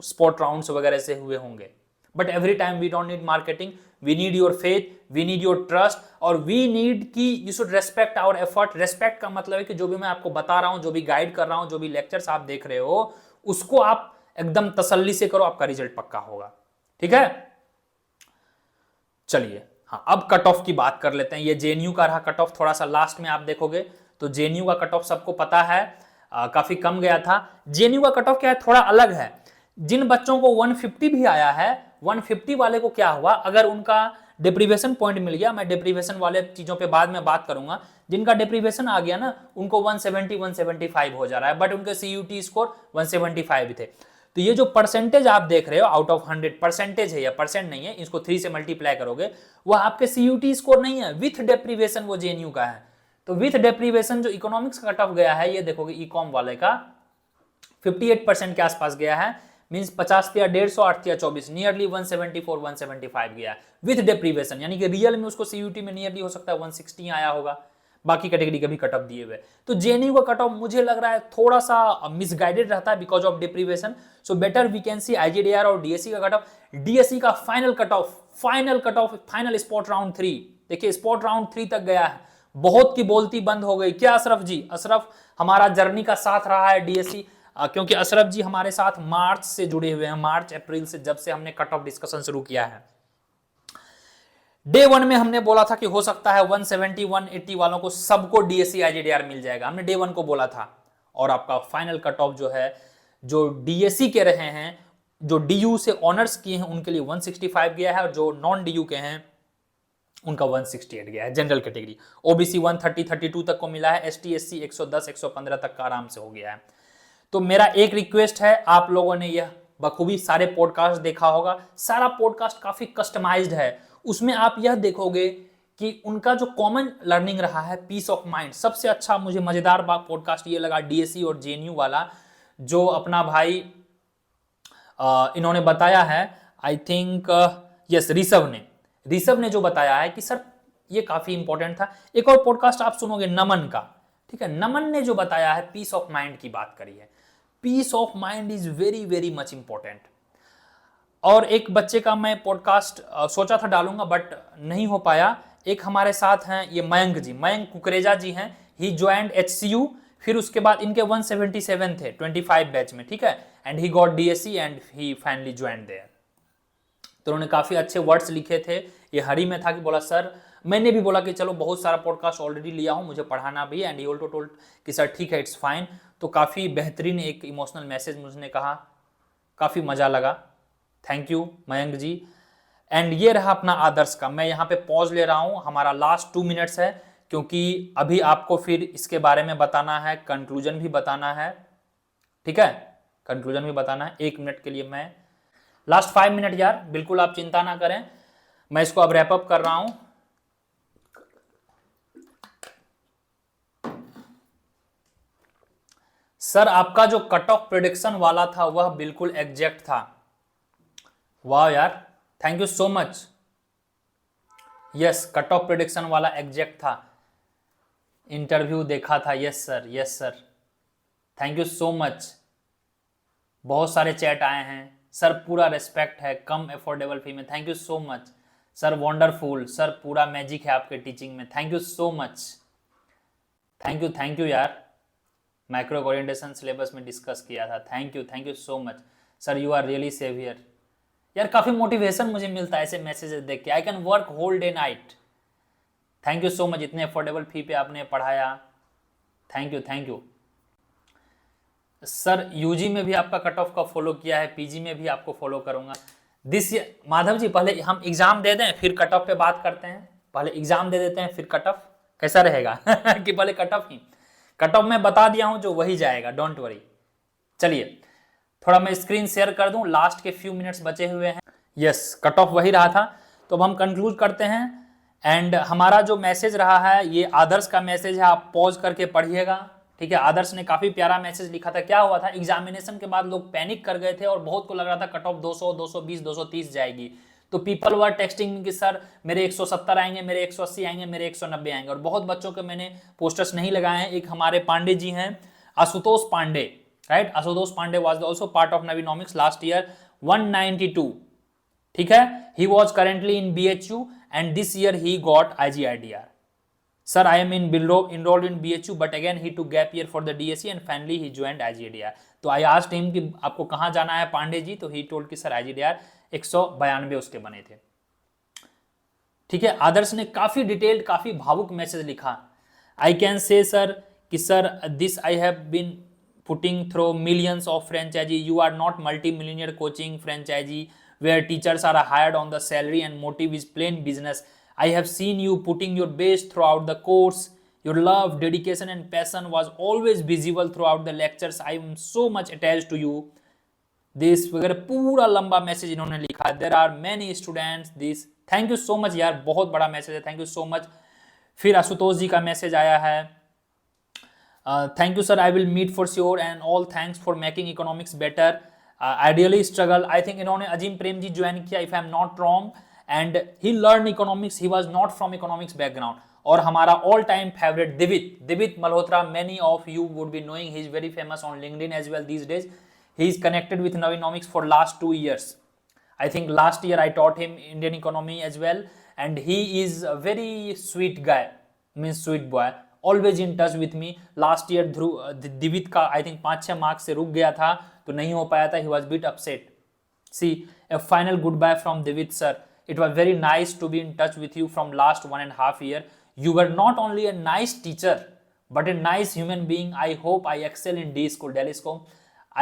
स्पॉट राउंड्स वगैरह से हुए होंगे। But every time we don't need marketing, we need your faith, we need your trust, और वी नीड कि you should respect our effort. Respect का मतलब है कि जो भी मैं आपको बता रहा हूं, जो भी गाइड कर रहा हूं, जो भी लेक्चर्स आप देख रहे हो, उसको आप एकदम तसल्ली से करो, आपका रिजल्ट पक्का होगा। ठीक है, चलिए हाँ, अब कट ऑफ की बात कर लेते हैं। ये JNU का रहा कट ऑफ, थोड़ा सा लास्ट में आप देखोगे तो JNU का कट ऑफ सबको पता है, काफी कम गया था। JNU का कट ऑफ क्या है, थोड़ा अलग है। जिन बच्चों को 150 भी आया है, 150 वाले को क्या हुआ, अगर उनका डिप्रीवेशन पॉइंट मिल गया, मैं डिप्रीवेशन वाले चीजों पे बाद में बात करूंगा, जिनका डिप्रीवेशन आ गया ना, उनको 170 175 हो जा रहा है, बट उनके CUT स्कोर 175 थे। तो ये जो परसेंटेज आप देख रहे हो आउट ऑफ 100 परसेंटेज है, या परसेंट नहीं है, इसको 3 से मल्टीप्लाई करोगे, वह आपके CUT स्कोर नहीं है, विथ डेप्रीवेशन वो JNU का है। तो विथ डेप्रीवेशन जो इकोनॉमिक्स का कट ऑफ गया है, ये देखोगे ईकॉम वाले का 58% के आसपास गया है, मींस 50 या 150, 8 या 24, नियरली 174 175 गया है विथ डेप्रीवेशन। यानी कि रियल में उसको CUT में नियरली हो सकता है 160 आया होगा, बाकी कैटेगरी का भी कट ऑफ दिए हुए। तो JNU का कट ऑफ मुझे लग रहा है थोड़ा सा मिसगाइडेड रहता है because of deprivation. So better we can see IGDR और DSE का कट ऑफ। DSE का final cut off, final spot round 3, देखिए स्पॉट राउंड 3 तक गया है। बहुत की बोलती बंद हो गई क्या अशरफ जी? अशरफ हमारा जर्नी का साथ रहा है DSE, क्योंकि अशरफ जी हमारे साथ मार्च से जुड़े हुए हैं, मार्च अप्रैल से, जब से हमने कट ऑफ डिस्कशन शुरू किया है। डे 1 में हमने बोला था कि हो सकता है 170 180 वालों को सबको DSE IGDR मिल जाएगा, हमने डे 1 को बोला था। और आपका फाइनल कट ऑफ जो है, जो DSE के रहे हैं, जो DU से ऑनर्स किए हैं, उनके लिए 165 गया है, और जो नॉन DU के हैं उनका 168 गया है जनरल कैटेगरी। OBC 130 32 तक को मिला है, ST SC 110 115 तक का आराम से हो गया है। तो मेरा एक रिक्वेस्ट है, आप लोगों ने यह बखूबी सारे पॉडकास्ट देखा होगा, सारा पॉडकास्ट काफी कस्टमाइज्ड है। उसमें आप यह देखोगे कि उनका जो कॉमन लर्निंग रहा है पीस ऑफ माइंड। सबसे अच्छा मुझे मजेदार पॉडकास्ट ये लगा DSE और JNU वाला, जो अपना भाई इन्होंने बताया है, आई थिंक यस ऋषभ ने जो बताया है कि सर ये काफी इंपॉर्टेंट था। एक और पॉडकास्ट आप सुनोगे नमन का, ठीक है, नमन ने जो बताया है पीस ऑफ माइंड की बात करी है। Peace of mind is very very much important. और एक बच्चे का मैं पॉडकास्ट सोचा था डालूंगा बट नहीं हो पाया। एक हमारे साथ हैं ये मयंक कुकरेजा जी हैं, ही ज्वाइंड HCU, फिर उसके बाद इनके 177 थे 25 बैच में, ठीक है, and he got DSE and he finally joined there. तो उन्होंने काफी अच्छे वर्ड्स लिखे थे। ये हरी में था कि बोला सर, मैंने भी बोला कि चलो बहुत सारा पॉडकास्ट ऑलरेडी लिया हूं, मुझे पढ़ाना भी है, एंड ही ऑल्सो टोल्ड कि सर ठीक है, इट्स फाइन। तो काफी बेहतरीन एक इमोशनल मैसेज मुझने कहा, काफी मजा लगा, thank you Mayank ji. And ये रहा अपना आदर्श का। मैं यहाँ पे पॉज ले रहा हूँ, हमारा लास्ट 2 मिनट्स है, क्योंकि अभी आपको फिर इसके बारे में बताना है, कंक्लूजन भी बताना है, ठीक है, कंक्लूजन भी बताना है। 1 मिनट के लिए मैं लास्ट 5 मिनट यार, बिल्कुल आप चिंता ना करें, मैं इसको अब रैप अप कर रहा हूं। सर आपका जो कट ऑफ प्रेडिक्शन वाला था वह बिल्कुल एग्जैक्ट था। वाह यार, thank you so much. Yes, cut off prediction वाला एग्जैक्ट था, इंटरव्यू देखा था। Yes sir, yes sir, thank you so much. बहुत सारे चैट आए हैं सर, पूरा रिस्पेक्ट है, कम अफोर्डेबल फी में, thank you so much sir. Wonderful sir, पूरा मैजिक है आपके टीचिंग में, thank you so much, thank you यार। माइक्रो ओरिएंटेशन सिलेबस में डिस्कस किया था, thank you so much sir, you are really saviour. यार काफी मोटिवेशन मुझे मिलता है ऐसे मैसेजेस देख के, I can work whole day night. Thank you so much, इतने अफोर्डेबल फी पे आपने पढ़ाया, थैंक यू सर। यूजी में भी आपका कट ऑफ का फॉलो किया है, पीजी में भी आपको फॉलो करूंगा। माधव जी पहले हम एग्जाम दे दें फिर कट ऑफ पे बात करते हैं, पहले एग्जाम दे देते हैं फिर कट ऑफ, कैसा रहेगा? कि पहले कट ऑफ ही, कट ऑफ मैं बता दिया हूं जो वही जाएगा, डोंट वरी। चलिए थोड़ा मैं स्क्रीन शेयर कर दूं, लास्ट के फ्यू मिनट्स बचे हुए हैं। यस, कट ऑफ वही रहा था। तो अब हम कंक्लूड करते हैं। एंड हमारा जो मैसेज रहा है ये आदर्श का मैसेज है, आप पॉज करके पढ़िएगा, ठीक है। आदर्श ने काफी प्यारा मैसेज लिखा था। क्या हुआ था, एग्जामिनेशन के बाद लोग पैनिक कर गए थे और बहुत को लग रहा था कट ऑफ 200, 220, 230 जाएगी। तो पीपल वर टेक्सटिंग कि सर मेरे 170 आएंगे, मेरे 180 आएंगे, मेरे 190 आएंगे। और बहुत बच्चों के मैंने पोस्टर्स नहीं लगाए हैं। एक हमारे पांडे जी हैं, Ashutosh Pandey, right, Ashutosh Pandey was also part of Naveenomics last year, 192, ठीक है। He was currently in BHU and this year he got IGIDR. Sir, I am enrolled in BHU, but again he took gap year for the DSE and finally he joined IGIDR. तो I asked him कि आपको कहाँ जाना है पांडे जी, तो he told कि सर IGDR 192 उसके बने थे, ठीक है। आदर्श ने काफी डिटेल्ड, काफी भावुक मैसेज लिखा। I can say sir कि sir this I have been putting through millions of franchisee. You are not multi-millionaire coaching franchisee where teachers are hired on the salary and motive is plain business. I have seen you putting your best throughout the course. Your love, dedication and passion was always visible throughout the lectures. I am so much attached to you. This वगैरह पूरा लंबा मैसेज इन्होंने लिखा। There are many students this. Thank you so much यार, बहुत बड़ा मैसेज है, थैंक यू सो मच। फिर आशुतोष जी का मैसेज आया है, thank you sir, I will meet for sure and all thanks for making economics better. Ideally struggle, I think इन्होंने अजीम प्रेम जी ज्वाइन किया if I am not wrong, and he learn economics, he was not from economics background. और हमारा all time favourite Divit Malhotra, many of you would be knowing, he is very famous on LinkedIn as well these days. He is connected with Naveenomics for last 2 years. I think last year I taught him Indian economy as well, and he is a very sweet guy, means sweet boy, always in touch with me. Last year दिवित का I think 5-6 मार्क्स से रुक गया था, तो नहीं हो पाया था, he was bit upset. See, a final goodbye from Divit sir. It was very nice to be in touch with you from last 1.5 year. You were not only a nice teacher, but a nice human being. I hope I excel in D School, Delhi School.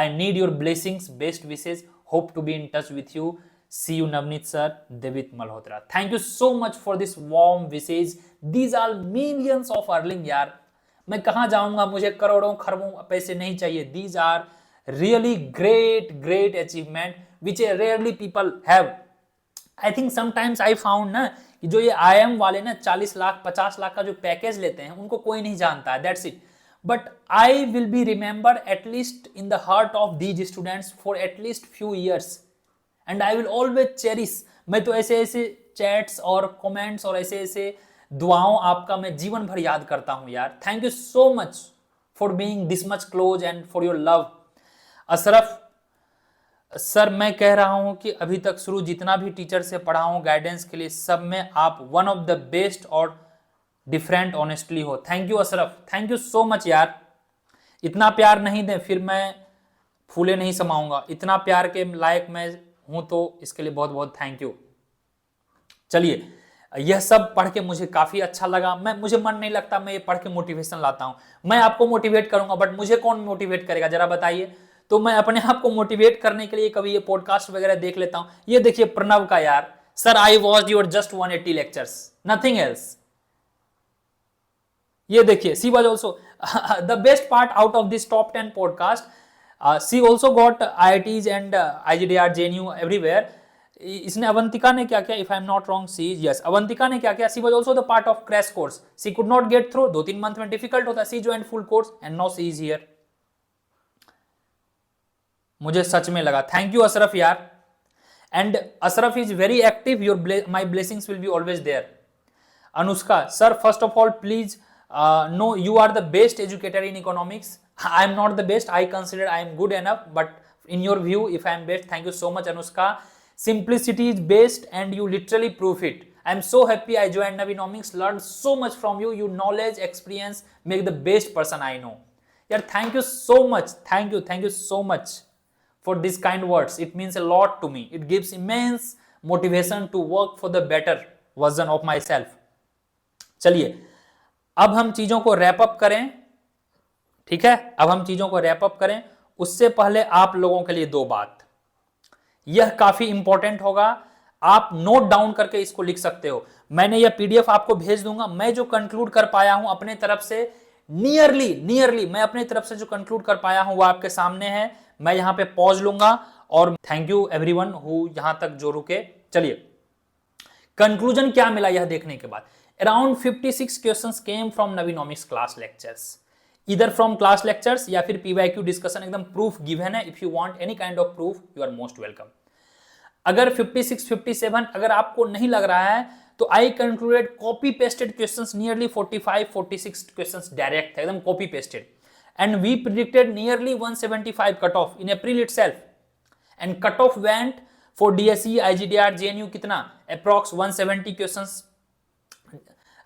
I need your blessings, best wishes. Hope to be in touch with you. See you, Navneet sir, Divit Malhotra. Thank you so much for this warm wishes. These are millions of earning यार। मैं कहाँ जाऊंगा, मुझे करोड़ों खरबों पैसे नहीं चाहिए। These are really great achievement which rarely people have. I think sometimes I found ना कि जो ये IIM वाले ना 40 लाख 50 लाख का जो पैकेज लेते हैं उनको कोई नहीं जानता है, that's it. But I will be remembered at least in the heart of these students for at least few years. And I will always cherish. मैं तो ऐसे चैट्स और कमेंट्स और ऐसे दुआओं आपका मैं जीवन भर याद करता हूं यार। Thank you so much for being this much close and for your love. Ashraf sir, मैं कह रहा हूं कि अभी तक शुरू जितना भी टीचर से पढ़ा हूं गाइडेंस के लिए, सब में आप वन ऑफ द बेस्ट और डिफरेंट ऑनेस्टली हो। Thank you Ashraf, thank you so much यार। इतना प्यार नहीं दें फिर मैं फूले नहीं समाऊंगा। इतना प्यार के लायक मैं हूं, तो इसके लिए बहुत बहुत थैंक यू। चलिए, यह सब पढ़ के मुझे काफी अच्छा लगा। मुझे मन नहीं लगता मैं ये पढ़ के मोटिवेशन लाता हूं। मैं आपको मोटिवेट करूंगा, बट मुझे कौन मोटिवेट करेगा जरा बताइए। तो मैं अपने आप को मोटिवेट करने के लिए कभी ये पॉडकास्ट वगैरह देख लेता हूं। ये देखिए प्रणव का यार, sir I watched your just 180 lectures, nothing else. ये देखिए, she was also the best part out of this top 10 podcast. She also got IITs and IGDR, JNU everywhere. इसने अवंतिका ने क्या किया, if I am not wrong, she yes, Avantika ने क्या किया, she was also the part of crash course. She could not get through, 2-3 month में डिफिकल्ट होता है। सी joined full course and now she is here. मुझे सच में लगा। थैंक यू अशरफ यार। And Ashraf is very active, your my blessings will be always there. Anushka sir, first of all please know you are the best educator in economics. I am not the best. I consider I am good enough, but in your view, if I am best, thank you so much, Anushka. Simplicity is best, and you literally prove it. I am so happy I joined Navinomics, learned so much from you. Your knowledge, experience make the best person I know. Yeah, thank you so much. Thank you so much for these kind words. It means a lot to me. It gives immense motivation to work for the better version of myself. चलिए, अब हम चीजों को रैप अप करें, ठीक है। अब हम चीजों को रैप अप करें, उससे पहले आप लोगों के लिए 2 बात, यह काफी इंपॉर्टेंट होगा, आप नोट डाउन करके इसको लिख सकते हो। मैंने यह पीडीएफ आपको भेज दूंगा। मैं जो कंक्लूड कर पाया हूं अपने तरफ से, नियरली मैं अपने तरफ से जो कंक्लूड कर पाया हूं वो आपके सामने है। मैं यहां पे पॉज लूंगा और थैंक यू एवरीवन हु यहां तक जो रुके। चलिए कंक्लूजन क्या मिला यह देखने के बाद। Around 56 questions came from Naveenomics class lectures, इधर फ्रॉम क्लास लेक्चर्स या फिर पीवाईक्यू डिस्कशन, एकदम प्रूफ गिवन है। If you want any kind of proof you are most welcome. अगर 56 57 अगर आपको नहीं लग रहा है तो I concluded copy pasted questions nearly 45 46 questions direct है, एकदम copy pasted. And we predicted nearly 175 cut off in April itself, and cut off went for DSE IGIDR JNU कितना अप्रॉक्स 170 क्वेश्चंस।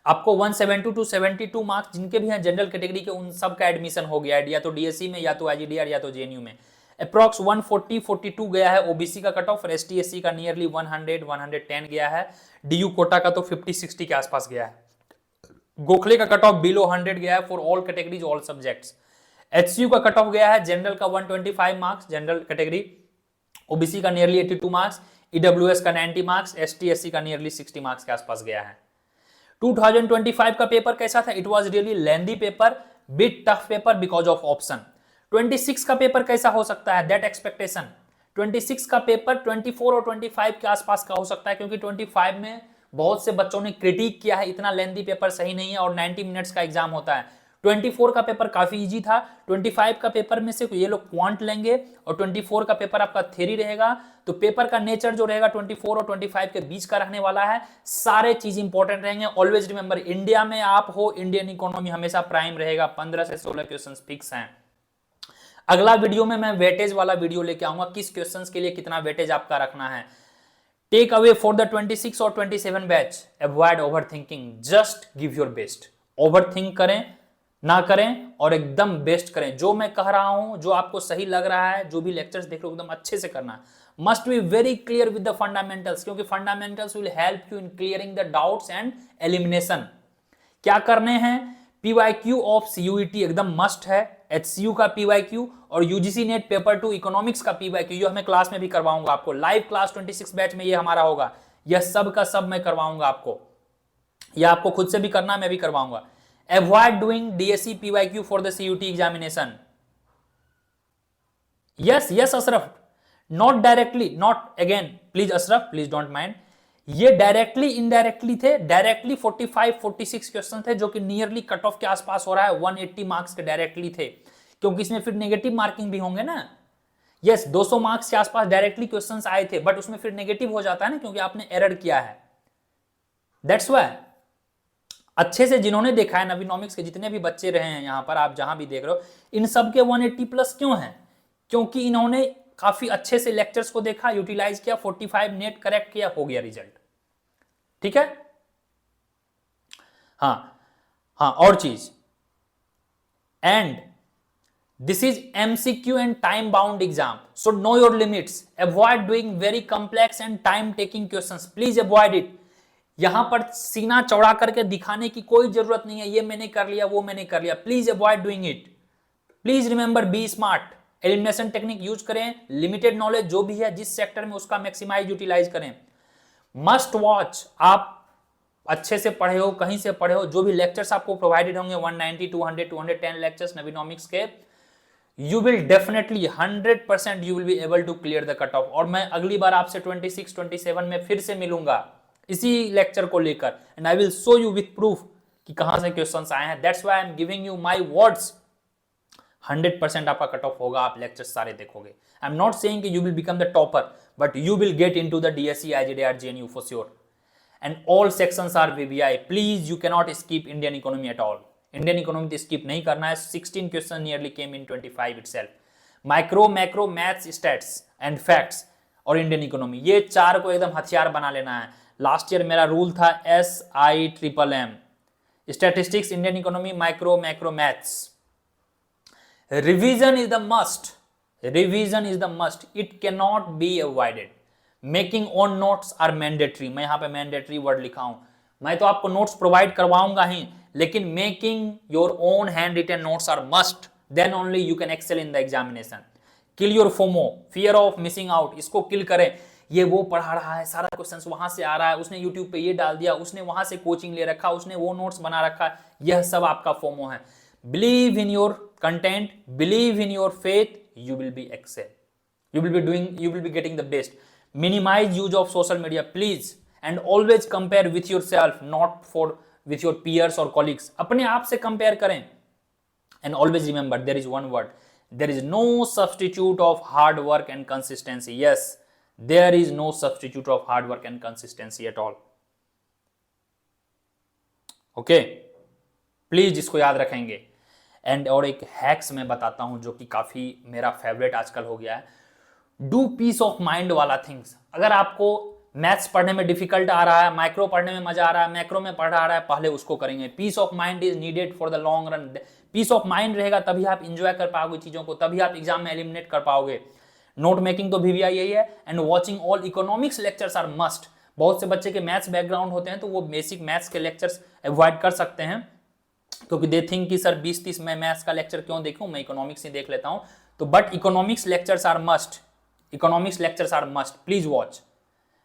आपको 172 टू 72 मार्क्स जिनके भी हैं जनरल कैटेगरी के उन सब का एडमिशन हो गया है, या तो डीएसई में या तो आईजीडीआर या तो जेएनयू में। अप्रॉक्स 140 42 गया है ओबीसी का कट ऑफ, और एसटी एससी का नियरली 100 110 गया है। डीयू कोटा का तो 50 60 के आसपास गया है। गोखले का कट ऑफ बिलो 100 गया है for all categories all subjects. HCU का कट ऑफ गया है जनरल का 125 मार्क्स जनरल कैटेगरी, ओबीसी का नियरली 82 मार्क्स, ईडब्ल्यूएस का 90 मार्क्स, एसटी एससी का नियरली 60 मार्क्स के आसपास गया है। 2025 का पेपर कैसा था? It was really lengthy paper, bit tough paper because of option. 26 का पेपर कैसा हो सकता है? दैट एक्सपेक्टेशन 26 का पेपर 24 और 25 के आसपास का हो सकता है, क्योंकि 25 में बहुत से बच्चों ने क्रिटिक किया है इतना लेंथी पेपर सही नहीं है और 90 मिनट्स का एग्जाम होता है। 24 का पेपर काफी इजी था। 25 का पेपर में से ये लोग क्वांट लेंगे और 24 का पेपर आपका थ्योरी रहेगा। तो पेपर का नेचर जो रहेगा 24 और 25 के बीच का रहने वाला है। सारे चीज इंपॉर्टेंट रहेंगे। ऑलवेज रिमेंबर, इंडिया में आप हो, इंडियन इकोनॉमी हमेशा प्राइम रहेगा। 15 से 16 क्वेश्चन फिक्स हैं। अगला वीडियो में मैं वेटेज वाला वीडियो लेके आऊंगा, किस क्वेश्चंस के लिए कितना वेटेज आपका रखना है। टेक अवे फॉर द 26 और 27 batch, avoid over thinking, just give your best. Over think करें ना करें और एकदम बेस्ट करें। जो मैं कह रहा हूं, जो आपको सही लग रहा है, जो भी लेक्चर्स देख रहे हो एकदम अच्छे से करना है। Must be very clear with the fundamentals, क्योंकि fundamentals will help you in clearing the doubts and elimination. क्या करने हैं? पीवाईक्यू ऑफ सीयूईटी एकदम मस्ट है, एचसीयू का पीवाईक्यू और यूजीसी नेट पेपर 2 इकोनॉमिक्स का पीवाईक्यू, जो हमें क्लास में भी करवाऊंगा आपको। लाइव क्लास 26 बैच में ये हमारा होगा। यह सब का सब मैं करवाऊंगा आपको, या आपको खुद से भी करना, मैं भी करवाऊंगा। Avoid doing DSE PYQ for the CUT examination. Yes, Ashraf. Not directly, not again. Please, Ashraf, please don't mind. ये डायरेक्टली इनडायरेक्टली थे। डायरेक्टली 45 46 क्वेश्चन थे, जो कि नियरली कट ऑफ के आसपास हो रहा है। 180 मार्क्स के डायरेक्टली थे, क्योंकि इसमें फिर नेगेटिव मार्किंग भी होंगे ना। यस, 200 मार्क्स के आसपास डायरेक्टली क्वेश्चंस आए थे, बट उसमें फिर नेगेटिव हो जाता है ना, क्योंकि आपने एरर किया है। दैट्स व्हाई अच्छे से जिन्होंने देखा है, नवीनोमिक्स के जितने भी बच्चे रहे हैं यहाँ पर, आप जहां भी देख रहे हो, इन सब के 180 प्लस क्यों है? क्योंकि इन्होंने काफी अच्छे से लेक्चर्स को देखा, यूटिलाइज किया, 45 नेट करेक्ट किया, हो गया रिजल्ट। ठीक है। हाँ, और चीज, and this is MCQ and time bound exam, so know your limits. Avoid doing very complex and time taking questions, please avoid it. यहां पर सीना चौड़ा करके दिखाने की कोई जरूरत नहीं है, ये मैंने कर लिया, वो मैंने कर लिया। Please avoid doing it. Please remember, be smart. Elimination technique use करें। लिमिटेड नॉलेज जो भी है जिस सेक्टर में, उसका मैक्सिमाइज यूटिलाइज करें। Must watch. आप अच्छे से पढ़े हो, कहीं से पढ़े हो, जो भी लेक्चर्स आपको प्रोवाइडेड होंगे 190 200 210 लेक्चर्स नवीनोमिक्स के, you will definitely 100% you will be able to clear the cut off. और मैं अगली बार आपसे 26 27 में फिर से मिलूंगा इसी लेक्चर को लेकर, and I will show you with proof कि कहां से क्वेश्चंस आए हैं। That's why I am giving you my words. 100% आपका कट ऑफ होगा, आप लेक्चर्स सारे देखोगे। आई एम नॉट सेइंग कि you will become the topper, but you will get into the DSE IGDR JNU for sure, and all sections are VVI। Please, you can not skip Indian economy at all. Indian economy तो स्किप नहीं करना है। 16 question nearly came in 25 itself. Micro, macro, maths, stats and facts और इंडियन इकोनॉमी, ये चार को एकदम हथियार बना लेना है। लास्ट ईयर मेरा रूल था SIMM, statistics, Indian economy, micro, macro, maths. Revision is the must, revision is the must, it can not be avoided. Making own notes are mandatory. मैं यहां पे मैंडेटरी वर्ड लिखा हूं। मैं तो आपको नोट्स प्रोवाइड करवाऊंगा ही, लेकिन making your own hand written notes are must, then only you can excel in the examination. Kill your FOMO, fear of missing out, इसको किल करें। ये वो पढ़ा रहा है, सारा क्वेश्चंस वहां से आ रहा है, उसने यूट्यूब पे ये डाल दिया, उसने वहां से कोचिंग ले रखा, उसने वो नोट्स बना रखा है, यह सब आपका फोमो है। Believe in your content, believe in your faith, you will be excel, you will be getting the best. Minimize use of social media please, and always compare with yourself, not with your peers or colleagues. अपने आप से compare करें, and always remember there is one word, there is no substitute of hard work and consistency. Yes, there is no substitute of hard work and consistency at all. Okay, please इसको याद रखेंगे। एंड और एक हैक्स मैं बताता हूं जो कि काफी मेरा फेवरेट आजकल हो गया है, डू पीस ऑफ माइंड वाला थिंग्स। अगर आपको मैथ्स पढ़ने में डिफिकल्ट आ रहा है, माइक्रो पढ़ने में मजा आ रहा है, मैक्रो में पढ़ रहा है, पहले उसको करेंगे। Peace of mind is needed for the long run. Peace of mind रहेगा तभी आप इंजॉय कर पाओगे चीजों को, तभी आप एग्जाम में एलिमिनेट कर पाओगे। नोट मेकिंग तो VVI यही है, and watching all economics lectures are must. बहुत से बच्चे के मैथ्स बैकग्राउंड होते हैं तो वो बेसिक मैथ्स के लेक्चर्स अवॉइड कर सकते हैं, क्योंकि दे थिंक कि सर 20-30 मैं मैथ्स का लेक्चर क्यों देखूं, मैं इकोनॉमिक्स ही देख लेता हूं। तो but economics lectures are must, economics lectures are must, please watch.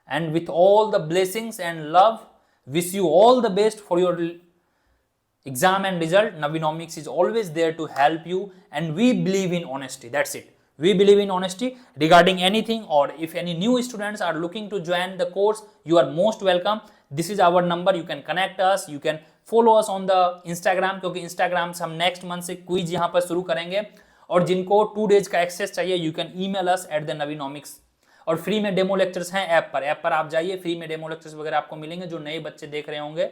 And with all the blessings and love, wish you all the best for your exam and result. Navinomics is always there to help you, and we believe in honesty. That's it. We believe in honesty regarding anything, or if any new students are looking to join the course, you are most welcome. This is our number. You can connect us. You can follow us on the Instagram, क्योंकि Instagram से हम next month से क्विज यहाँ पर शुरू करेंगे। और जिनको 2 days का एक्सेस चाहिए, you can email us at the Navinomics। और फ्री में डेमो लेक्चर्स हैं ऐप पर आप जाइए, फ्री में डेमो लेक्चर्स वगैरह आपको मिलेंगे जो नए बच्चे देख रहे होंगे,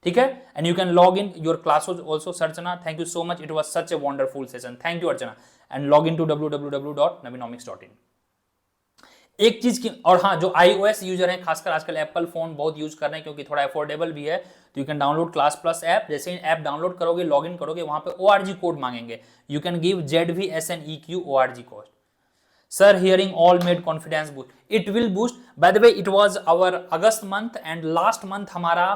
ठीक है। And you can log in your classes also. Archana, thank you so much, it was such a wonderful session, thank you Archana. And log in to www.navinomics.in। एक चीज की, और हाँ, जो iOS यूजर हैं, खासकर आजकल एप्पल फोन बहुत यूज कर रहे हैं क्योंकि थोड़ा अफोर्डेबल भी है, तो you can download class plus app. जैसे ही ऐप डाउनलोड करोगे, लॉग इन करोगे, वहां पे ORG कोड मांगेंगे, you can give ZVSNEQ ORG code. Sir, hearing all made confidence boost. It will boost. By the way, it was our August month and last month हमारा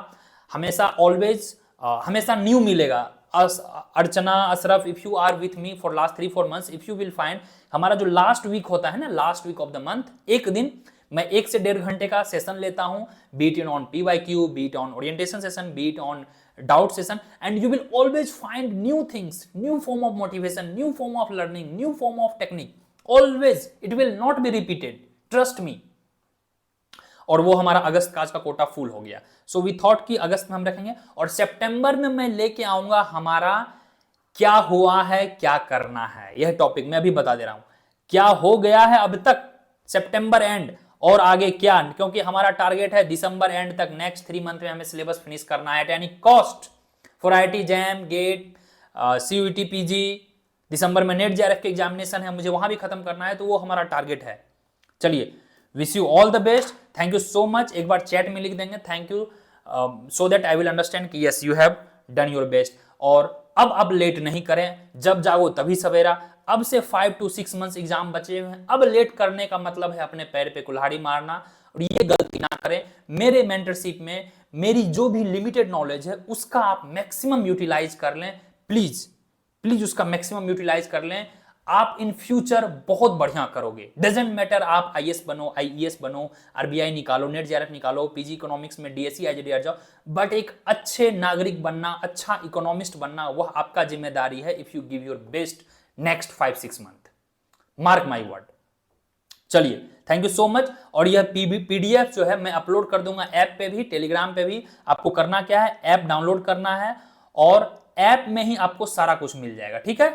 हमेशा always हमेशा न्यू मिलेगा। अर्चना, Ashraf, if you are with me for last 3-4 months, if you will find, हमारा जो लास्ट वीक होता है ना, last week of the month, एक दिन मैं 1 से 1.5 घंटे का सेशन लेता हूँ, beat it on PYQ, beat on orientation session, beat on doubt session, and you will always find new things, new form of motivation, new form of learning, new form of technique. Always, it will not be repeated, trust me। और वो हमारा अगस्त का आज का कोटा फुल हो गया, सो वी थॉट कि अगस्त में हम रखेंगे, और सितंबर में मैं लेके आऊंगा हमारा क्या हुआ है, क्या करना है, यह टॉपिक मैं अभी बता दे रहा हूं। क्या हो गया है अब तक सितंबर एंड, और आगे क्या, क्योंकि हमारा टारगेट है दिसंबर एंड तक, नेक्स्ट 3 मंथ में हमें सिलेबस फिनिश करना है at any cost for IIT JAM, GATE, CUET PG। दिसंबर में नेट JRF के एग्जामिनेशन है, मुझे वहां भी खत्म करना है, तो वो हमारा टारगेट है। चलिए, wish you all the best, thank you so much. एक बार चैट में लिख देंगे thank you, so that I will understand कि yes you have done your best. और अब लेट नहीं करें, जब जागो तभी सवेरा। अब से 5 to 6 मंथ्स एग्जाम बचे हुए हैं, अब लेट करने का मतलब है अपने पैर पे कुल्हाड़ी मारना, और ये गलती ना करें। मेरे मेंटरशिप में मेरी जो भी लिमिटेड नॉलेज है उसका आप मैक्सिमम यूटिलाइज कर लें, प्लीज प्लीज उसका मैक्सिमम यूटिलाइज कर लें। आप इन फ्यूचर बहुत बढ़िया करोगे। डजेंट मैटर आप IAS बनो, IES बनो, RBI निकालो, नेट JRF निकालो, PG इकोनॉमिक्स में DSE IJDR जाओ, बट एक अच्छे नागरिक बनना, अच्छा इकोनॉमिस्ट बनना, वह आपका जिम्मेदारी है, if you give your best next 5-6 month, mark my word. चलिए, थैंक यू सो मच। और यह PDF जो है मैं अपलोड कर दूंगा ऐप पे भी, टेलीग्राम पे भी। आपको करना क्या है, ऐप डाउनलोड करना है, और ऐप में ही आपको सारा कुछ मिल जाएगा, ठीक है,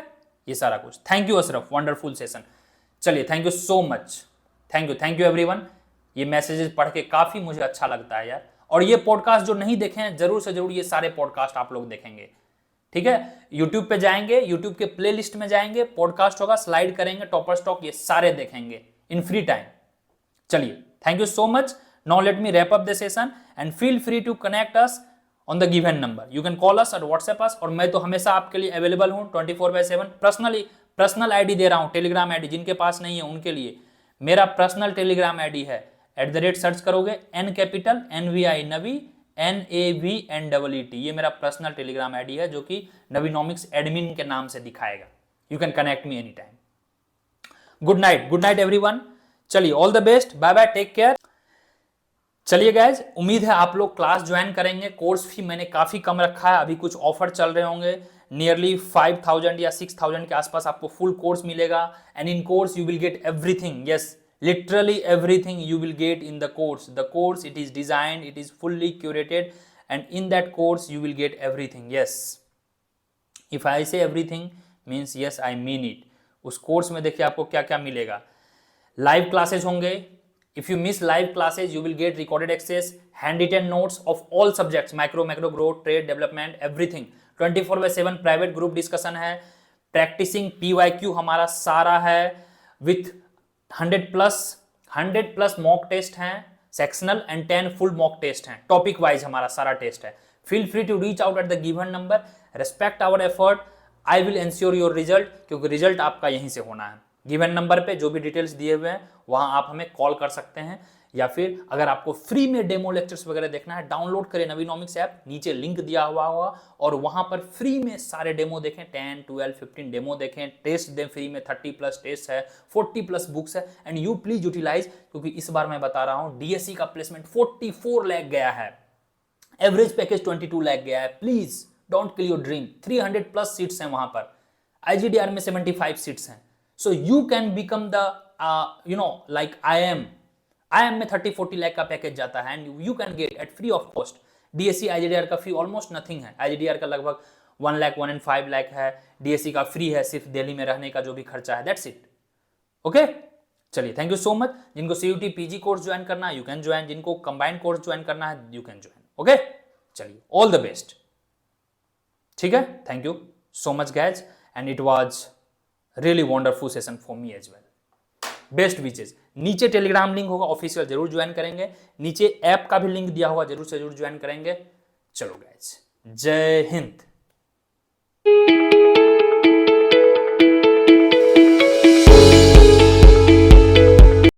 ये सारा कुछ। Thank you Ashraf, wonderful session. चलिए, thank you so much, thank you everyone. ये मैसेजेस पढ़ के काफी मुझे अच्छा लगता है यार। और ये पॉडकास्ट जो नहीं देखे हैं, जरूर से जरूर ये सारे पॉडकास्ट आप लोग देखेंगे, ठीक है। यूट्यूब पे जाएंगे, यूट्यूब के प्ले लिस्ट में जाएंगे, पॉडकास्ट होगा, स्लाइड करेंगे, टॉपर स्टॉक, ये सारे देखेंगे इन फ्री टाइम। चलिए, thank you so much. Now let me wrap up the session and feel free to connect us on the given number. You can call us or WhatsApp us, और मैं तो हमेशा आपके लिए अवेलेबल हूँ 24/7। पर्सनल ID दे रहा हूँ, टेलीग्राम ID, जिनके पास नहीं है उनके लिए मेरा पर्सनल टेलीग्राम ID है, @ सर्च करोगे, N कैपिटल NVI नवी NAVNEET, ये मेरा पर्सनल टेलीग्राम ID है, जो कि नवीनॉमिक्स एडमिन के नाम से दिखाएगा। You can connect me any time. Good night everyone. चलिए all the best, bye bye, take care. चलिए गाइज, उम्मीद है आप लोग क्लास ज्वाइन करेंगे। कोर्स फी मैंने काफी कम रखा है, अभी कुछ ऑफर चल रहे होंगे, नियरली 5000 या 6000 के आसपास आपको फुल कोर्स मिलेगा। And in course you will get everything, yes literally everything you will get in the course. The course, it is designed, it is fully curated, and in that course you will get everything. Yes, if I say everything means yes I mean it. उस कोर्स में देखिए आपको क्या क्या मिलेगा। लाइव क्लासेस होंगे, if you miss live classes you will get recorded access, handwritten notes of all subjects, macro growth, trade, development, everything, 24/7 private group discussion है, प्रैक्टिसिंग PYQ हमारा सारा है, विथ 100 प्लस मॉक टेस्ट हैं sectional and 10 full mock test हैं, टॉपिक वाइज हमारा सारा टेस्ट है। Feel free to reach out at the given number, respect our effort, I will ensure your result, क्योंकि रिजल्ट आपका यहीं से होना है। गिवन नंबर पे जो भी डिटेल्स दिए हुए हैं वहां आप हमें कॉल कर सकते हैं, या फिर अगर आपको फ्री में डेमो लेक्चर्स वगैरह देखना है, डाउनलोड करें नवीनोमिक्स ऐप, नीचे लिंक दिया हुआ होगा और वहां पर फ्री में सारे डेमो देखें, 10, 12, 15 डेमो देखें, टेस्ट दें फ्री में, 30 प्लस टेस्ट है, 40 प्लस बुक्स है। एंड यू प्लीज यूटिलाइज, क्योंकि इस बार मैं बता रहा हूं DSE का प्लेसमेंट 44 लाख गया है, एवरेज पैकेज 22 लाख गया है। Please don't kill your dream. 300 plus seats हैं वहां पर, IGDR में 75 सीट्स हैं। So you can become the like IIM में 30-40 लाख का पैकेज जाता है, and you can get at free of cost. DSE IGDR का फी ऑलमोस्ट नथिंग है, IGDR का लगभग 1 लाख 1.5 लाख है, DSE का फ्री है, सिर्फ दिल्ली में रहने का जो भी खर्चा है, दैट्स इट। ओके, चलिए थैंक यू सो मच। जिनको CUT PG कोर्स ज्वाइन करना है यू कैन ज्वाइन, जिनको कंबाइंड कोर्स ज्वाइन करना है यू कैन ज्वाइन। ओके, चलिए ऑल द बेस्ट। ठीक है, thank you so much guys, and it was really wonderful session for me as well. Best wishes. नीचे टेलीग्राम लिंक होगा, ऑफिशियल जरूर ज्वाइन करेंगे, नीचे ऐप का भी लिंक दिया होगा, जरूर से जरूर ज्वाइन करेंगे। चलो गाइज, जय हिंद।